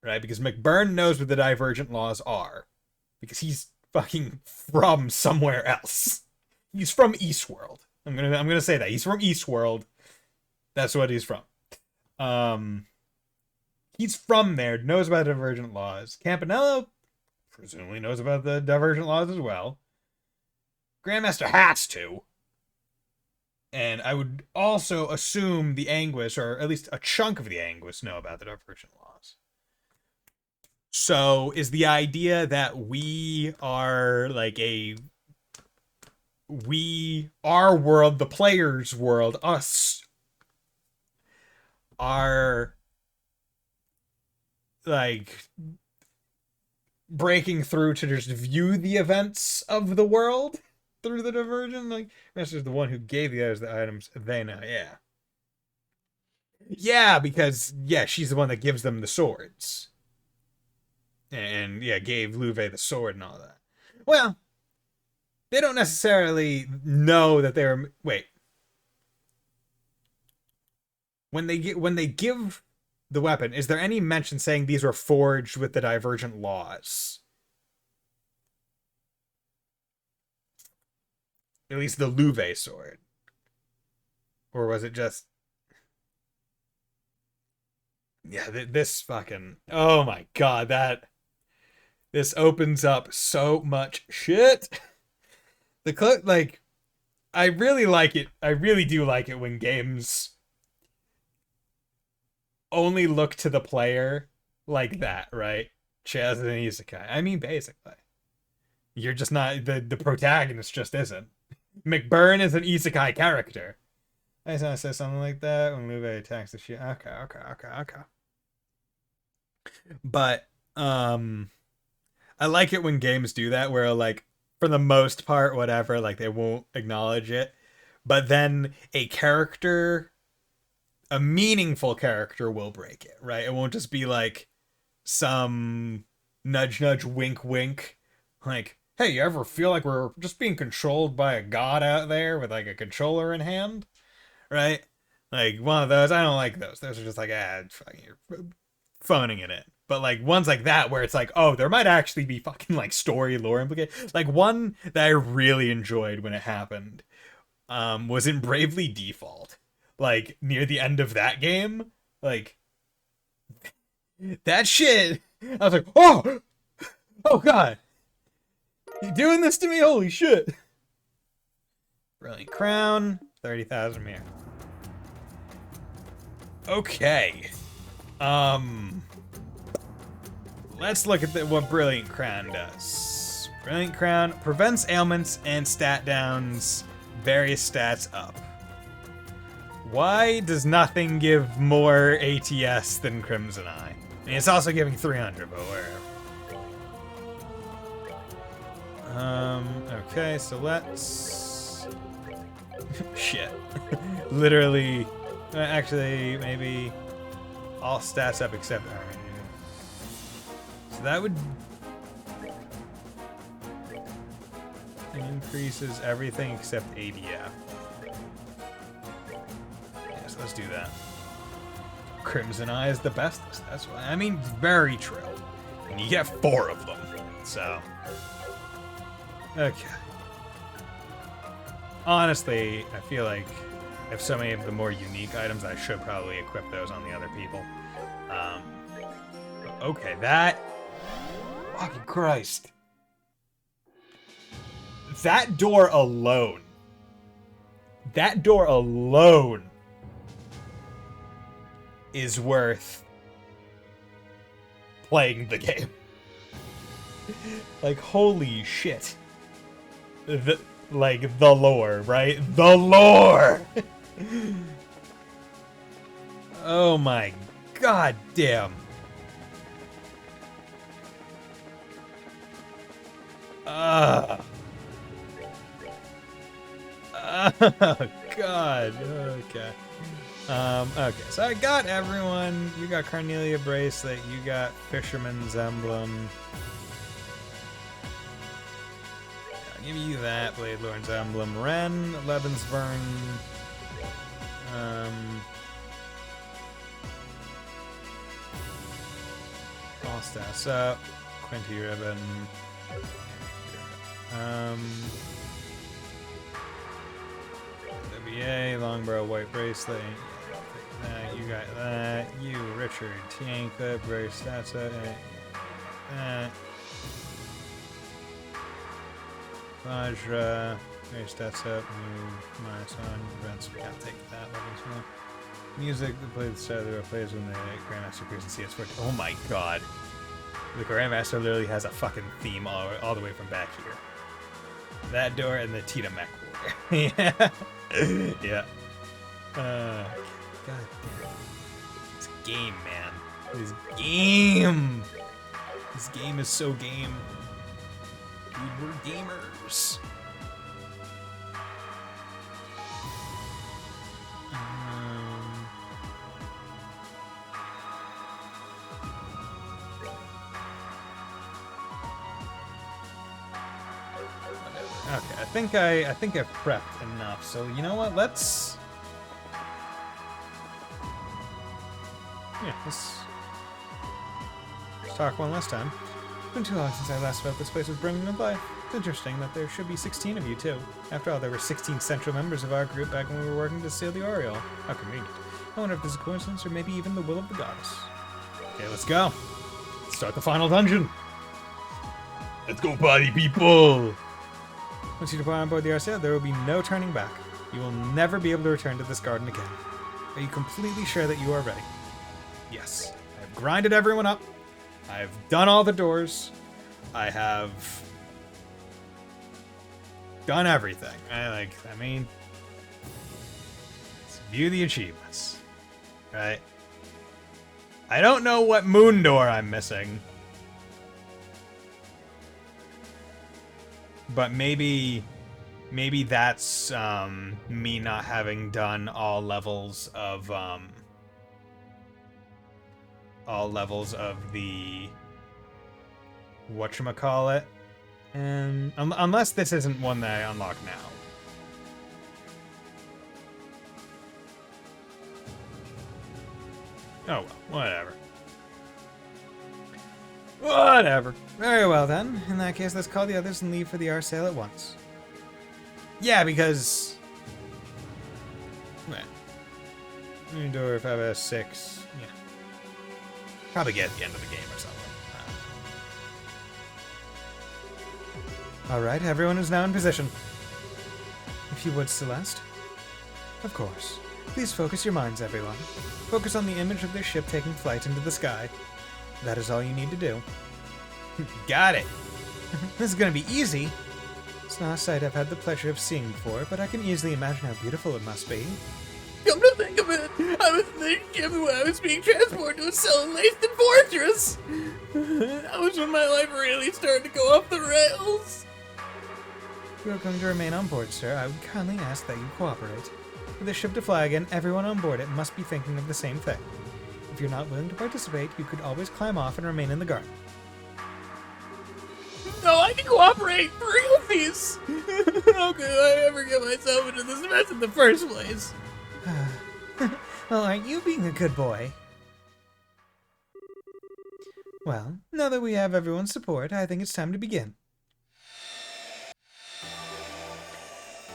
right? Because McBurn knows what the divergent laws are, because he's fucking from somewhere else. He's from Eastworld. I'm gonna say that he's from Eastworld. That's what he's from. He's from there, knows about divergent laws. Campanello presumably knows about the divergent laws as well. Grandmaster has to. And I would also assume the Anguis, or at least a chunk of the Anguis, know about the divergent laws. So is the idea that we are like our world, the player's world, us, are like breaking through to just view the events of the world through the diversion? Like, Master's the one who gave the others the items they know, yeah. Yeah, because, yeah, she's the one that gives them the swords. And, yeah, gave Louve the sword and all that. Well, they don't necessarily know that they're... Wait. When they give the weapon, is there any mention saying these were forged with the divergent laws? At least the Louve sword. Or was it just... Yeah, this fucking... Oh my god, this opens up so much shit. Like, I really like it. I really do like it when games only look to the player like that, right? Chaz and Isekai. I mean, basically. You're just not... The protagonist just isn't. McBurn is an Isekai character. I just want to say something like that when Louve attacks the shit. Okay. But, I like it when games do that, where, like, for the most part, whatever, like, they won't acknowledge it. But then a meaningful character will break it, right? It won't just be, like, some nudge, nudge, wink, wink. Like, hey, you ever feel like we're just being controlled by a god out there with, like, a controller in hand? Right? Like, one of those, I don't like those. Those are just like, you're phoning it in. But, like, ones like that where it's like, oh, there might actually be fucking, like, story lore implicated. Like, one that I really enjoyed when it happened was in Bravely Default. like near the end of that game, like that shit. I was like, oh, oh god, you doing this to me? Holy shit! Brilliant crown, 30,000 mirror. Okay, let's look at what Brilliant Crown does. Brilliant Crown prevents ailments and stat downs, various stats up. Why does nothing give more ATS than Crimson Eye? I mean, it's also giving 300, but wherever. Okay, so let's... Shit. Literally... Actually, maybe... all stats up except... So that would... It increases everything except ADF. Yes, let's do that. Crimson Eye is the bestest, that's why. I mean, very true. And you get 4 of them, so... Okay. Honestly, I feel like I have so many of the more unique items, I should probably equip those on the other people. Okay, that... Fucking Christ. That door alone. That door alone is worth playing the game. Like, holy shit. The lore, right? The lore! Oh my god damn. Oh god. Okay. Okay, so I got everyone. You got Carnelia Bracelet, you got Fisherman's Emblem. I'll give you that, Blade Lord's Emblem. Ren, Lebensvern. All stats up. Quinty Ribbon. WA, Longbow, White Bracelet. Yeah, I'll take that. You got that. You, Richard, Tianka, Brace, that's it. That. Vajra, Brace, that's up. Move, my son, Vince, we can't take that. Music, the play the style that plays when the Grandmaster appears in CS4. Oh my god. The Grandmaster literally has a fucking theme all the way from back here. That door and the Tita Mech Warrior. Yeah. Yeah. God damn. This game, man. This game. This game is so game. Dude, we're gamers. Okay, I think I've prepped enough. So you know what? Let's talk one last time. It's been too long since I last felt this place was brimming with life. It's interesting that there should be 16 of you too. After all, there were 16 central members of our group back when we were working to steal the Oriole. How convenient. I wonder if this is a coincidence or maybe even the will of the goddess. Okay, let's go. Let's start the final dungeon. Let's go, party people! Once you depart on board the RCL, there will be no turning back. You will never be able to return to this garden again. Are you completely sure that you are ready? Yes. I have grinded everyone up. I have done all the doors. I have done everything. I mean, let's view the achievements. Right? I don't know what moon door I'm missing. But maybe that's me not having done all levels of the whatchamacallit. And unless this isn't one that I unlock now. Oh well, whatever. Whatever. Very well then. In that case, let's call the others and leave for the Arsail at once. Yeah, because... Endure 5S6. Yeah. Probably get at the end of the game or something.
Alright, everyone is now in position. If you would, Celeste. Of course. Please focus your minds, everyone. Focus on the image of their ship taking flight into the sky. That is all you need to do.
Got it.
This is gonna be easy. It's not a sight I've had the pleasure of seeing before, but I can easily imagine how beautiful it must be.
Come to think of it, I was in the ship when I was being transported to a cell in Layston Fortress. That was when my life really started to go off the rails.
If you are going to remain on board, sir, I would kindly ask that you cooperate. For the ship to fly again, everyone on board it must be thinking of the same thing. If you're not willing to participate, you could always climb off and remain in the garden.
No, I can cooperate for realties. How could I ever get myself into this mess in the first place?
Well, aren't you being a good boy? Well, now that we have everyone's support, I think it's time to begin.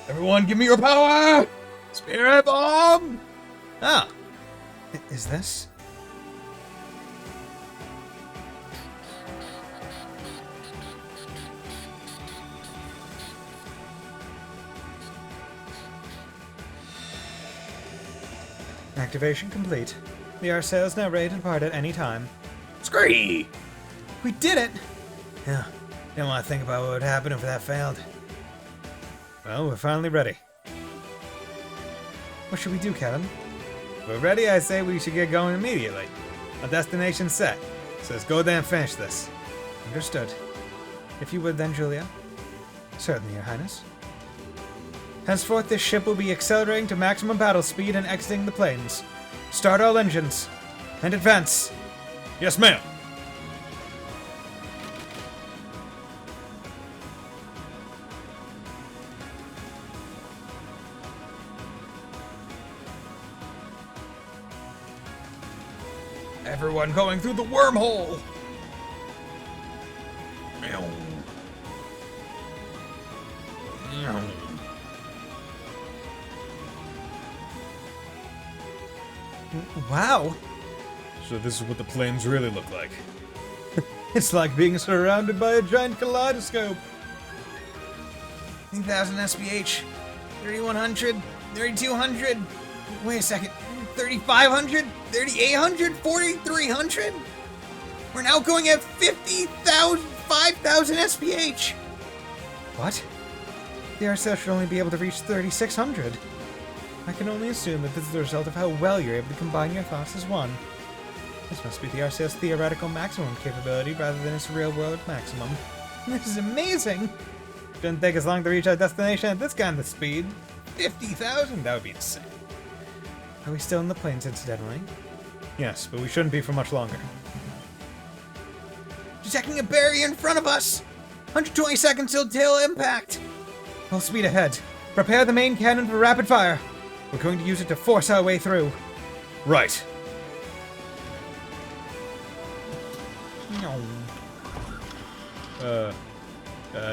Everyone, give me your power! Spirit bomb! Ah,
Is this? Activation complete. The Arsail is now ready to depart at any time.
Scree!
We did it! Yeah, didn't want to think about what would happen if that failed.
well, we're finally ready.
What should we do, Kevin?
We're ready, I say we should get going immediately. Our destination's set, so let's go there and finish this.
Understood. If you would then, Julia. Certainly, Your Highness. Henceforth, this ship will be accelerating to maximum battle speed and exiting the planes. Start all engines. And advance.
Yes, ma'am. Everyone going through the wormhole! Meow. Meow.
Wow.
So this is what the planes really look like.
It's like being surrounded by a giant kaleidoscope. 3,000 SPH. 3,100. 3,200. Wait a second. 3,500. 3,800. 4,300. We're now going at 50,000. 5,000 SPH. What? The RSL should only be able to reach 3,600. I can only assume that this is the result of how well you're able to combine your thoughts as one. This must be the RCL's theoretical maximum capability rather than its real-world maximum. This is amazing!
Shouldn't take us long to reach our destination at this kind of speed. 50,000? That would be insane.
Are we still in the plains, incidentally?
Yes, but we shouldn't be for much longer.
Detecting a barrier in front of us! 120 seconds till tail impact! Full speed ahead. Prepare the main cannon for rapid fire. We're going to use it to force our way through.
Right.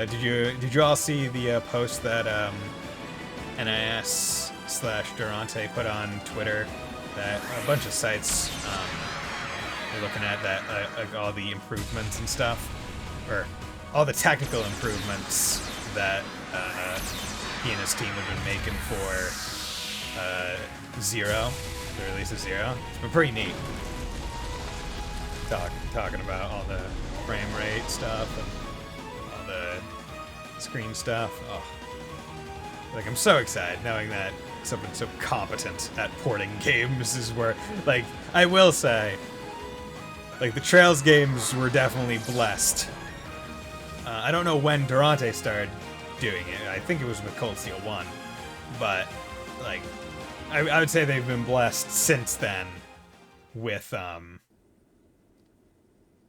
Did you all see the post that NIS/Durante put on Twitter? That a bunch of sites are looking at that, like all the improvements and stuff, or all the technical improvements that he and his team have been making for Zero, the release of Zero. It's been pretty neat. Talking about all the frame rate stuff and all the screen stuff. Oh, like I'm so excited knowing that someone so competent at porting games is where, like, I will say, like the Trails games were definitely blessed. I don't know when Durante started doing it. I think it was with Cold Steel 1, but like I would say they've been blessed since then with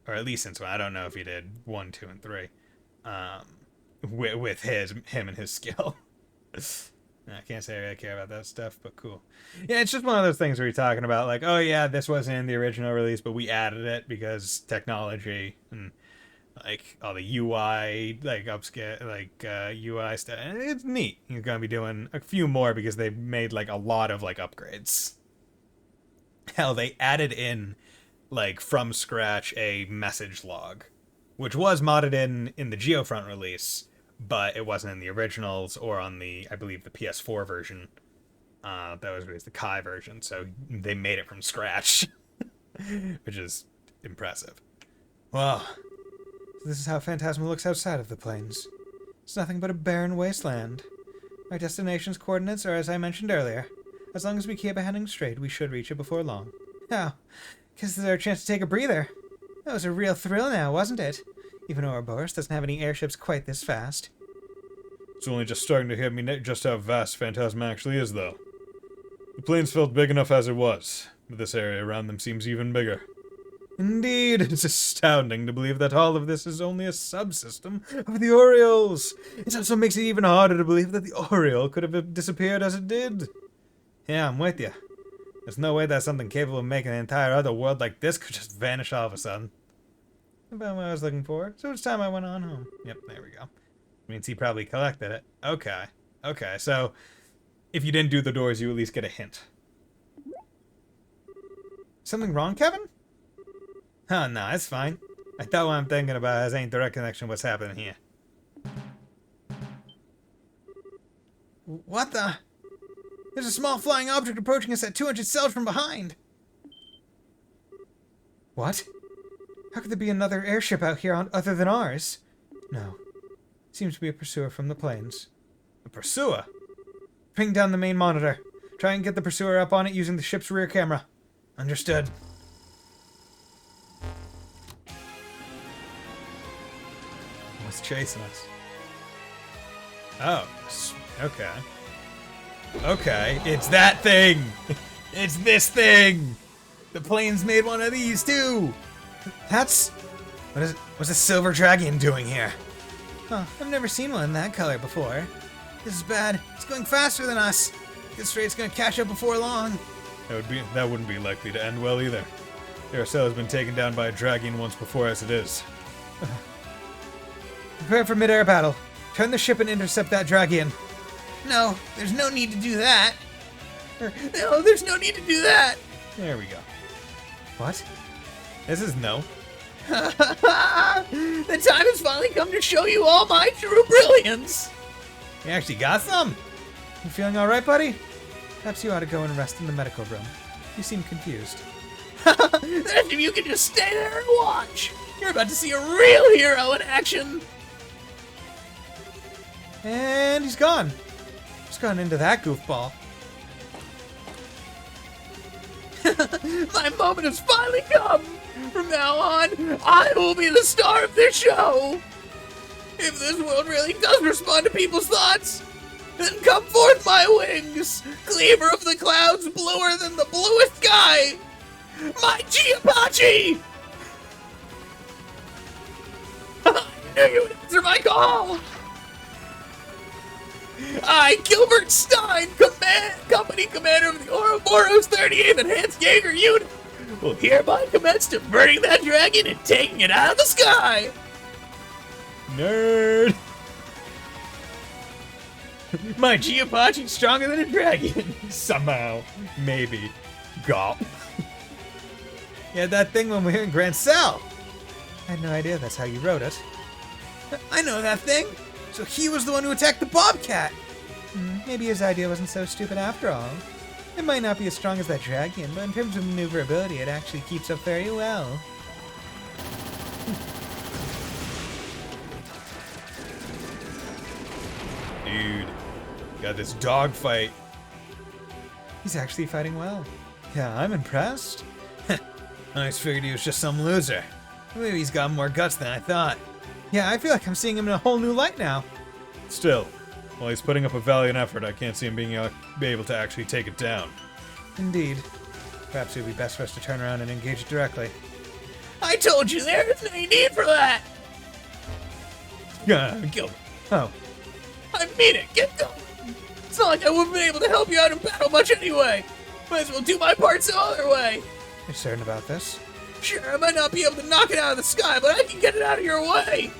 or at least since when. I don't know if he did 1, 2, and 3 with him and his skill. I can't say I really care about that stuff, but cool. Yeah, it's just one of those things where you're talking about like, oh yeah, this wasn't in the original release, but we added it because technology and like all the UI, like upscale, like UI stuff. And it's neat. You're gonna be doing a few more because they made like a lot of like upgrades. Hell, they added in, like, from scratch, a message log, which was modded in the Geofront release, but it wasn't in the originals or on the, I believe, the PS4 version. That was released, the Kai version, so they made it from scratch, which is impressive.
Well, this is how Phantasma looks outside of the plains. It's nothing but a barren wasteland. Our destination's coordinates are as I mentioned earlier. As long as we keep heading straight, we should reach it before long. Now, guess this is our chance to take a breather. That was a real thrill now, wasn't it? Even Ouroboros doesn't have any airships quite this fast.
It's only just starting to hit me just how vast Phantasma actually is, though. The plains felt big enough as it was, but this area around them seems even bigger. Indeed, it's astounding to believe that all of this is only a subsystem of the Orioles. It also makes it even harder to believe that the Oriole could have disappeared as it did. Yeah, I'm with you. There's no way that something capable of making an entire other world like this could just vanish all of a sudden. About what I was looking for, so it's time I went on home. Yep, there we go. Means he probably collected it. Okay, so if you didn't do the doors, you at least get a hint.
Something wrong, Kevin?
Oh, no, it's fine. I thought what I'm thinking about has any direct connection to what's happening here.
What the? There's a small flying object approaching us at 200 cells from behind. What? How could there be another airship out here other than ours? No. Seems to be a pursuer from the plains.
A pursuer?
Bring down the main monitor. Try and get the pursuer up on it using the ship's rear camera. Understood.
What's chasing us? Oh, okay. Okay, it's that thing! It's this thing! The planes made one of these too!
That's... What's a silver dragon doing here? Huh, I've never seen one in that color before. This is bad. It's going faster than us. This rate's gonna catch up before long.
That wouldn't be likely to end well either. Aracel has been taken down by a dragon once before as it is.
Prepare for mid-air battle. Turn the ship and intercept that dragon.
No, there's no need to do that. No, there's no need to do that.
There we go.
What?
This is no.
The time has finally come to show you all my true brilliance.
You actually got some?
You feeling alright, buddy? Perhaps you ought to go and rest in the medical room. You seem confused.
The rest of you can just stay there and watch. You're about to see a real hero in action.
And he's gone. Just gone into that goofball.
My moment has finally come. From now on, I will be the star of this show. If this world really does respond to people's thoughts, then come forth my wings, cleaver of the clouds bluer than the bluest sky. My Apache! I knew you would answer my call. I, Gilbert Stein, company commander of the Ouroboros 38th Enhanced Jaeger Unit, will hereby commence diverting that dragon and taking it out of the sky.
Nerd!
My Apache's stronger than a dragon.
Somehow. Maybe. Gulp.
You had that thing when we were in Grand Cell. I had no idea that's how you wrote it. I know that thing. So he was the one who attacked the Bobcat. Maybe his idea wasn't so stupid after all. It might not be as strong as that dragon, but in terms of maneuverability, it actually keeps up very well.
Dude. Got this dogfight.
He's actually fighting well. Yeah, I'm impressed. I always figured he was just some loser. Maybe he's got more guts than I thought. Yeah, I feel like I'm seeing him in a whole new light now.
Still, while he's putting up a valiant effort, I can't see him being able to actually take it down.
Indeed. Perhaps it would be best for us to turn around and engage it directly.
I told you there isn't any need for that.
Gilbert.
Oh,
I mean it. Get going. It's not like I wouldn't have been able to help you out in battle much anyway. Might as well do my part some other way.
you're certain about this?
Sure, I might not be able to knock it out of the sky, but I can get it out of your way.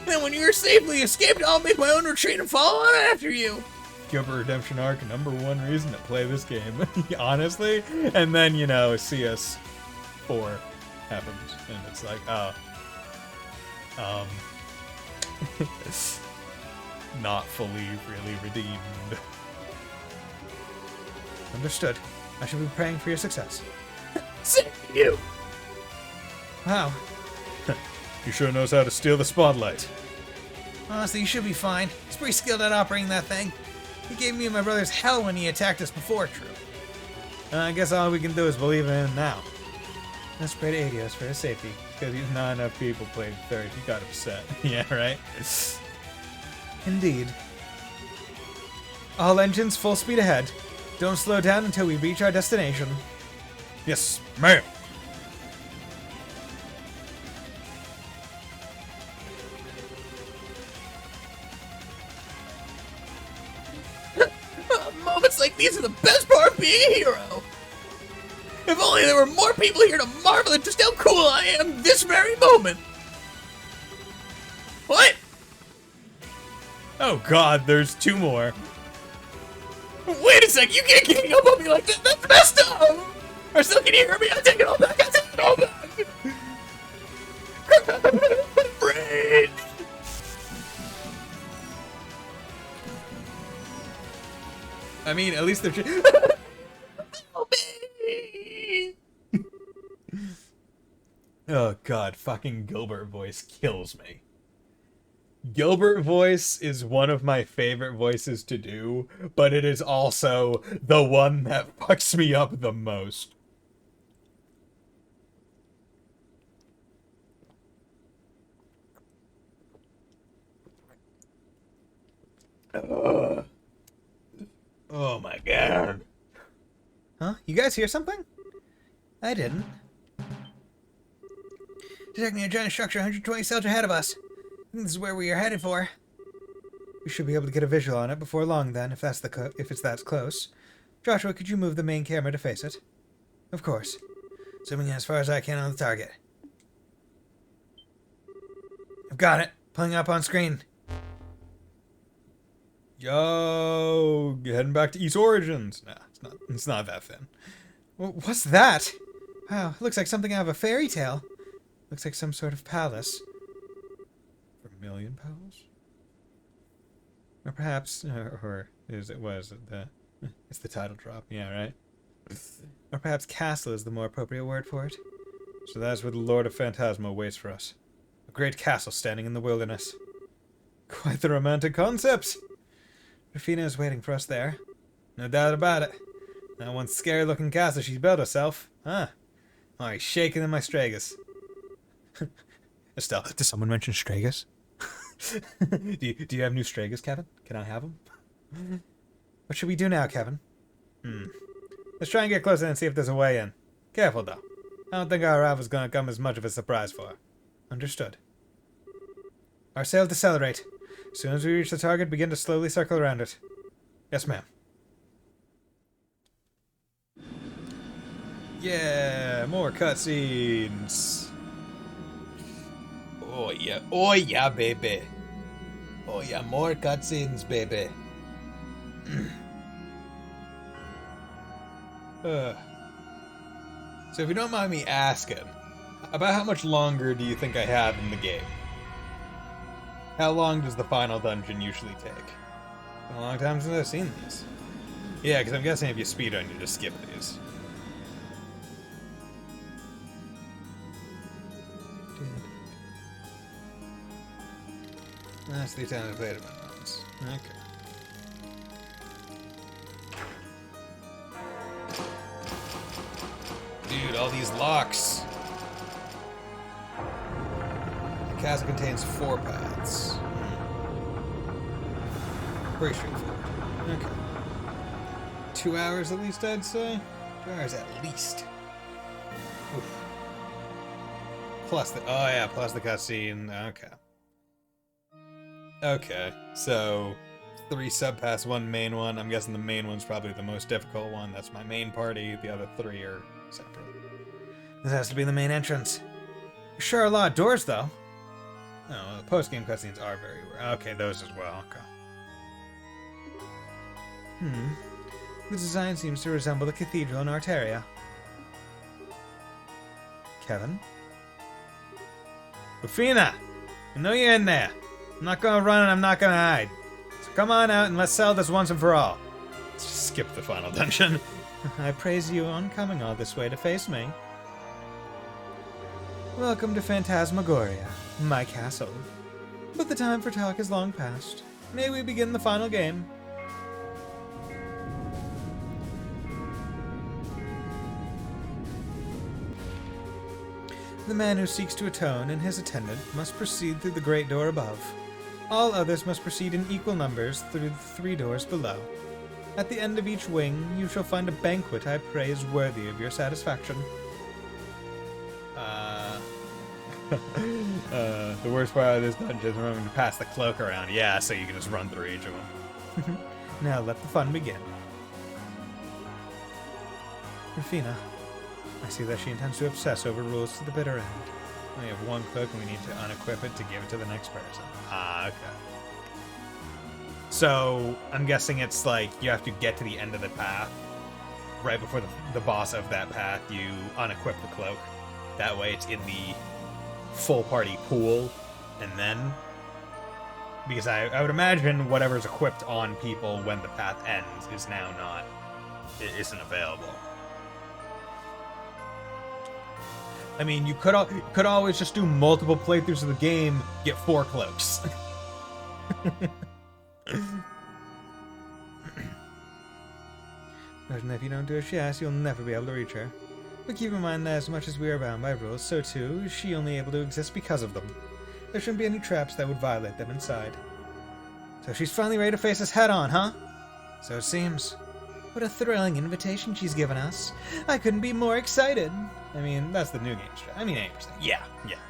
And when you're safely escaped, I'll make my own retreat and follow on after you.
Gilbert Redemption arc, #1 reason to play this game, honestly. And then, you know, CS4 happens, and it's like, oh, not fully really redeemed.
Understood. I shall be praying for your success.
Same to you.
Wow.
He sure knows how to steal the spotlight.
Honestly, you should be fine. He's pretty skilled at operating that thing. He gave me and my brothers hell when he attacked us before, true.
I guess all we can do is believe in him now.
Let's pray to Adios for his safety.
Because he's not enough people played third. He got upset. Yeah, right?
Indeed. All engines full speed ahead. Don't slow down until we reach our destination.
Yes, ma'am.
Moments like these are the best part of being a hero. If only there were more people here to marvel at just how cool I am this very moment. What?
Oh god, there's 2 more.
Wait a sec, you can't gang up on me like that. That's messed up. Or still, can you hear me? I take it all back. I take it all back. Brain.
I mean, at least they're...
Help me.
Oh god, fucking Gilbert voice kills me. Gilbert voice is one of my favorite voices to do, but it is also the one that fucks me up the most. Ugh. Oh my god.
Huh? You guys hear something? I didn't. Detecting a giant structure 120 cells ahead of us. I think this is where we are headed for. We should be able to get a visual on it before long then, if it's that close. Joshua, could you move the main camera to face it? Of course. Zooming in as far as I can on the target. I've got it. Pulling up on screen.
Yo, heading back to East Origins. Nah, it's not that thin.
What's that? Wow, looks like something out of a fairy tale. Looks like some sort of palace.
Vermilion Palace?
Or perhaps,
it's the title drop, yeah, right?
or perhaps castle is the more appropriate word for it.
So that's where the Lord of Phantasma waits for us. A great castle standing in the wilderness. Quite the romantic concept!
Rafina is waiting for us there.
No doubt about it. That one scary-looking castle she's built herself. Huh. Oh, he's shaking in my stragus. Estelle, did someone mention stragus? do you have new stragus, Kevin? Can I have them?
What should we do now, Kevin?
Let's try and get closer and see if there's a way in. Careful, though. I don't think our arrival's gonna come as much of a surprise for her.
Understood. Our sail decelerate. As soon as we reach the target, begin to slowly circle around it.
Yes, ma'am. Yeah, more cutscenes. Oh yeah, baby. Oh yeah, more cutscenes, baby. So if you don't mind me asking, about how much longer do you think I have in the game? How long does the final dungeon usually take?
Been a long time since I've seen these.
Yeah, because I'm guessing if you speedrun, you just skip these.
That's the time I played it once.
Okay. Dude, all these locks.
The castle contains 4 paths. Pretty straightforward.
Okay. 2 hours at least, I'd say.
2 hours at least.
Oof. Plus the cutscene. Okay. Okay, so 3 subpaths, 1 main one. I'm guessing the main one's probably the most difficult one. That's my main party. The other 3 are separate.
This has to be the main entrance. Sure are a lot of doors, though.
Oh, the post-game cutscenes are very rare. Okay, those as well. Okay.
The design seems to resemble the cathedral in Arteria. Kevin?
Rufina! I know you're in there. I'm not gonna run and I'm not gonna hide. So come on out and let's settle this once and for all. Let's just skip the final dungeon.
I praise you on coming all this way to face me. Welcome to Phantasmagoria, my castle. But the time for talk is long past. May we begin the final game? The man who seeks to atone and his attendant must proceed through the great door above. All others must proceed in equal numbers through the 3 doors below. At the end of each wing, you shall find a banquet I pray is worthy of your satisfaction.
The worst part of this dungeon is remembering to pass the cloak around. Yeah, so you can just run through each of them.
Now let the fun begin. Rufina, I see that she intends to obsess over rules to the bitter end.
We have 1 cloak and we need to unequip it to give it to the next person. Ah, okay. So, I'm guessing it's like you have to get to the end of the path. Right before the boss of that path, you unequip the cloak. That way it's in the full party pool. And then... Because I would imagine whatever's equipped on people when the path ends is now not... It isn't available. I mean, you could always just do multiple playthroughs of the game, get 4 cloaks.
Imagine if you don't do as she asks, you'll never be able to reach her. But keep in mind that as much as we are bound by rules, so too is she only able to exist because of them. There shouldn't be any traps that would violate them inside. So she's finally ready to face us head on, huh? So it seems. What a thrilling invitation she's given us. I couldn't be more excited.
I mean, that's the new game strat. I mean, 80%. Yeah.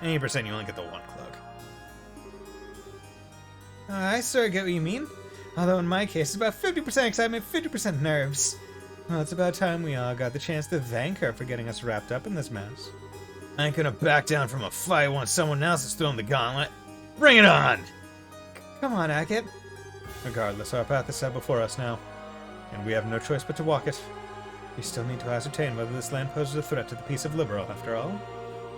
80% you only get the 1 cloak.
I sort of get what you mean. Although in my case, it's about 50% excitement, 50% nerves. Well, it's about time we all got the chance to thank her for getting us wrapped up in this mess.
I ain't gonna back down from a fight once someone else has thrown the gauntlet. Bring it on!
Come on, Akit.
Regardless, our path is set before us now, and we have no choice but to walk it. We still need to ascertain whether this land poses a threat to the peace of Liberal, after all.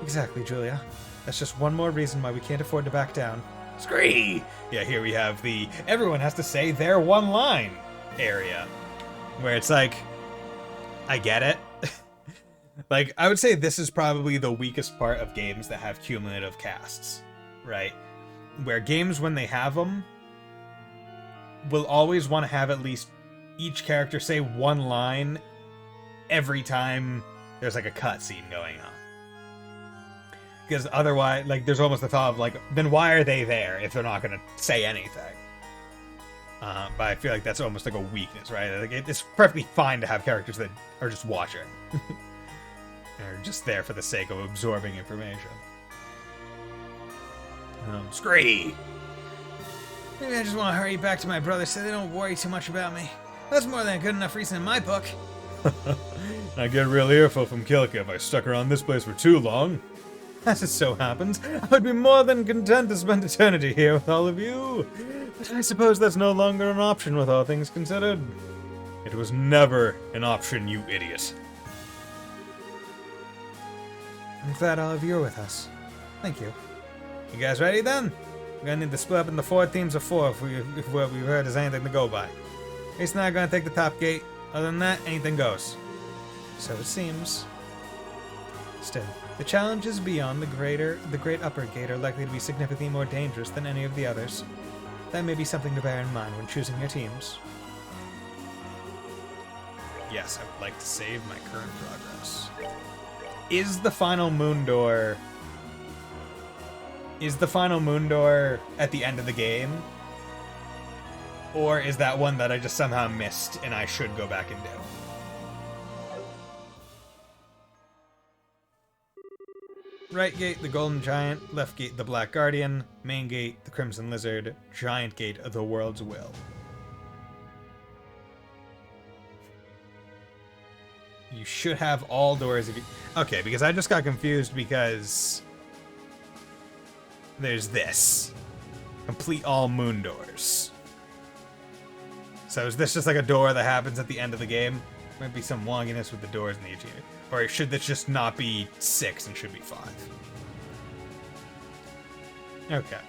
Exactly, Julia. That's just one more reason why we can't afford to back down.
Scree! Yeah, here we have the everyone has to say their one line area. Where it's like, I get it. Like, I would say this is probably the weakest part of games that have cumulative casts, right? Where games, when they have them, will always want to have at least each character say one line every time there's like a cutscene going on. Because otherwise, like, there's almost the thought of like, then why are they there if they're not going to say anything? But I feel like that's almost like a weakness, right? Like, it's perfectly fine to have characters that are just watching. Or just there for the sake of absorbing information. Scree!
Maybe I just want to hurry back to my brother so they don't worry too much about me. That's more than a good enough reason in my book.
I get real earful from Kilka if I stuck around this place for too long. As it so happens, I would be more than content to spend eternity here with all of you. But I suppose that's no longer an option with all things considered. It was never an option, you idiot.
I'm glad all of you are with us. Thank you.
You guys ready then? We're gonna need to split up into 4 teams of 4 if what we've heard is anything to go by. Ace and I are gonna take the top gate. Other than that, anything goes.
So it seems. Still, the challenges beyond the great upper gate are likely to be significantly more dangerous than any of the others. That may be something to bear in mind when choosing your teams.
Yes, I would like to save my current progress. Is the final moon door at the end of the game? Or is that one that I just somehow missed and I should go back and do? Right gate, the Golden Giant. Left gate, the Black Guardian. Main gate, the Crimson Lizard. Giant gate, the World's Will. You should have all doors if you... Okay, because I just got confused because... There's this. Complete all moon doors. So is this just like a door that happens at the end of the game? Might be some wonkiness with the doors in the HE. Or should this just not be 6 and should be 5? Okay.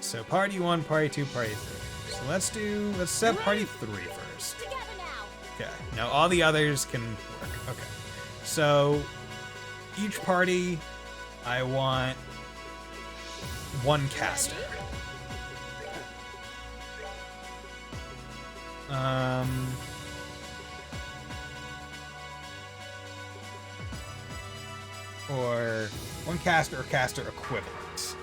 So party 1, party 2, party 3. So let's set party 3 first.
Together now.
Okay. Now all the others can work. Okay. So each party, I want 1 caster. Or 1 caster or caster equivalent.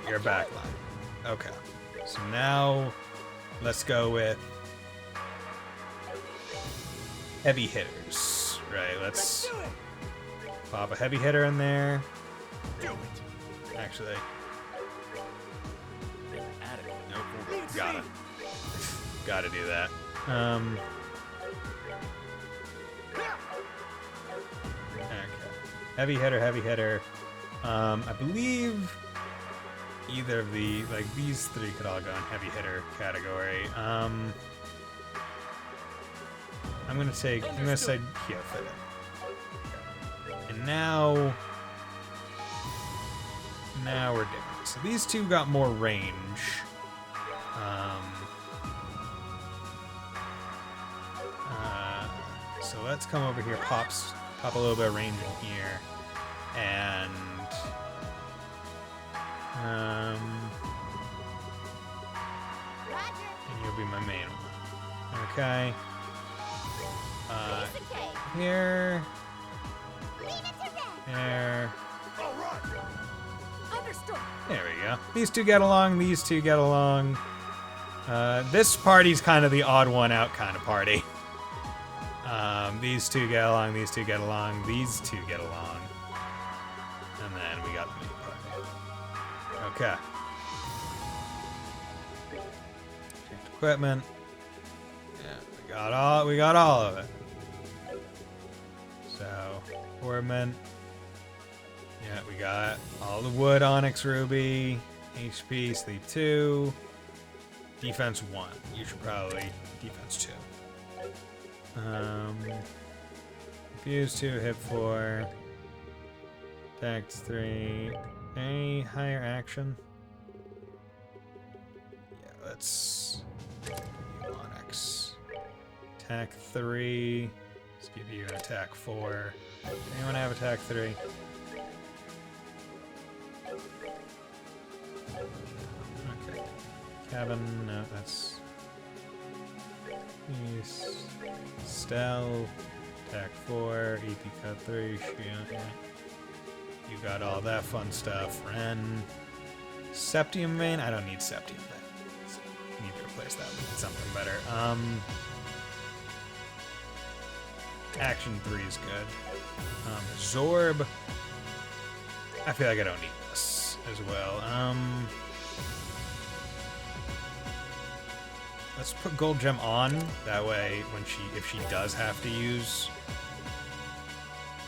Your backline. Okay. So now let's go with heavy hitters. Right, let's pop a heavy hitter in there. Actually. Nope. Gotta do that. Okay. Heavy hitter. I believe either of these 3 could all go in heavy hitter category. I'm gonna say Kyo Fit. And now we're doing. So these 2 got more range. So let's come over here, pop a little bit of range in here, and you'll be my main one. Okay. Here. There.
Understood.
There we go. These 2 get along. These 2 get along. This party's kind of the odd one out kind of party. These 2 get along. These 2 get along. These 2 get along. And then we got the meat party. Okay. Change equipment. Yeah, we got all of it. So, ornament. Yeah, we got all the wood, onyx, ruby, HP, sleep 2, defense 1. You should probably defense 2. Fuse 2, hit 4, attack 3. Any higher action? Yeah, let's give you onyx. Attack 3. Let's give you an attack 4. Anyone have attack 3? Okay. Kevin, no, that's... Peace. Stell. Attack 4. EP cut 3. Shield. Yeah. You got all that fun stuff. Ren. Septium Vein? I don't need Septium Vein. So I need to replace that with something better. Action 3 is good. Zorb. I feel like I don't need this as well. Let's put Gold Gem on. That way, if she does have to use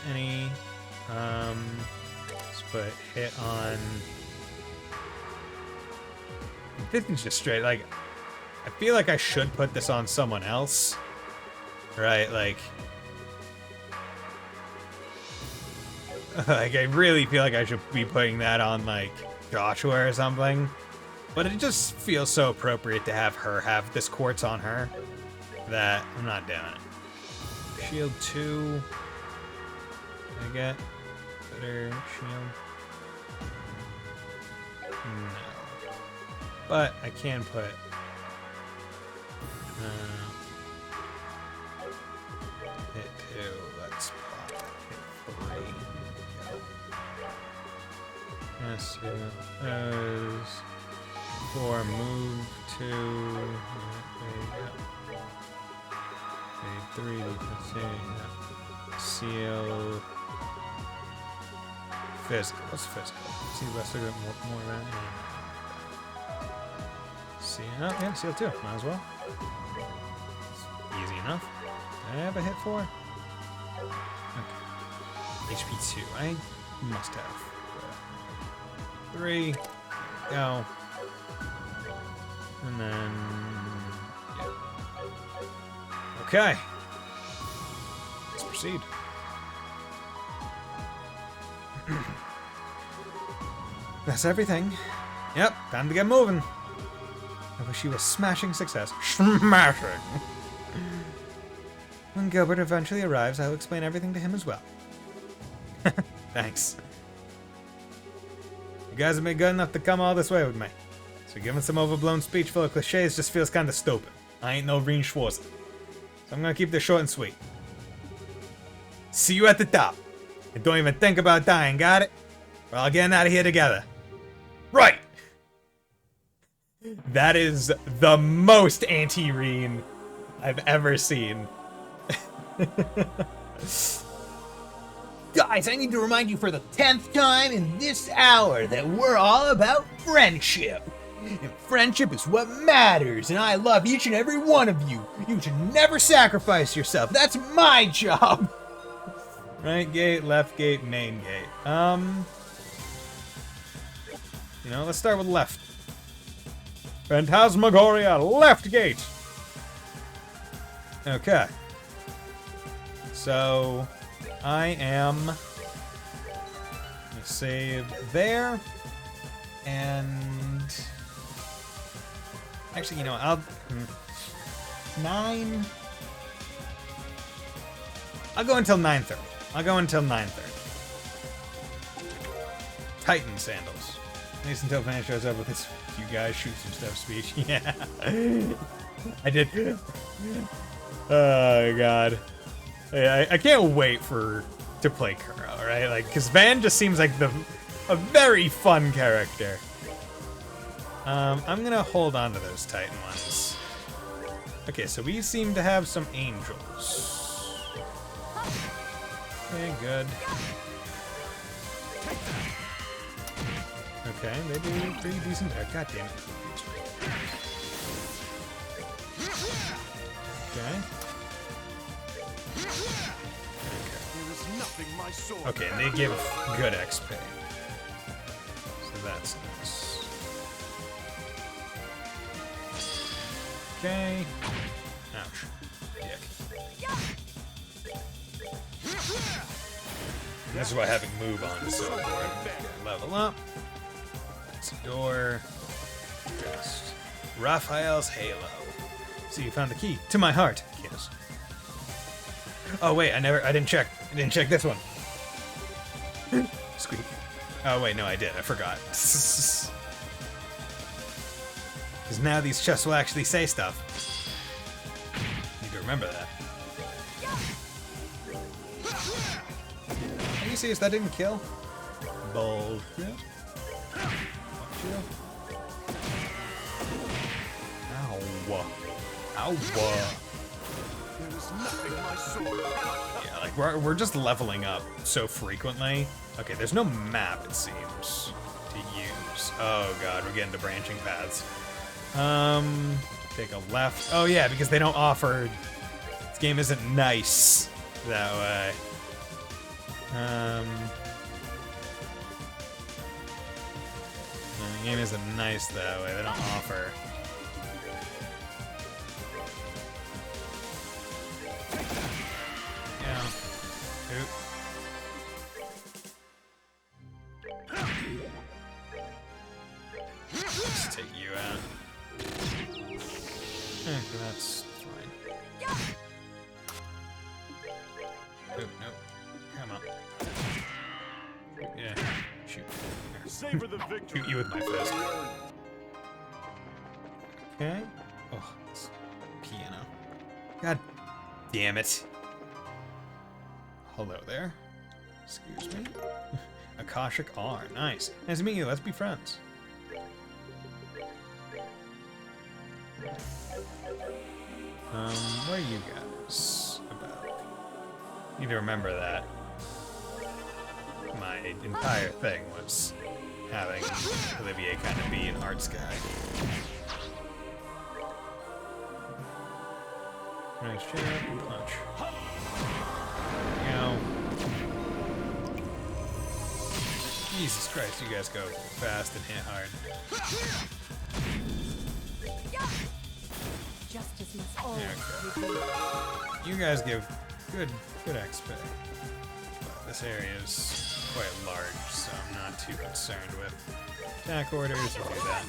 any, let's put hit on. This is just straight. Like, I feel like I should put this on someone else, right? Like I really feel like I should be putting that on like Joshua or something. But it just feels so appropriate to have her have this quartz on her that I'm not doing it. Shield 2. Can I get better shield? No. But I can put... hit 2. Let's pop it. Hit 3. Yes, those... 4, move 2, fade 3, seal, physical, what's physical? See, let's look at more around here. See, oh, yeah, seal 2, might as well. Easy enough. Did I have a hit 4? Okay. HP 2, I must have. 3, go. And then... yeah. Okay. Let's proceed.
That's everything.
Yep, time to get moving.
I wish you a smashing success.
Smashing.
When Gilbert eventually arrives, I'll explain everything to him as well.
Thanks. You guys have been good enough to come all this way with me. So giving some overblown speech full of cliches just feels kind of stupid. I ain't no Reen Schwarzer. So I'm gonna keep this short and sweet. See you at the top. And don't even think about dying, got it? We're all getting out of here together. Right! That is the most anti-Reen I've ever seen.
Guys, I need to remind you for the 10th time in this hour that we're all about friendship. And friendship is what matters, and I love each and every one of you. You should never sacrifice yourself. That's my job.
Right gate, left gate, main gate. You know, let's start with left. Phantasmagoria, left gate. Okay. So, I am gonna save there, and actually, you know, I'll 9. I'll go until 9:30. I'll go until 9:30. Titan sandals. At least until Van shows up with his "you guys shoot some stuff" speech. Yeah, I did. Oh god. I can't wait to play Kuro, right? Like, because Van just seems like a very fun character. I'm gonna hold on to those Titan ones. Okay, so we seem to have some angels. Okay, good. Okay, they do pretty decent there. God damn it. Okay. Okay, and they give good XP. So that's nice. Okay. Ouch. Dick. This is why having move on is so important. Okay, level up. It's a door. Just Raphael's Halo. So you found the key to my heart. Yes. Oh wait, I didn't check this one. Squeak. Oh wait, no, I did. I forgot. Because now these chests will actually say stuff. Need to remember that.
Are you serious? That didn't kill?
Bullshit. Ow. Ow. Yeah, like we're just leveling up so frequently. Okay, there's no map, it seems, to use. Oh god, we're getting to branching paths. Take a left. Oh yeah, because they don't offer. This game isn't nice that way. The game isn't nice that way. They don't offer. Yeah. Oop. Let's take you out. That's fine. Nope, nope. Come on. Yeah. Shoot.
Savor the victory.
Shoot you with my fist. Okay. Oh, it's piano. God damn it. Hello there. Excuse me. Akashic R. Nice. Nice to meet you. Let's be friends. What are you guys about? Need to remember that. My entire thing was having Olivier kind of be an arts guy. Nice jab, punch. You know. Jesus Christ, you guys go fast and hit hard.
Justice must always
Okay.
prevail.
You guys give good XP. But this area is quite large, so I'm not too concerned with attack orders or do that.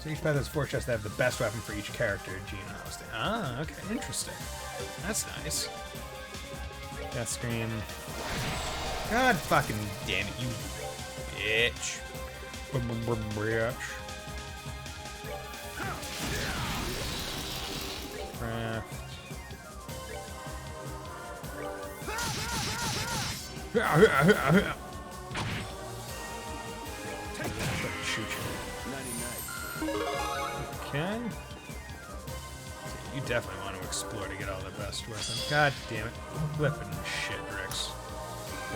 So each path has 4 chests that have the best weapon for each character. Gene hosting. Ah, okay, interesting. That's nice. Death Scream. God fucking damn it, you bitch. Bitch. Craft. Shoot you. Okay. You definitely want to explore to get all the best weapons. God damn it. Flippin' shit, Rix.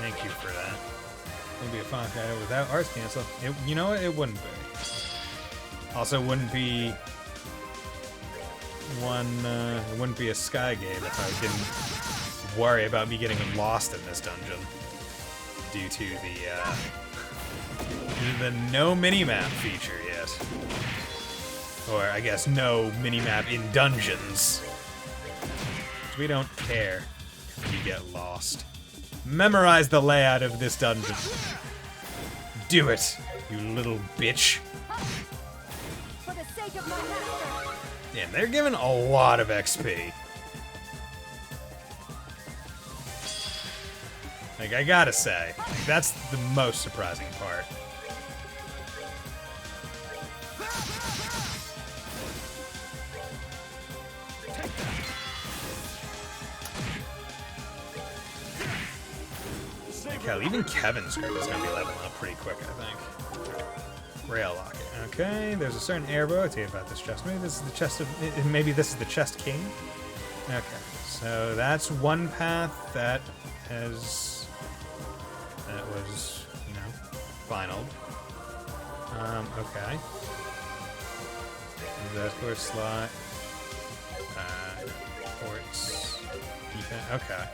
Thank you for that. It'll be a fun guy without arts cancel. You know what? It wouldn't be. Also, wouldn't be it wouldn't be a Sky game if I didn't worry about me getting lost in this dungeon due to the no minimap feature yet. Or I guess no minimap in dungeons. We don't care if you get lost. Memorize the layout of this dungeon. Do it, you little bitch.
For the sake of my master.
Damn, they're giving a lot of XP. Like, I gotta say, like, that's the most surprising part. Like, hell, even Kevin's group is gonna be leveling up pretty quick, I think. Rail locket. Okay, there's a certain airbow. I'll tell you about this chest. Maybe this is the chest of. Maybe this is the chest king. Okay, so that's one path that has. That was, you know, final. Okay. That's for slot. Ports. Defense. Okay.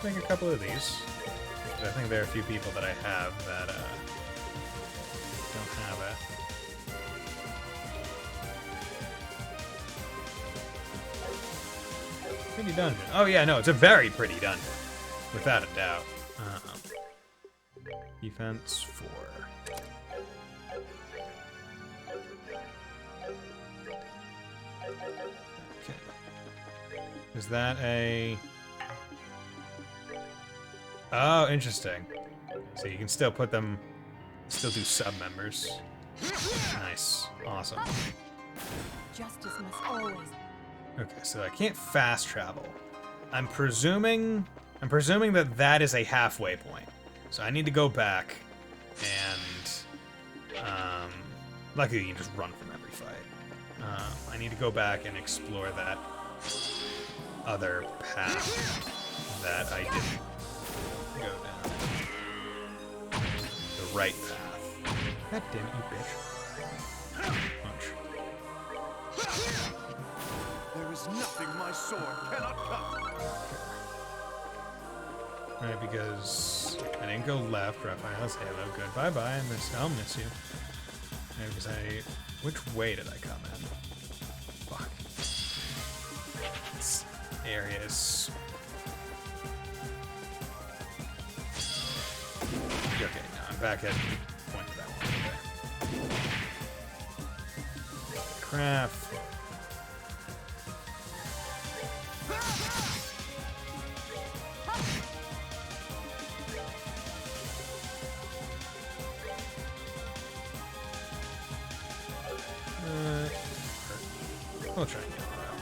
Take a couple of these. I think there are a few people that I have that don't have it. Pretty dungeon. Oh yeah, no, it's a very pretty dungeon, without a doubt. Defense 4. Okay. Is that a? Oh, interesting. So you can still put them, still do sub-members. Nice. Awesome.
Justice must always.
Okay, so I can't fast travel. I'm presuming that that is a halfway point. So I need to go back and, luckily you can just run from every fight. I need to go back and explore that other path that I didn't go down. The right path. God damn it, you bitch. Punch.
There is nothing my sword cannot cut.
Right, because I didn't go left. Raphael's Halo. Good. Bye-bye. I'll miss you. Right, because which way did I come in? Fuck. This area is... Okay, now I'm back at point to that one. Okay. Craft. We'll try and get it out.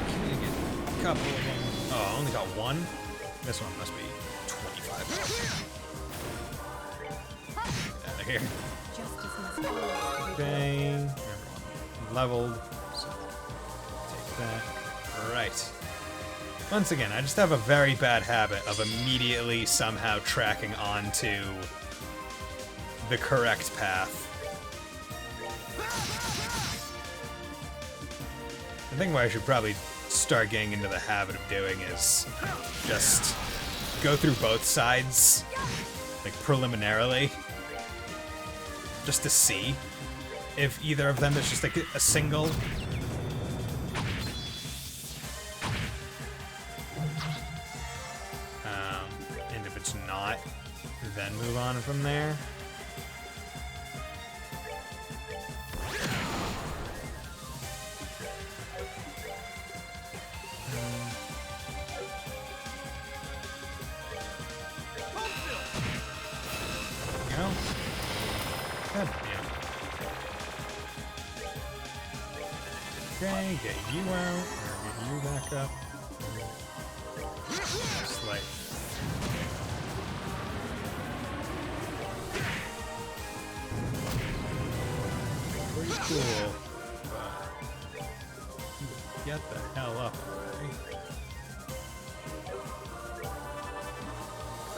Can you get a couple of them? Oh, I only got one? This one must be 25. Get out of here.
Justice must always prevail.
Okay. Everyone leveled. So take that. Right. Once again, I just have a very bad habit of immediately somehow tracking onto the correct path. I think what I should probably start getting into the habit of doing is just go through both sides like preliminarily, just to see if either of them is just like a single. And if it's not, then move on from there. God damn. Okay, get you out, or get you back up. Slight. Pretty cool, but get the hell up already.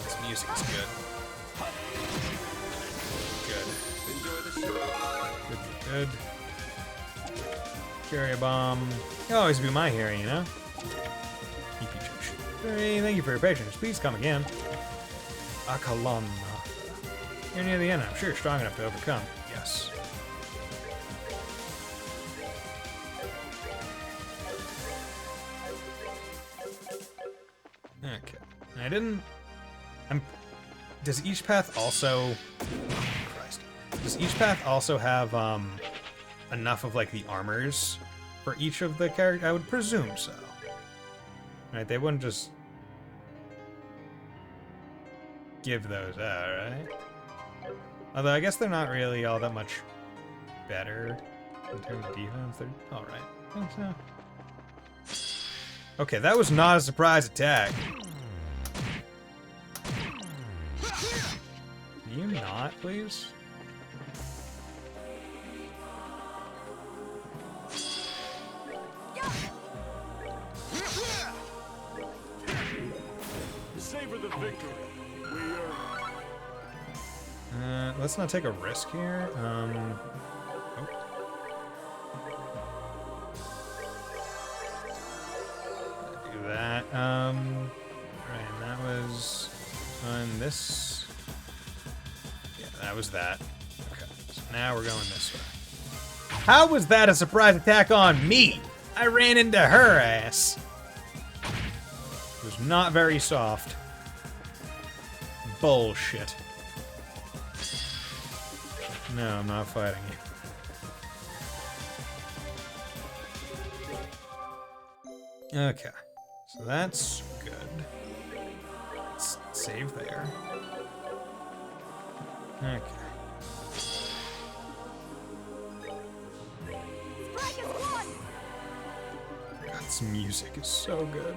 This music is good. Good. Carry a bomb. You'll always be my hero, you know? Hey, thank you for your patience. Please come again. Akalon. You're near the end. I'm sure you're strong enough to overcome. Yes. Okay. I didn't... Does each path also... Does each path also have enough of like the armors for each of the characters? I would presume so. Right? They wouldn't just give those out, right? Although I guess they're not really all that much better in terms of defense. They're all right. I think so. Okay, that was not a surprise attack. Can you not, please?
Savor the victory.
Let's not take a risk here. Oh. Do that. Right, and that was on this. Yeah, that was that. Okay, so now we're going this way. How was that a surprise attack on me? I ran into her ass. It was not very soft. Bullshit. No, I'm not fighting you. Okay. So that's good. Let's save there. Okay. God, this music is so good.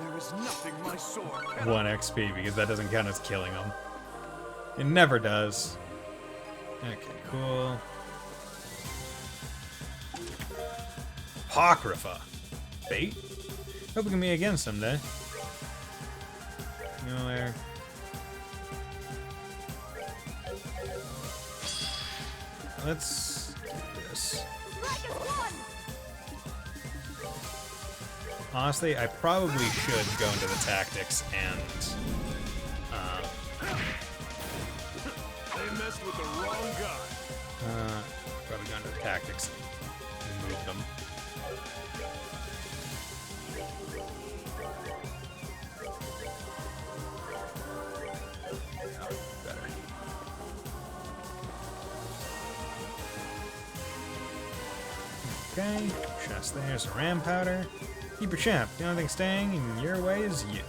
There is nothing my sword cannot.
1 XP, because that doesn't count as killing them. It never does. Okay, cool. Apocrypha. Fate? Hope we can meet again someday. Go there. Let's do this. Honestly, I probably should go into the tactics and
They messed with the wrong guy.
probably go into the tactics and move them. Yeah, better. Okay, chest there's a ram powder. Keep your champ. The only thing staying in your way is you.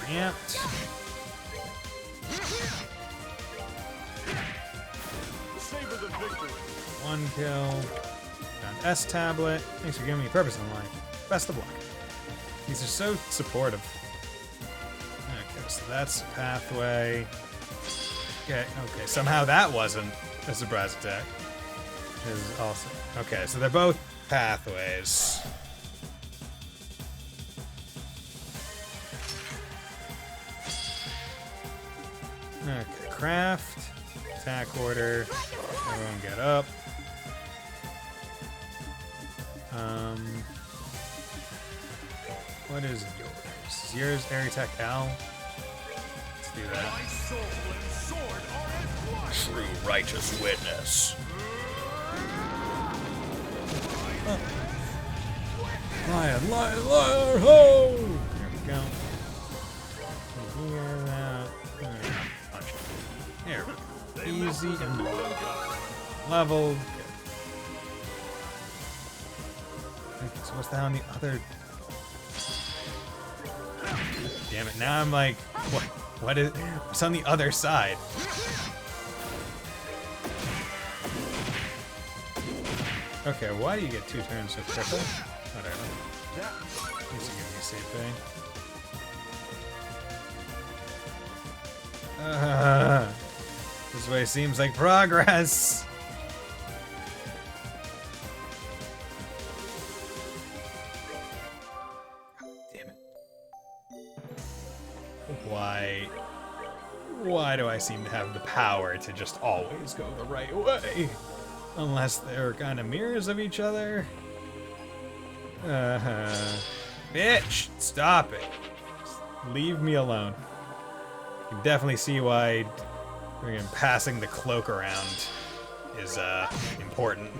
Preempt.
Savor the victory.
1 kill. Found S tablet. Thanks for giving me purpose in life. Best of luck. These are so supportive. Okay, so that's a pathway. Okay, somehow that wasn't a surprise attack. Is awesome. Okay, so they're both pathways. Okay, craft, attack order. Everyone get up. What is yours? Is yours air attack Al? Let's do that.
My soul and sword are at one.
True righteous witness.
Lion, lion, lion, ho! There we go. Here, that. Punch. There we go. Easy and leveled. Good. Okay, so what's that on the other? Damn it! Now I'm like, what? What is? What's on the other side? Okay, why do you get 2 turns so quickly? Whatever. At least you give me a safe bay. This way seems like progress. Damn it. Why do I seem to have the power to just always go the right way? Unless they're kind of mirrors of each other. Bitch, stop it. Just leave me alone. You can definitely see why friggin' passing the cloak around is important.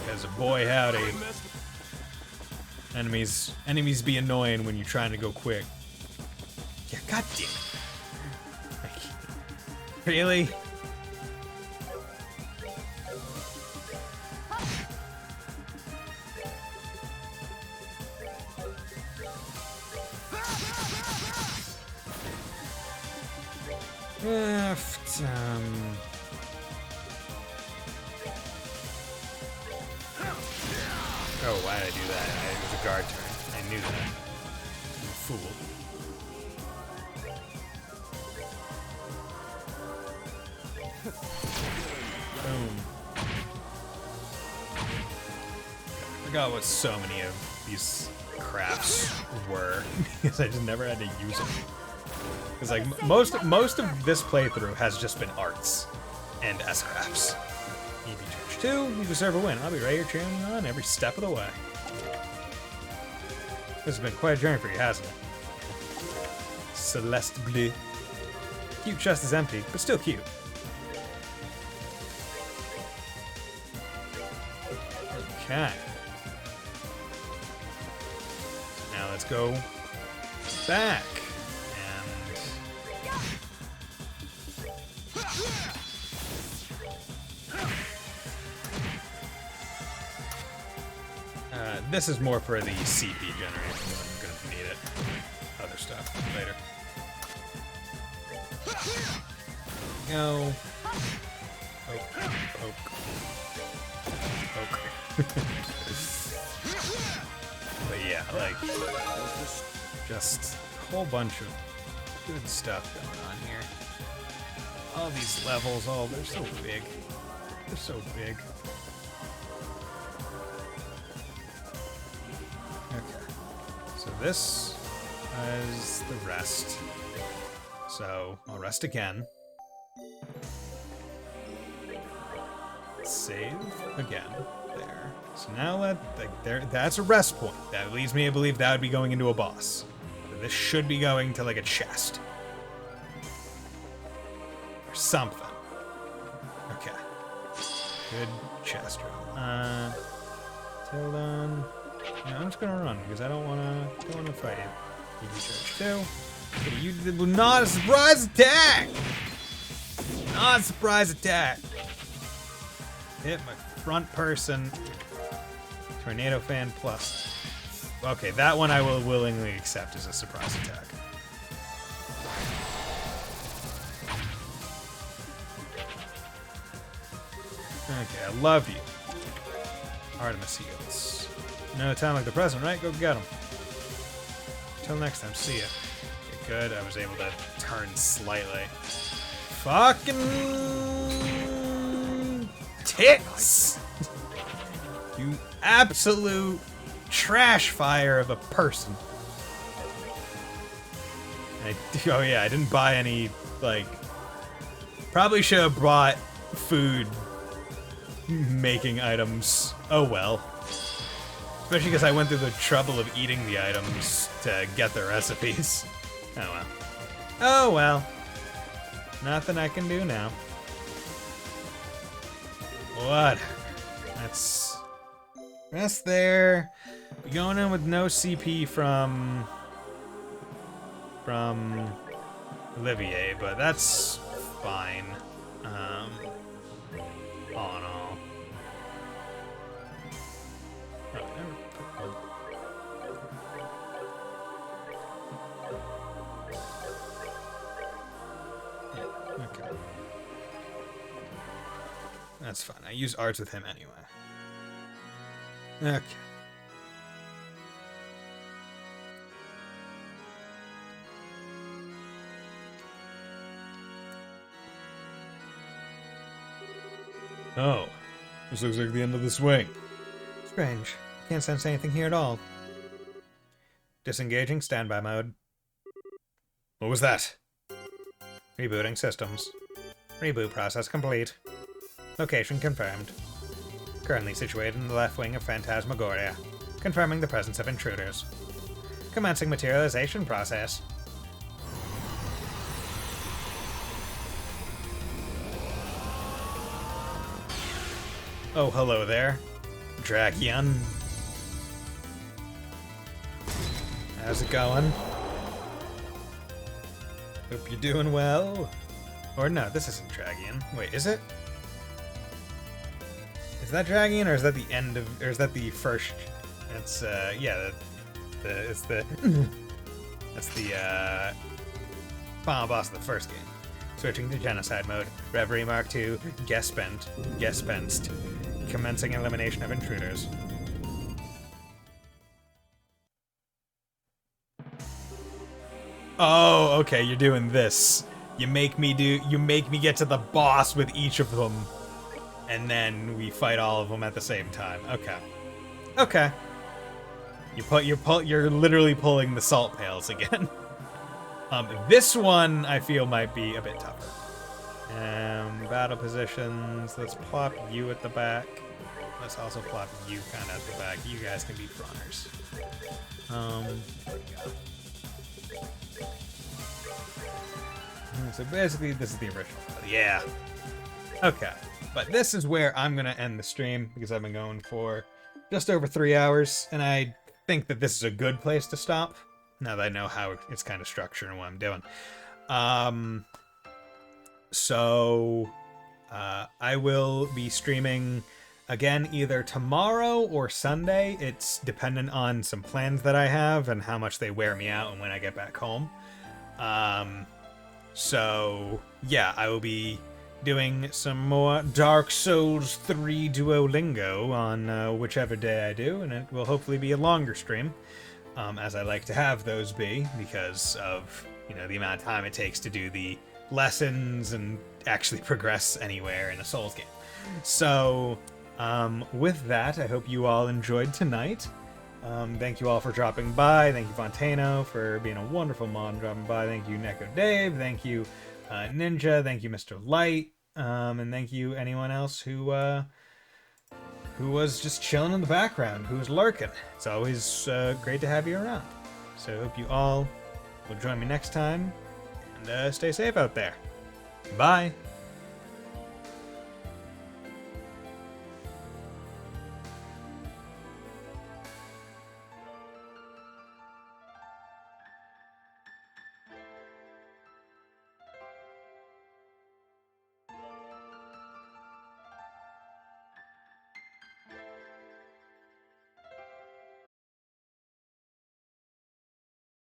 Because boy howdy, enemies be annoying when you're trying to go quick. Yeah, god damn it. Really? Oh, why did I do that? It was a guard turn. I knew that. I'm a fool. Boom. I forgot what so many of these crafts were because I just never had to use them. Because like most of this playthrough has just been arts and S-crafts. EB Church 2, you deserve a win. I'll be right here cheering you on every step of the way. This has been quite a journey for you, hasn't it? Celeste Bleu. Cute chest is empty, but still cute. Okay. Now let's go back. This is more for the CP generation. I'm gonna need it. Other stuff later. Go. Poke. But yeah, like, just a whole bunch of good stuff going on here. All these levels, they're so big. They're so big. Okay. So this is the rest. So I'll rest again. Save again. There. So now that's a rest point. That leads me to believe that would be going into a boss. So this should be going to like a chest. Or something. Okay. Good chest room. Till then. Yeah, I'm just gonna run because I don't wanna fight him. EB Church 2. Okay, you did not a surprise attack! Not a surprise attack! Hit my front person. Tornado Fan plus. Okay, that one I will willingly accept as a surprise attack. Okay, I love you. Artemis heals. No time like the present, right? Go get him. Till next time, see ya. Okay, good, I was able to turn slightly. Fucking tits! You absolute trash fire of a person. Oh yeah, I didn't buy any, like, probably should have bought food making items. Oh well. Especially because I went through the trouble of eating the items to get the recipes. Oh well. Oh well. Nothing I can do now. What? That's there. Going in with no CP from Olivier, but that's fine. All in all. Oh, yeah, okay. That's fine. I use arts with him anyway. Okay. Oh, this looks like the end of the swing.
Strange. Can't sense anything here at all.
Disengaging standby mode. What was that? Rebooting systems. Reboot process complete. Location confirmed. Currently situated in the left wing of Phantasmagoria. Confirming the presence of intruders. Commencing materialization process. Oh, hello there, Dragion. How's it going? Hope you're doing well. Or no, this isn't Dragion. Wait, is it? Is that Dragion, or is that the end of, or is that the first? It's yeah, it's the that's the final boss of the first game. Switching to genocide mode. Reverie Mark II. Guest spensed. Commencing elimination of intruders. Oh, okay, you're doing this. You make me get to the boss with each of them, and then we fight all of them at the same time. Okay. Okay. You're literally pulling the salt pails again. This one I feel might be a bit tougher. Battle positions. Let's plop you at the back. Let's also plop you kind of at the back. You guys can be fronters. There we go. So basically, this is the original. Yeah. Okay. But this is where I'm going to end the stream because I've been going for just over 3 hours, and I think that this is a good place to stop now that I know how it's kind of structured and what I'm doing. I will be streaming again either tomorrow or Sunday. It's dependent on some plans that I have and how much they wear me out and when I get back home. So yeah, I will be doing some more Dark Souls 3 Duolingo on whichever day I do, and it will hopefully be a longer stream, as I like to have those be, because of, you know, the amount of time it takes to do the lessons and actually progress anywhere in a Souls game. So, with that, I hope you all enjoyed tonight. Thank you all for dropping by. Thank you, Fontano, for being a wonderful mod and dropping by. Thank you, Neko Dave. Thank you, Ninja. Thank you, Mr. Light. And thank you, anyone else who was just chilling in the background, who was lurking. It's always great to have you around. So I hope you all will join me next time, and stay safe out there. Bye.